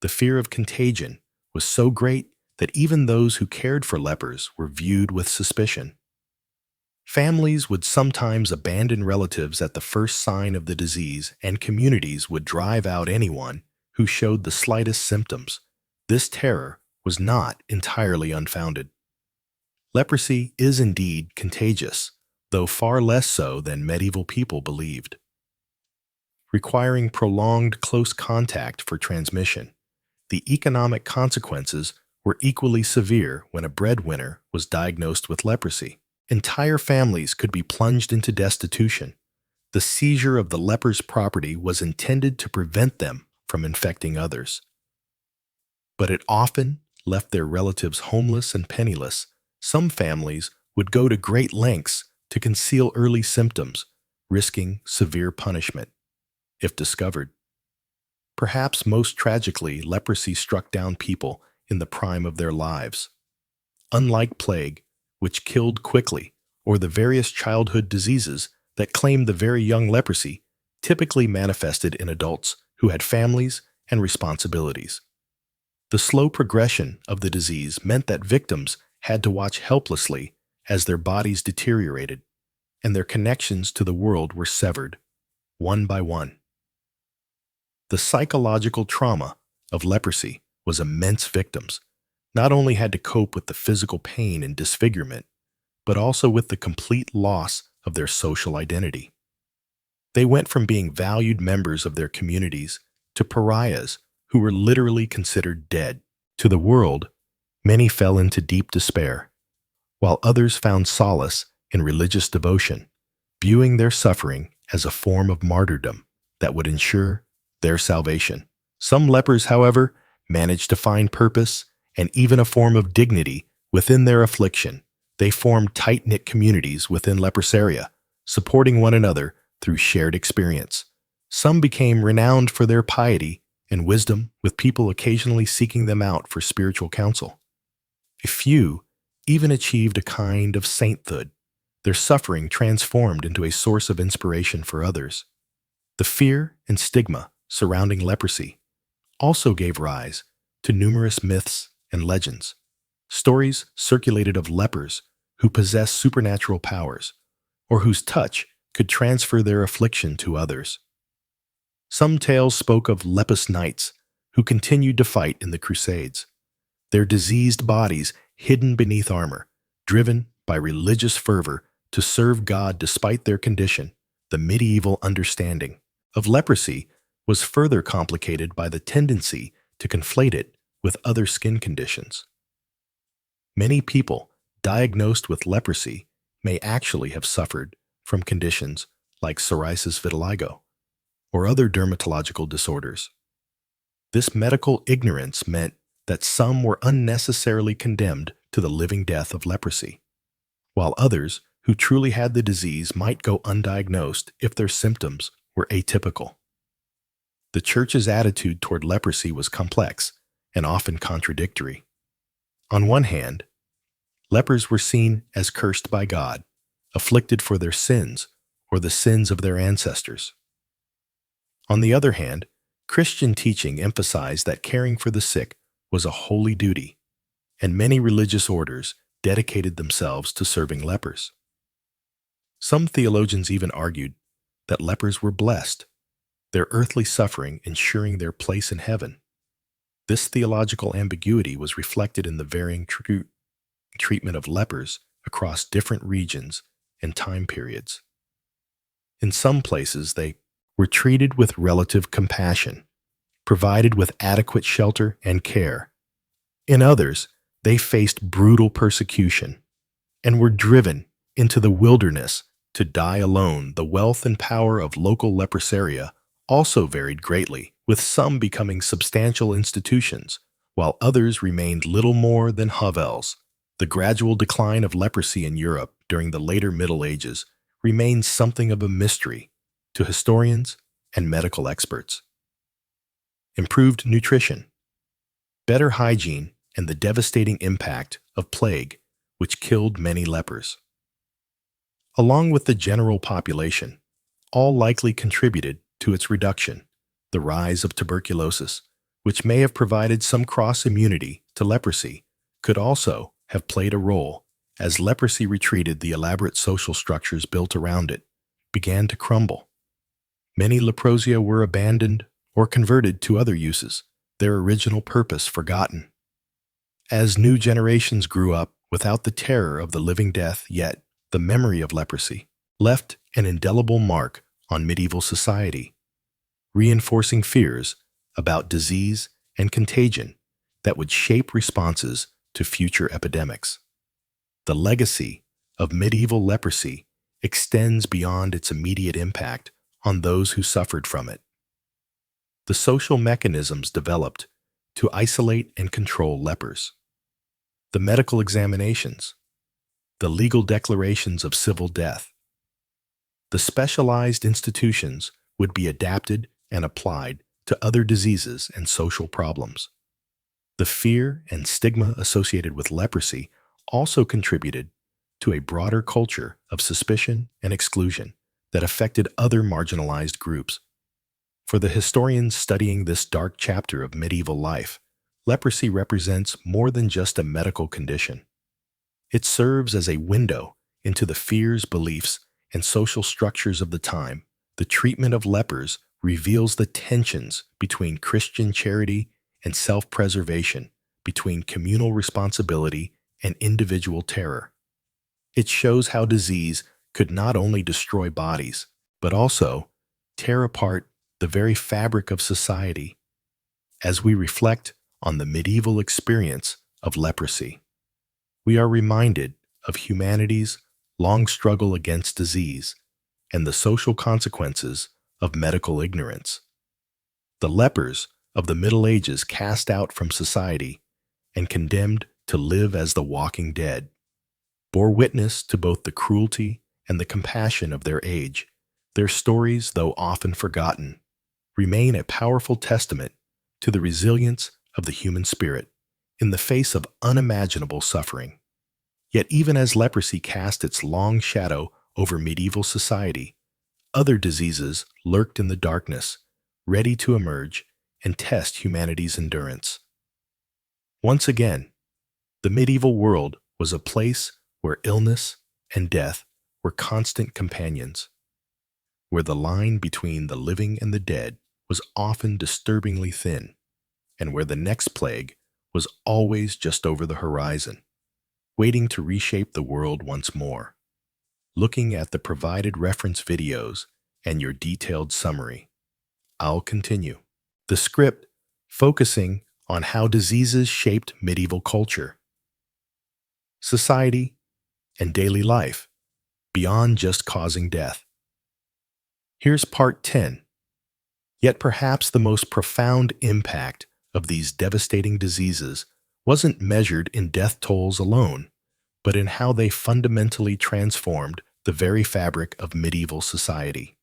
Speaker 1: The fear of contagion was so great that even those who cared for lepers were viewed with suspicion. Families would sometimes abandon relatives at the first sign of the disease, and communities would drive out anyone who showed the slightest symptoms. This terror was not entirely unfounded. Leprosy is indeed contagious, though far less so than medieval people believed. Requiring prolonged close contact for transmission, the economic consequences were equally severe when a breadwinner was diagnosed with leprosy. Entire families could be plunged into destitution. The seizure of the leper's property was intended to prevent them from infecting others. But it often left their relatives homeless and penniless. Some families would go to great lengths to conceal early symptoms, risking severe punishment if discovered. Perhaps most tragically, leprosy struck down people in the prime of their lives. Unlike plague, which killed quickly, or the various childhood diseases that claimed the very young, leprosy typically manifested in adults who had families and responsibilities. The slow progression of the disease meant that victims had to watch helplessly as their bodies deteriorated and their connections to the world were severed, one by one. The psychological trauma of leprosy was immense. Victims not only had to cope with the physical pain and disfigurement, but also with the complete loss of their social identity. They went from being valued members of their communities to pariahs who were literally considered dead. To the world, many fell into deep despair, while others found solace in religious devotion, viewing their suffering as a form of martyrdom that would ensure their salvation. Some lepers, however, managed to find purpose and even a form of dignity within their affliction. They formed tight-knit communities within leprosaria, supporting one another through shared experience. Some became renowned for their piety and wisdom, with people occasionally seeking them out for spiritual counsel. A few even achieved a kind of sainthood, their suffering transformed into a source of inspiration for others. The fear and stigma surrounding leprosy also gave rise to numerous myths and legends. Stories circulated of lepers who possessed supernatural powers, or whose touch could transfer their affliction to others. Some tales spoke of leprous knights who continued to fight in the Crusades, their diseased bodies hidden beneath armor, driven by religious fervor to serve God despite their condition. The medieval understanding of leprosy was further complicated by the tendency to conflate it with other skin conditions. Many people diagnosed with leprosy may actually have suffered from conditions like psoriasis vitiligo, or other dermatological disorders. This medical ignorance meant that some were unnecessarily condemned to the living death of leprosy, while others who truly had the disease might go undiagnosed if their symptoms were atypical. The church's attitude toward leprosy was complex and often contradictory. On one hand, lepers were seen as cursed by God, afflicted for their sins or the sins of their ancestors. On the other hand, Christian teaching emphasized that caring for the sick was a holy duty, and many religious orders dedicated themselves to serving lepers. Some theologians even argued that lepers were blessed, their earthly suffering ensuring their place in heaven. This theological ambiguity was reflected in the varying treatment of lepers across different regions and time periods. In some places, they were treated with relative compassion, provided with adequate shelter and care. In others, they faced brutal persecution and were driven into the wilderness to die alone. The wealth and power of local leprosaria also varied greatly, with some becoming substantial institutions, while others remained little more than hovels. The gradual decline of leprosy in Europe during the later Middle Ages remains something of a mystery to historians and medical experts. Improved nutrition, better hygiene, and the devastating impact of plague, which killed many lepers. Along with the general population, all likely contributed to its reduction. The rise of tuberculosis, which may have provided some cross-immunity to leprosy, could also have played a role, as leprosy retreated. The elaborate social structures built around it began to crumble. Many leprosia were abandoned or converted to other uses, their original purpose forgotten. As new generations grew up without the terror of the living death, yet the memory of leprosy left an indelible mark on medieval society, reinforcing fears about disease and contagion that would shape responses to future epidemics. The legacy of medieval leprosy extends beyond its immediate impact on those who suffered from it. The social mechanisms developed to isolate and control lepers, the medical examinations, the legal declarations of civil death, the specialized institutions would be adapted and applied to other diseases and social problems. The fear and stigma associated with leprosy also contributed to a broader culture of suspicion and exclusion that affected other marginalized groups. For the historians studying this dark chapter of medieval life, leprosy represents more than just a medical condition. It serves as a window into the fears, beliefs, and social structures of the time. The treatment of lepers reveals the tensions between Christian charity and self-preservation, between communal responsibility and individual terror. It shows how disease could not only destroy bodies, but also tear apart the very fabric of society. As we reflect on the medieval experience of leprosy, we are reminded of humanity's long struggle against disease and the social consequences of medical ignorance. The lepers of the Middle Ages, cast out from society and condemned to live as the walking dead, bore witness to both the cruelty and the compassion of their age. Their stories, though often forgotten, remain a powerful testament to the resilience of the human spirit in the face of unimaginable suffering. Yet even as leprosy cast its long shadow over medieval society, other diseases lurked in the darkness, ready to emerge and test humanity's endurance. Once again, the medieval world was a place where illness and death were constant companions, where the line between the living and the dead was often disturbingly thin, and where the next plague was always just over the horizon, waiting to reshape the world once more. Looking at the provided reference videos and your detailed summary, I'll continue. The script focusing on how diseases shaped medieval culture, society, and daily life beyond just causing death. Here's part 10. Yet perhaps the most profound impact of these devastating diseases wasn't measured in death tolls alone, but in how they fundamentally transformed the very fabric of medieval society.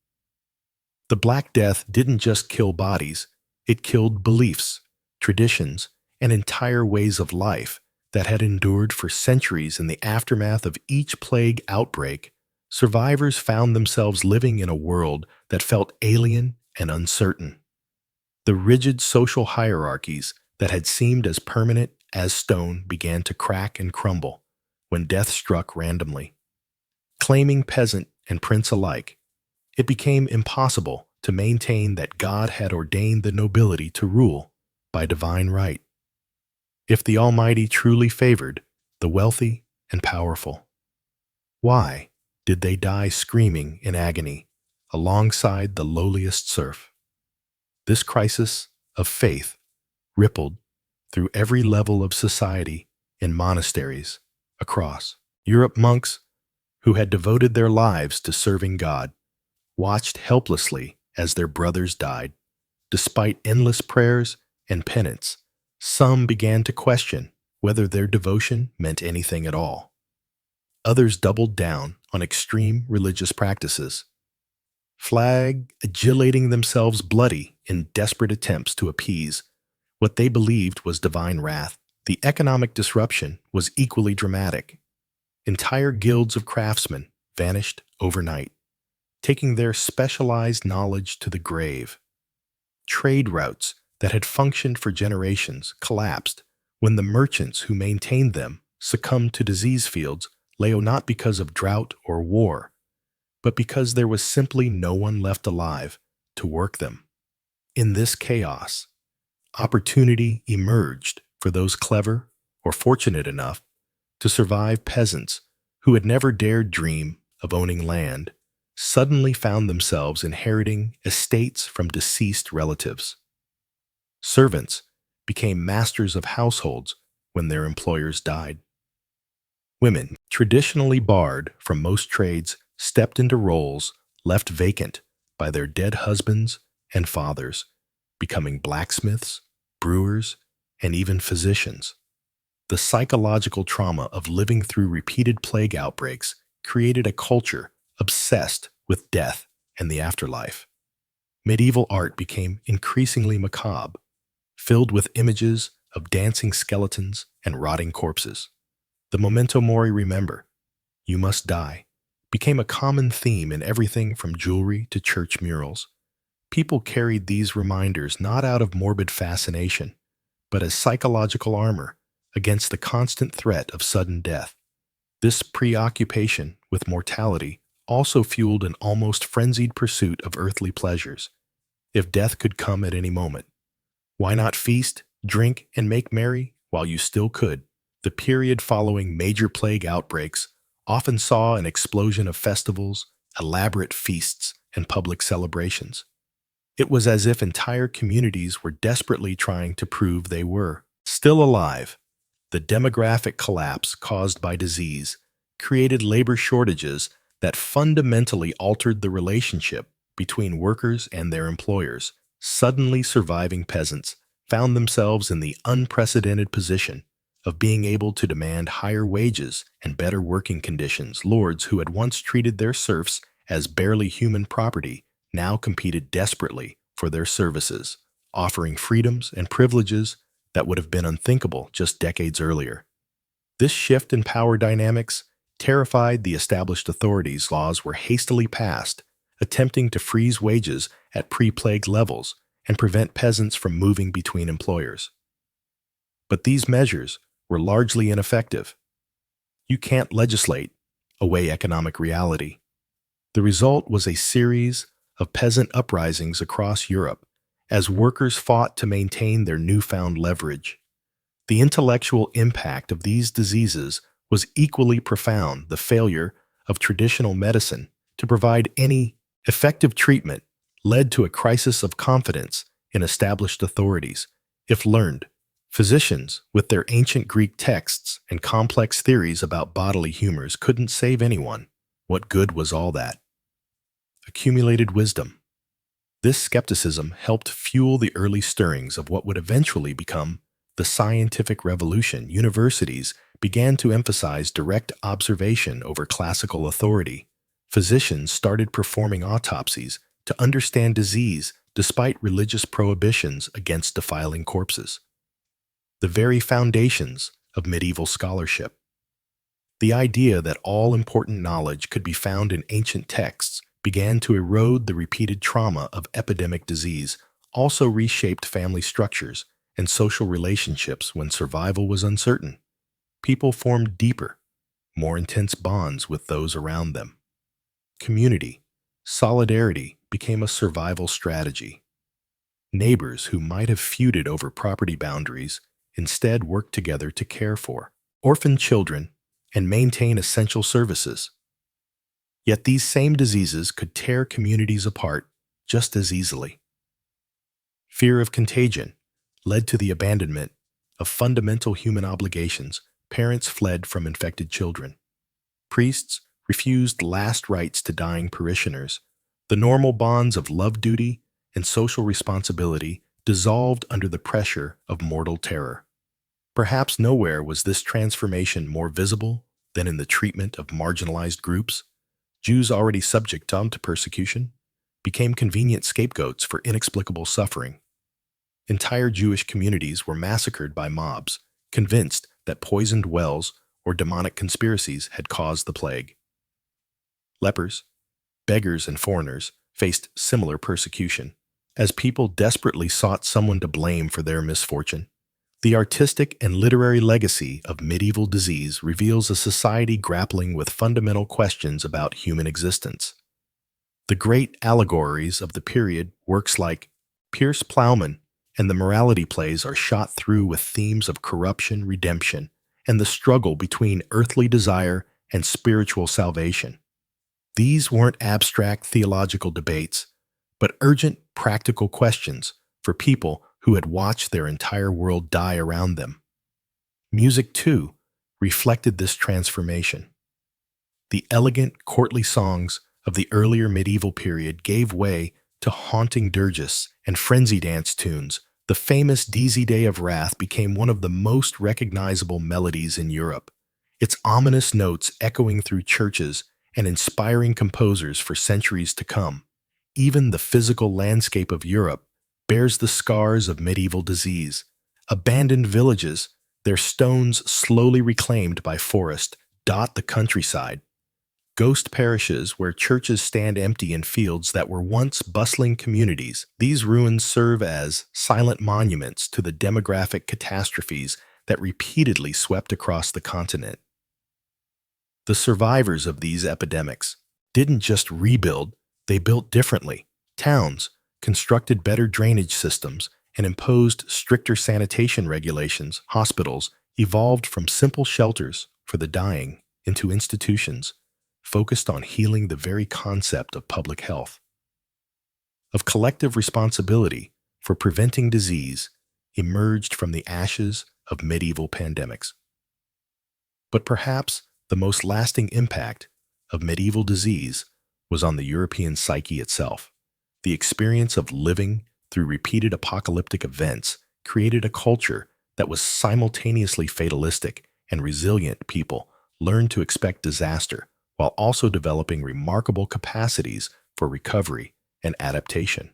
Speaker 1: The Black Death didn't just kill bodies, it killed beliefs, traditions, and entire ways of life that had endured for centuries. In the aftermath of each plague outbreak, survivors found themselves living in a world that felt alien and uncertain. The rigid social hierarchies that had seemed as permanent as stone began to crack and crumble when death struck randomly. Claiming peasant and prince alike, it became impossible to maintain that God had ordained the nobility to rule by divine right, if the Almighty truly favored the wealthy and powerful. Why did they die screaming in agony alongside the lowliest serf? This crisis of faith rippled through every level of society in monasteries across Europe. Monks who had devoted their lives to serving God watched helplessly as their brothers died. Despite endless prayers and penance, some began to question whether their devotion meant anything at all. Others doubled down on extreme religious practices, flagellating themselves bloody in desperate attempts to appease what they believed was divine wrath. The economic disruption was equally dramatic. Entire guilds of craftsmen vanished overnight, taking their specialized knowledge to the grave. Trade routes that had functioned for generations collapsed when the merchants who maintained them succumbed to disease fields, not because of drought or war, but because there was simply no one left alive to work them. In this chaos, opportunity emerged for those clever or fortunate enough to survive. Peasants who had never dared dream of owning land suddenly found themselves inheriting estates from deceased relatives. Servants became masters of households when their employers died. Women, traditionally barred from most trades, stepped into roles left vacant by their dead husbands and fathers, becoming blacksmiths, brewers, and even physicians. The psychological trauma of living through repeated plague outbreaks created a culture obsessed with death and the afterlife. Medieval art became increasingly macabre, filled with images of dancing skeletons and rotting corpses. The memento mori, remember, you must die, became a common theme in everything from jewelry to church murals. People carried these reminders not out of morbid fascination, but as psychological armor against the constant threat of sudden death. This preoccupation with mortality also fueled an almost frenzied pursuit of earthly pleasures. If death could come at any moment, why not feast, drink, and make merry while you still could? The period following major plague outbreaks often saw an explosion of festivals, elaborate feasts, and public celebrations. It was as if entire communities were desperately trying to prove they were still alive. The demographic collapse caused by disease created labor shortages that fundamentally altered the relationship between workers and their employers. Suddenly surviving peasants found themselves in the unprecedented position of being able to demand higher wages and better working conditions. Lords who had once treated their serfs as barely human property now competed desperately for their services, offering freedoms and privileges that would have been unthinkable just decades earlier. This shift in power dynamics terrified the established authorities. Laws were hastily passed, attempting to freeze wages at pre-plague levels and prevent peasants from moving between employers. But these measures were largely ineffective. You can't legislate away economic reality. The result was a series of peasant uprisings across Europe as workers fought to maintain their newfound leverage. The intellectual impact of these diseases was equally profound. The failure of traditional medicine to provide any effective treatment led to a crisis of confidence in established authorities. If learned, physicians, with their ancient Greek texts and complex theories about bodily humors, couldn't save anyone. What good was all that? accumulated wisdom. This skepticism helped fuel the early stirrings of what would eventually become the scientific revolution. Universities began to emphasize direct observation over classical authority. Physicians started performing autopsies to understand disease despite religious prohibitions against defiling corpses. The very foundations of medieval scholarship. The idea that all important knowledge could be found in ancient texts began to erode the repeated trauma of epidemic disease, also reshaped family structures and social relationships when survival was uncertain. People formed deeper, more intense bonds with those around them. Community, solidarity became a survival strategy. Neighbors who might have feuded over property boundaries instead worked together to care for orphan children and maintain essential services. Yet these same diseases could tear communities apart just as easily. Fear of contagion led to the abandonment of fundamental human obligations. Parents fled from infected children. Priests refused last rites to dying parishioners. The normal bonds of love duty and social responsibility dissolved under the pressure of mortal terror. Perhaps nowhere was this transformation more visible than in the treatment of marginalized groups. Jews already subject to persecution became convenient scapegoats for inexplicable suffering. Entire Jewish communities were massacred by mobs, convinced that poisoned wells or demonic conspiracies had caused the plague. Lepers, beggars, and foreigners faced similar persecution, as people desperately sought someone to blame for their misfortune. The artistic and literary legacy of medieval disease reveals a society grappling with fundamental questions about human existence. The great allegories of the period, works like Pierce Plowman and the morality plays, are shot through with themes of corruption, redemption, and the struggle between earthly desire and spiritual salvation. These weren't abstract theological debates, but urgent, practical questions for people who had watched their entire world die around them. Music, too, reflected this transformation. The elegant, courtly songs of the earlier medieval period gave way to haunting dirges and frenzy dance tunes. The famous Dies Day of Wrath became one of the most recognizable melodies in Europe, its ominous notes echoing through churches and inspiring composers for centuries to come. Even the physical landscape of Europe bears the scars of medieval disease. Abandoned villages, their stones slowly reclaimed by forest, dot the countryside. Ghost parishes where churches stand empty in fields that were once bustling communities. These ruins serve as silent monuments to the demographic catastrophes that repeatedly swept across the continent. The survivors of these epidemics didn't just rebuild, they built differently. Towns constructed better drainage systems and imposed stricter sanitation regulations. Hospitals evolved from simple shelters for the dying into institutions focused on healing. The very concept of public health, of collective responsibility for preventing disease, emerged from the ashes of medieval pandemics. But perhaps the most lasting impact of medieval disease was on the European psyche itself. The experience of living through repeated apocalyptic events created a culture that was simultaneously fatalistic and resilient. People learned to expect disaster while also developing remarkable capacities for recovery and adaptation.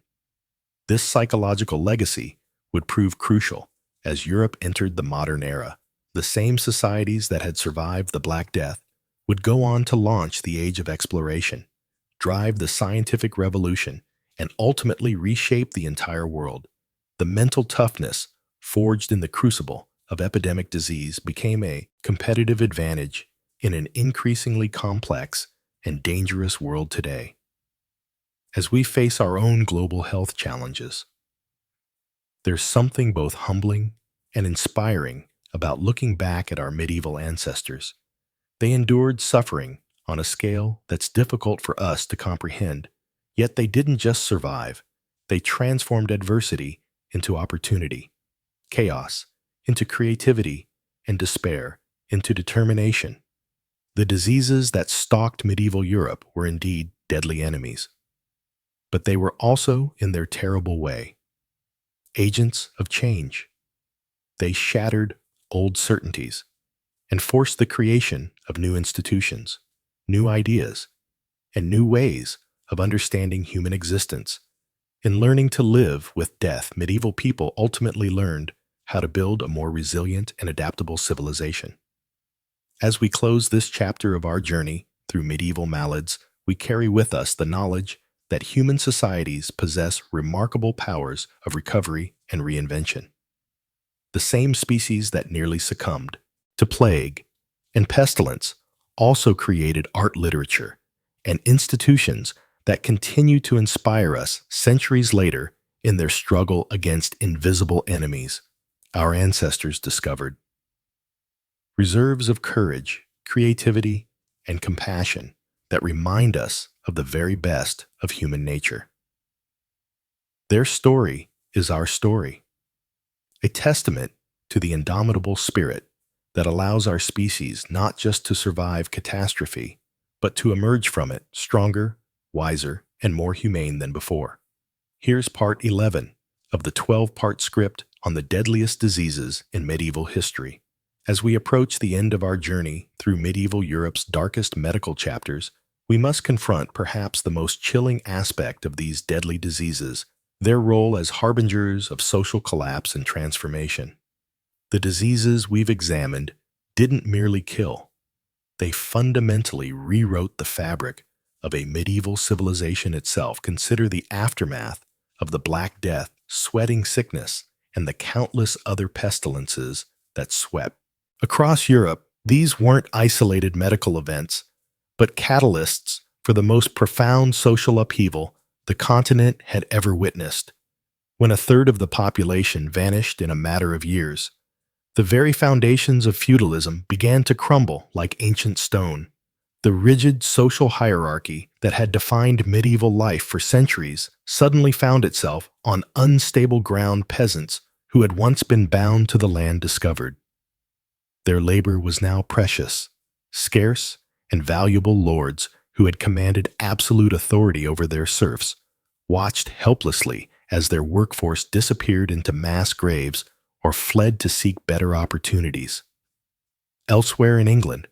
Speaker 1: This psychological legacy would prove crucial as Europe entered the modern era. The same societies that had survived the Black Death would go on to launch the Age of Exploration, drive the scientific revolution, and ultimately reshape the entire world. The mental toughness forged in the crucible of epidemic disease became a competitive advantage in an increasingly complex and dangerous world today. As we face our own global health challenges, there's something both humbling and inspiring about looking back at our medieval ancestors. They endured suffering on a scale that's difficult for us to comprehend, yet they didn't just survive, they transformed adversity into opportunity, chaos into creativity, and despair into determination. The diseases that stalked medieval Europe were indeed deadly enemies. but they were also, in their terrible way, agents of change. They shattered old certainties and forced the creation of new institutions, new ideas, and new ways of understanding human existence. In learning to live with death, medieval people ultimately learned how to build a more resilient and adaptable civilization. As we close this chapter of our journey through medieval maladies, we carry with us the knowledge that human societies possess remarkable powers of recovery and reinvention. The same species that nearly succumbed to plague and pestilence also created art, literature, and institutions that continue to inspire us centuries later in their struggle against invisible enemies our ancestors discovered. Reserves of courage, creativity, and compassion that remind us of the very best of human nature. Their story is our story, a testament to the indomitable spirit that allows our species not just to survive catastrophe, but to emerge from it stronger, wiser, and more humane than before. Here's part 11 of the 12-part script on the deadliest diseases in medieval history. As we approach the end of our journey through medieval Europe's darkest medical chapters, we must confront perhaps the most chilling aspect of these deadly diseases, their role as harbingers of social collapse and transformation. The diseases we've examined didn't merely kill. They fundamentally rewrote the fabric of a medieval civilization itself. Consider the aftermath of the Black Death, sweating sickness, and the countless other pestilences that swept across Europe. These weren't isolated medical events, but catalysts for the most profound social upheaval the continent had ever witnessed. When a third of the population vanished in a matter of years, the very foundations of feudalism began to crumble like ancient stone. The rigid social hierarchy that had defined medieval life for centuries suddenly found itself on unstable ground. Peasants who had once been bound to the land discovered their labor was now precious, scarce, and valuable. Lords who had commanded absolute authority over their serfs watched helplessly as their workforce disappeared into mass graves or fled to seek better opportunities. Elsewhere in England,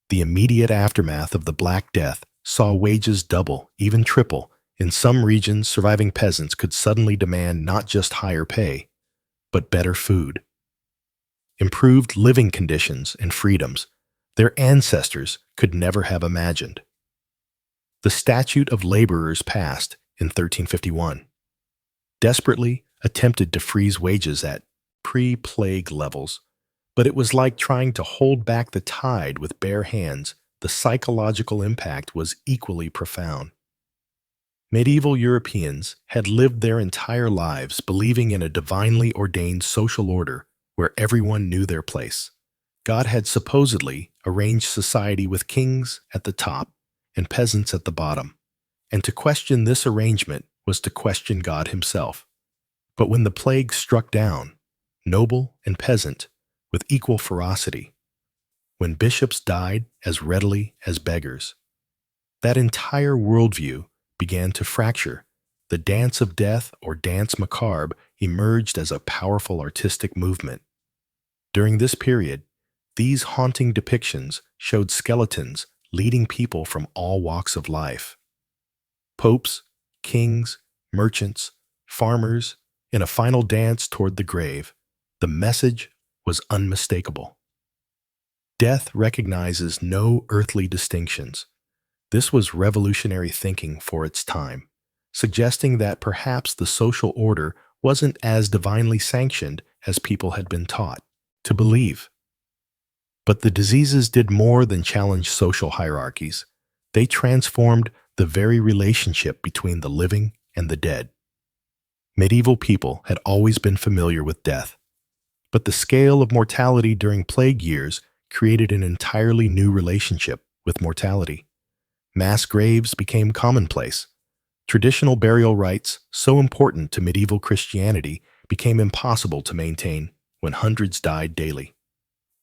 Speaker 1: the immediate aftermath of the Black Death saw wages double, even triple. In some regions, surviving peasants could suddenly demand not just higher pay, but better food, improved living conditions, and freedoms their ancestors could never have imagined. The Statute of Laborers passed in 1351 desperately attempted to freeze wages at pre-plague levels, but it was like trying to hold back the tide with bare hands. The psychological impact was equally profound. Medieval Europeans had lived their entire lives believing in a divinely ordained social order where everyone knew their place. God had supposedly arranged society with kings at the top and peasants at the bottom, and to question this arrangement was to question God himself. But when the plague struck down, noble and peasant with equal ferocity, when bishops died as readily as beggars, that entire worldview began to fracture. The dance of death, or dance macabre, emerged as a powerful artistic movement. During this period, these haunting depictions showed skeletons leading people from all walks of life. Popes, kings, merchants, farmers, in a final dance toward the grave. The message was unmistakable. Death recognizes no earthly distinctions. This was revolutionary thinking for its time, suggesting that perhaps the social order wasn't as divinely sanctioned as people had been taught to believe. But the diseases did more than challenge social hierarchies. They transformed the very relationship between the living and the dead. Medieval people had always been familiar with death, but the scale of mortality during plague years created an entirely new relationship with mortality. Mass graves became commonplace. Traditional burial rites, so important to medieval Christianity, became impossible to maintain when hundreds died daily.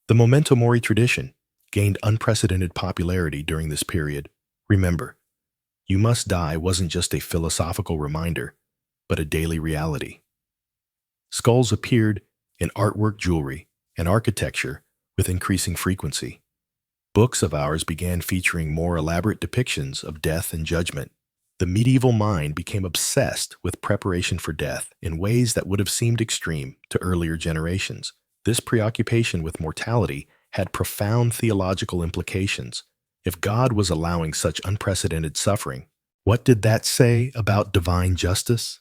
Speaker 1: The memento mori tradition gained unprecedented popularity during this period. Remember, You must die wasn't just a philosophical reminder, but a daily reality. Skulls appeared in artwork, jewelry, and architecture with increasing frequency. Books of ours began featuring more elaborate depictions of death and judgment. The medieval mind became obsessed with preparation for death in ways that would have seemed extreme to earlier generations. This preoccupation with mortality had profound theological implications. If God was allowing such unprecedented suffering, what did that say about divine justice?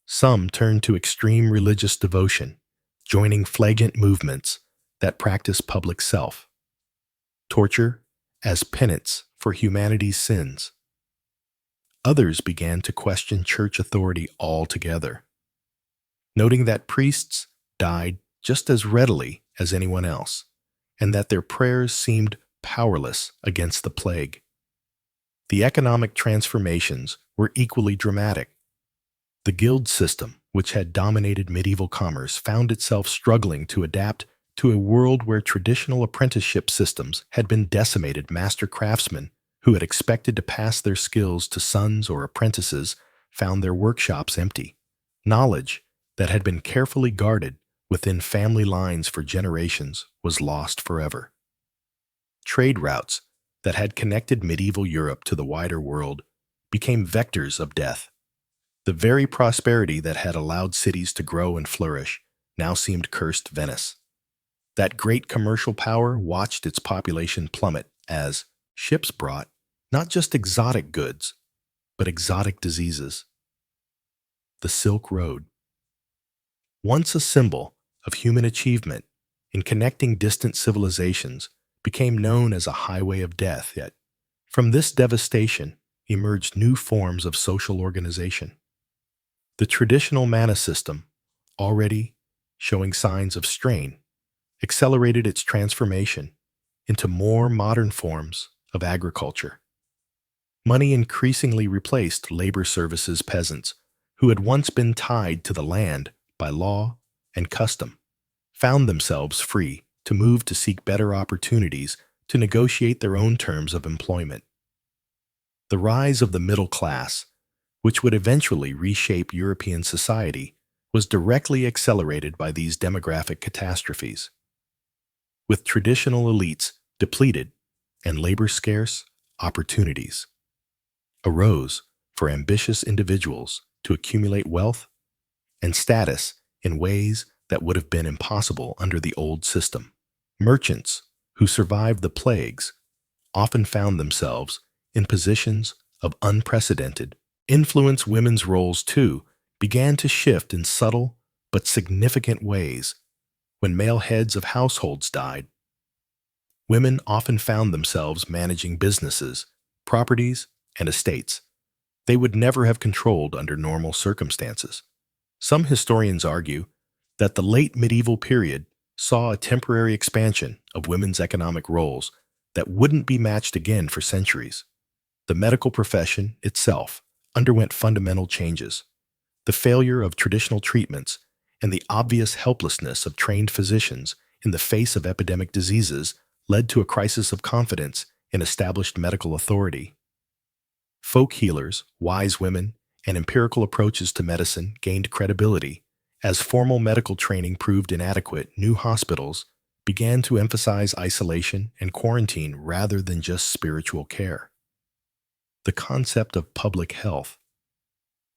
Speaker 1: Some turned to extreme religious devotion, joining flagrant movements that practice public torture as penance for humanity's sins. Others began to question church authority altogether, noting that priests died just as readily as anyone else, and that their prayers seemed powerless against the plague. The economic transformations were equally dramatic. The guild system, which had dominated medieval commerce, found itself struggling to adapt to a world where traditional apprenticeship systems had been decimated. Master craftsmen who had expected to pass their skills to sons or apprentices found their workshops empty. Knowledge that had been carefully guarded within family lines for generations was lost forever. Trade routes that had connected medieval Europe to the wider world became vectors of death. The very prosperity that had allowed cities to grow and flourish now seemed cursed. Venice, that great commercial power, watched its population plummet as ships brought not just exotic goods, but exotic diseases. The Silk Road, once a symbol of human achievement in connecting distant civilizations, became known as a highway of death. Yet, from this devastation emerged new forms of social organization. The traditional manor system, already showing signs of strain, accelerated its transformation into more modern forms of agriculture. Money increasingly replaced labor services. Peasants, who had once been tied to the land by law and custom, found themselves free to move to seek better opportunities to negotiate their own terms of employment. The rise of the middle class, which would eventually reshape European society, was directly accelerated by these demographic catastrophes. With traditional elites depleted and labor scarce, opportunities arose for ambitious individuals to accumulate wealth and status in ways that would have been impossible under the old system. Merchants who survived the plagues often found themselves in positions of unprecedented influence. Women's roles, too, began to shift in subtle but significant ways. When male heads of households died, women often found themselves managing businesses, properties, and estates they would never have controlled under normal circumstances. Some historians argue that the late medieval period saw a temporary expansion of women's economic roles that wouldn't be matched again for centuries. The medical profession itself underwent fundamental changes. The failure of traditional treatments and the obvious helplessness of trained physicians in the face of epidemic diseases led to a crisis of confidence in established medical authority. Folk healers, wise women, and empirical approaches to medicine gained credibility. As formal medical training proved inadequate, new hospitals began to emphasize isolation and quarantine rather than just spiritual care. The concept of public health,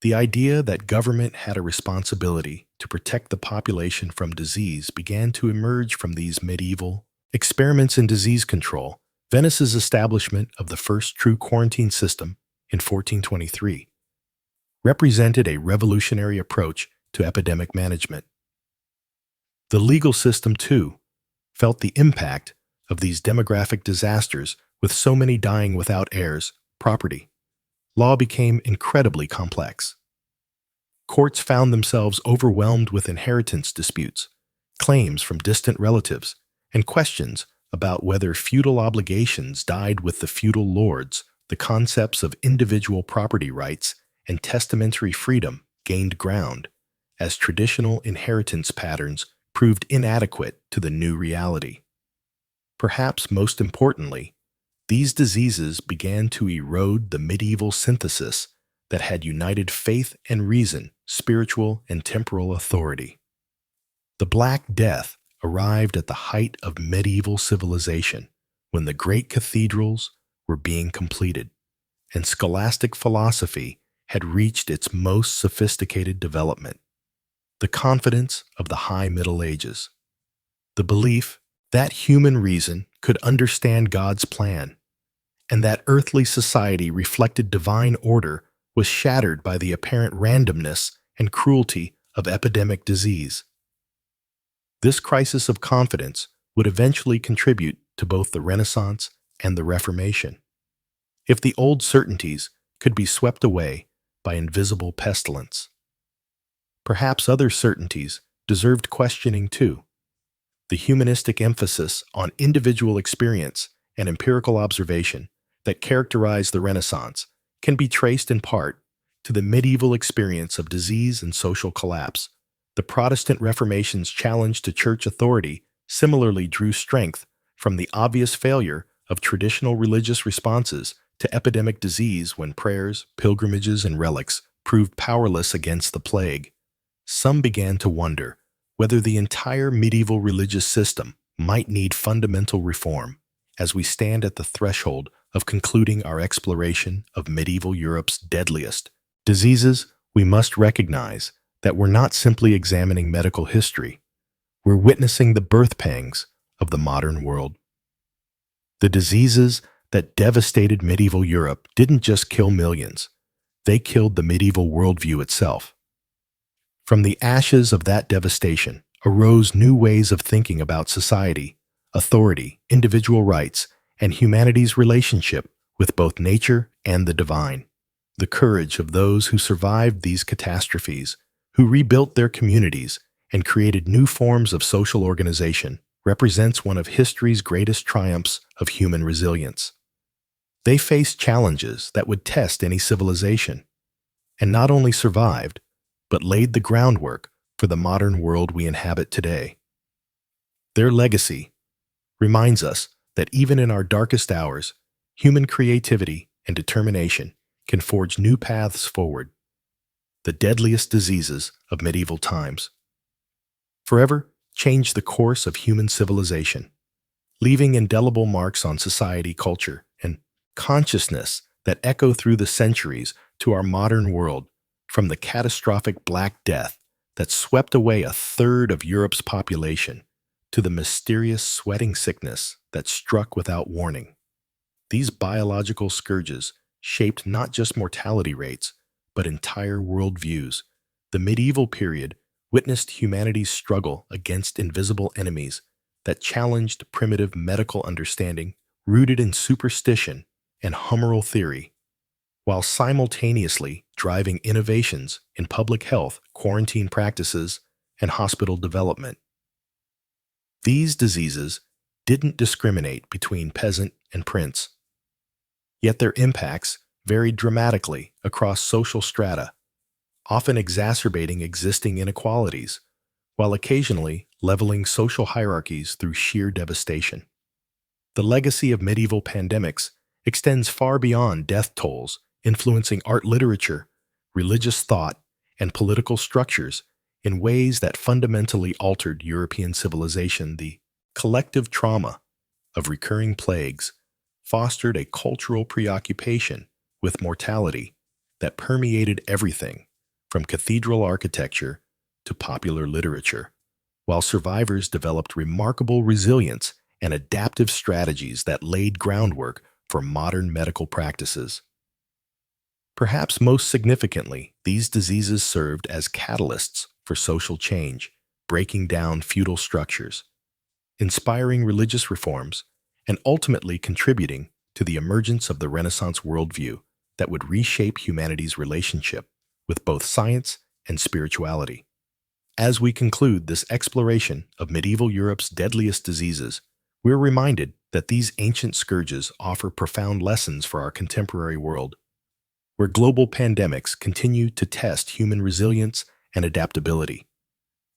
Speaker 1: the idea that government had a responsibility to protect the population from disease, began to emerge from these medieval experiments in disease control. Venice's establishment of the first true quarantine system in 1423 represented a revolutionary approach to epidemic management. The legal system, too, felt the impact of these demographic disasters. With so many dying without heirs, property law became incredibly complex. Courts found themselves overwhelmed with inheritance disputes, claims from distant relatives, and questions about whether feudal obligations died with the feudal lords. The concepts of individual property rights and testamentary freedom gained ground as traditional inheritance patterns proved inadequate to the new reality. Perhaps most importantly, These diseases began to erode the medieval synthesis that had united faith and reason, spiritual and temporal authority. The Black Death arrived at the height of medieval civilization, when the great cathedrals were being completed, and scholastic philosophy had reached its most sophisticated development. The confidence of the High Middle Ages. The belief that human reason could understand God's plan, and that earthly society reflected divine order, was shattered by the apparent randomness and cruelty of epidemic disease. This crisis of confidence would eventually contribute to both the Renaissance and the Reformation. If the old certainties could be swept away by invisible pestilence, perhaps other certainties deserved questioning too. The humanistic emphasis on individual experience and empirical observation that characterized the Renaissance can be traced in part to the medieval experience of disease and social collapse. The Protestant Reformation's challenge to church authority similarly drew strength from the obvious failure of traditional religious responses to epidemic disease when prayers, pilgrimages, and relics proved powerless against the plague. Some began to wonder whether the entire medieval religious system might need fundamental reform. As we stand at the threshold of concluding our exploration of medieval Europe's deadliest diseases, we must recognize that we're not simply examining medical history. We're witnessing the birth pangs of the modern world. The diseases that devastated medieval Europe didn't just kill millions, they killed the medieval worldview itself. From the ashes of that devastation arose new ways of thinking about society, authority, individual rights, and humanity's relationship with both nature and the divine. The courage of those who survived these catastrophes, who rebuilt their communities and created new forms of social organization, represents one of history's greatest triumphs of human resilience. They faced challenges that would test any civilization, and not only survived, but laid the groundwork for the modern world we inhabit today. Their legacy reminds us that even in our darkest hours, human creativity and determination can forge new paths forward. The deadliest diseases of medieval times forever changed the course of human civilization, leaving indelible marks on society, culture, and consciousness that echo through the centuries to our modern world. From the catastrophic Black Death that swept away a third of Europe's population to the mysterious sweating sickness that struck without warning. These biological scourges shaped not just mortality rates, but entire worldviews. The medieval period witnessed humanity's struggle against invisible enemies that challenged primitive medical understanding rooted in superstition and humoral theory, while simultaneously driving innovations in public health, quarantine practices, and hospital development. These diseases didn't discriminate between peasant and prince, yet their impacts varied dramatically across social strata, often exacerbating existing inequalities, while occasionally leveling social hierarchies through sheer devastation. The legacy of medieval pandemics extends far beyond death tolls, influencing art, literature, religious thought, and political structures in ways that fundamentally altered European civilization. The collective trauma of recurring plagues fostered a cultural preoccupation with mortality that permeated everything from cathedral architecture to popular literature, while survivors developed remarkable resilience and adaptive strategies that laid groundwork for modern medical practices. Perhaps most significantly, these diseases served as catalysts for social change, breaking down feudal structures, inspiring religious reforms, and ultimately contributing to the emergence of the Renaissance worldview that would reshape humanity's relationship with both science and spirituality. As we conclude this exploration of medieval Europe's deadliest diseases, we're reminded that these ancient scourges offer profound lessons for our contemporary world, where global pandemics continue to test human resilience and adaptability.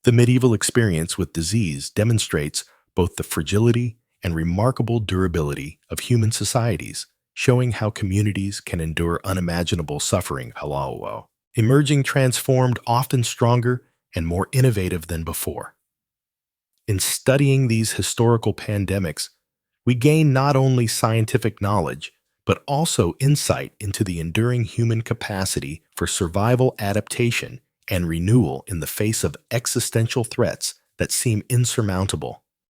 Speaker 1: The medieval experience with disease demonstrates both the fragility and remarkable durability of human societies, showing how communities can endure unimaginable suffering. Hello. Emerging transformed, often stronger and more innovative than before. In studying these historical pandemics, we gain not only scientific knowledge, but also insight into the enduring human capacity for survival, adaptation, and renewal in the face of existential threats that seem insurmountable.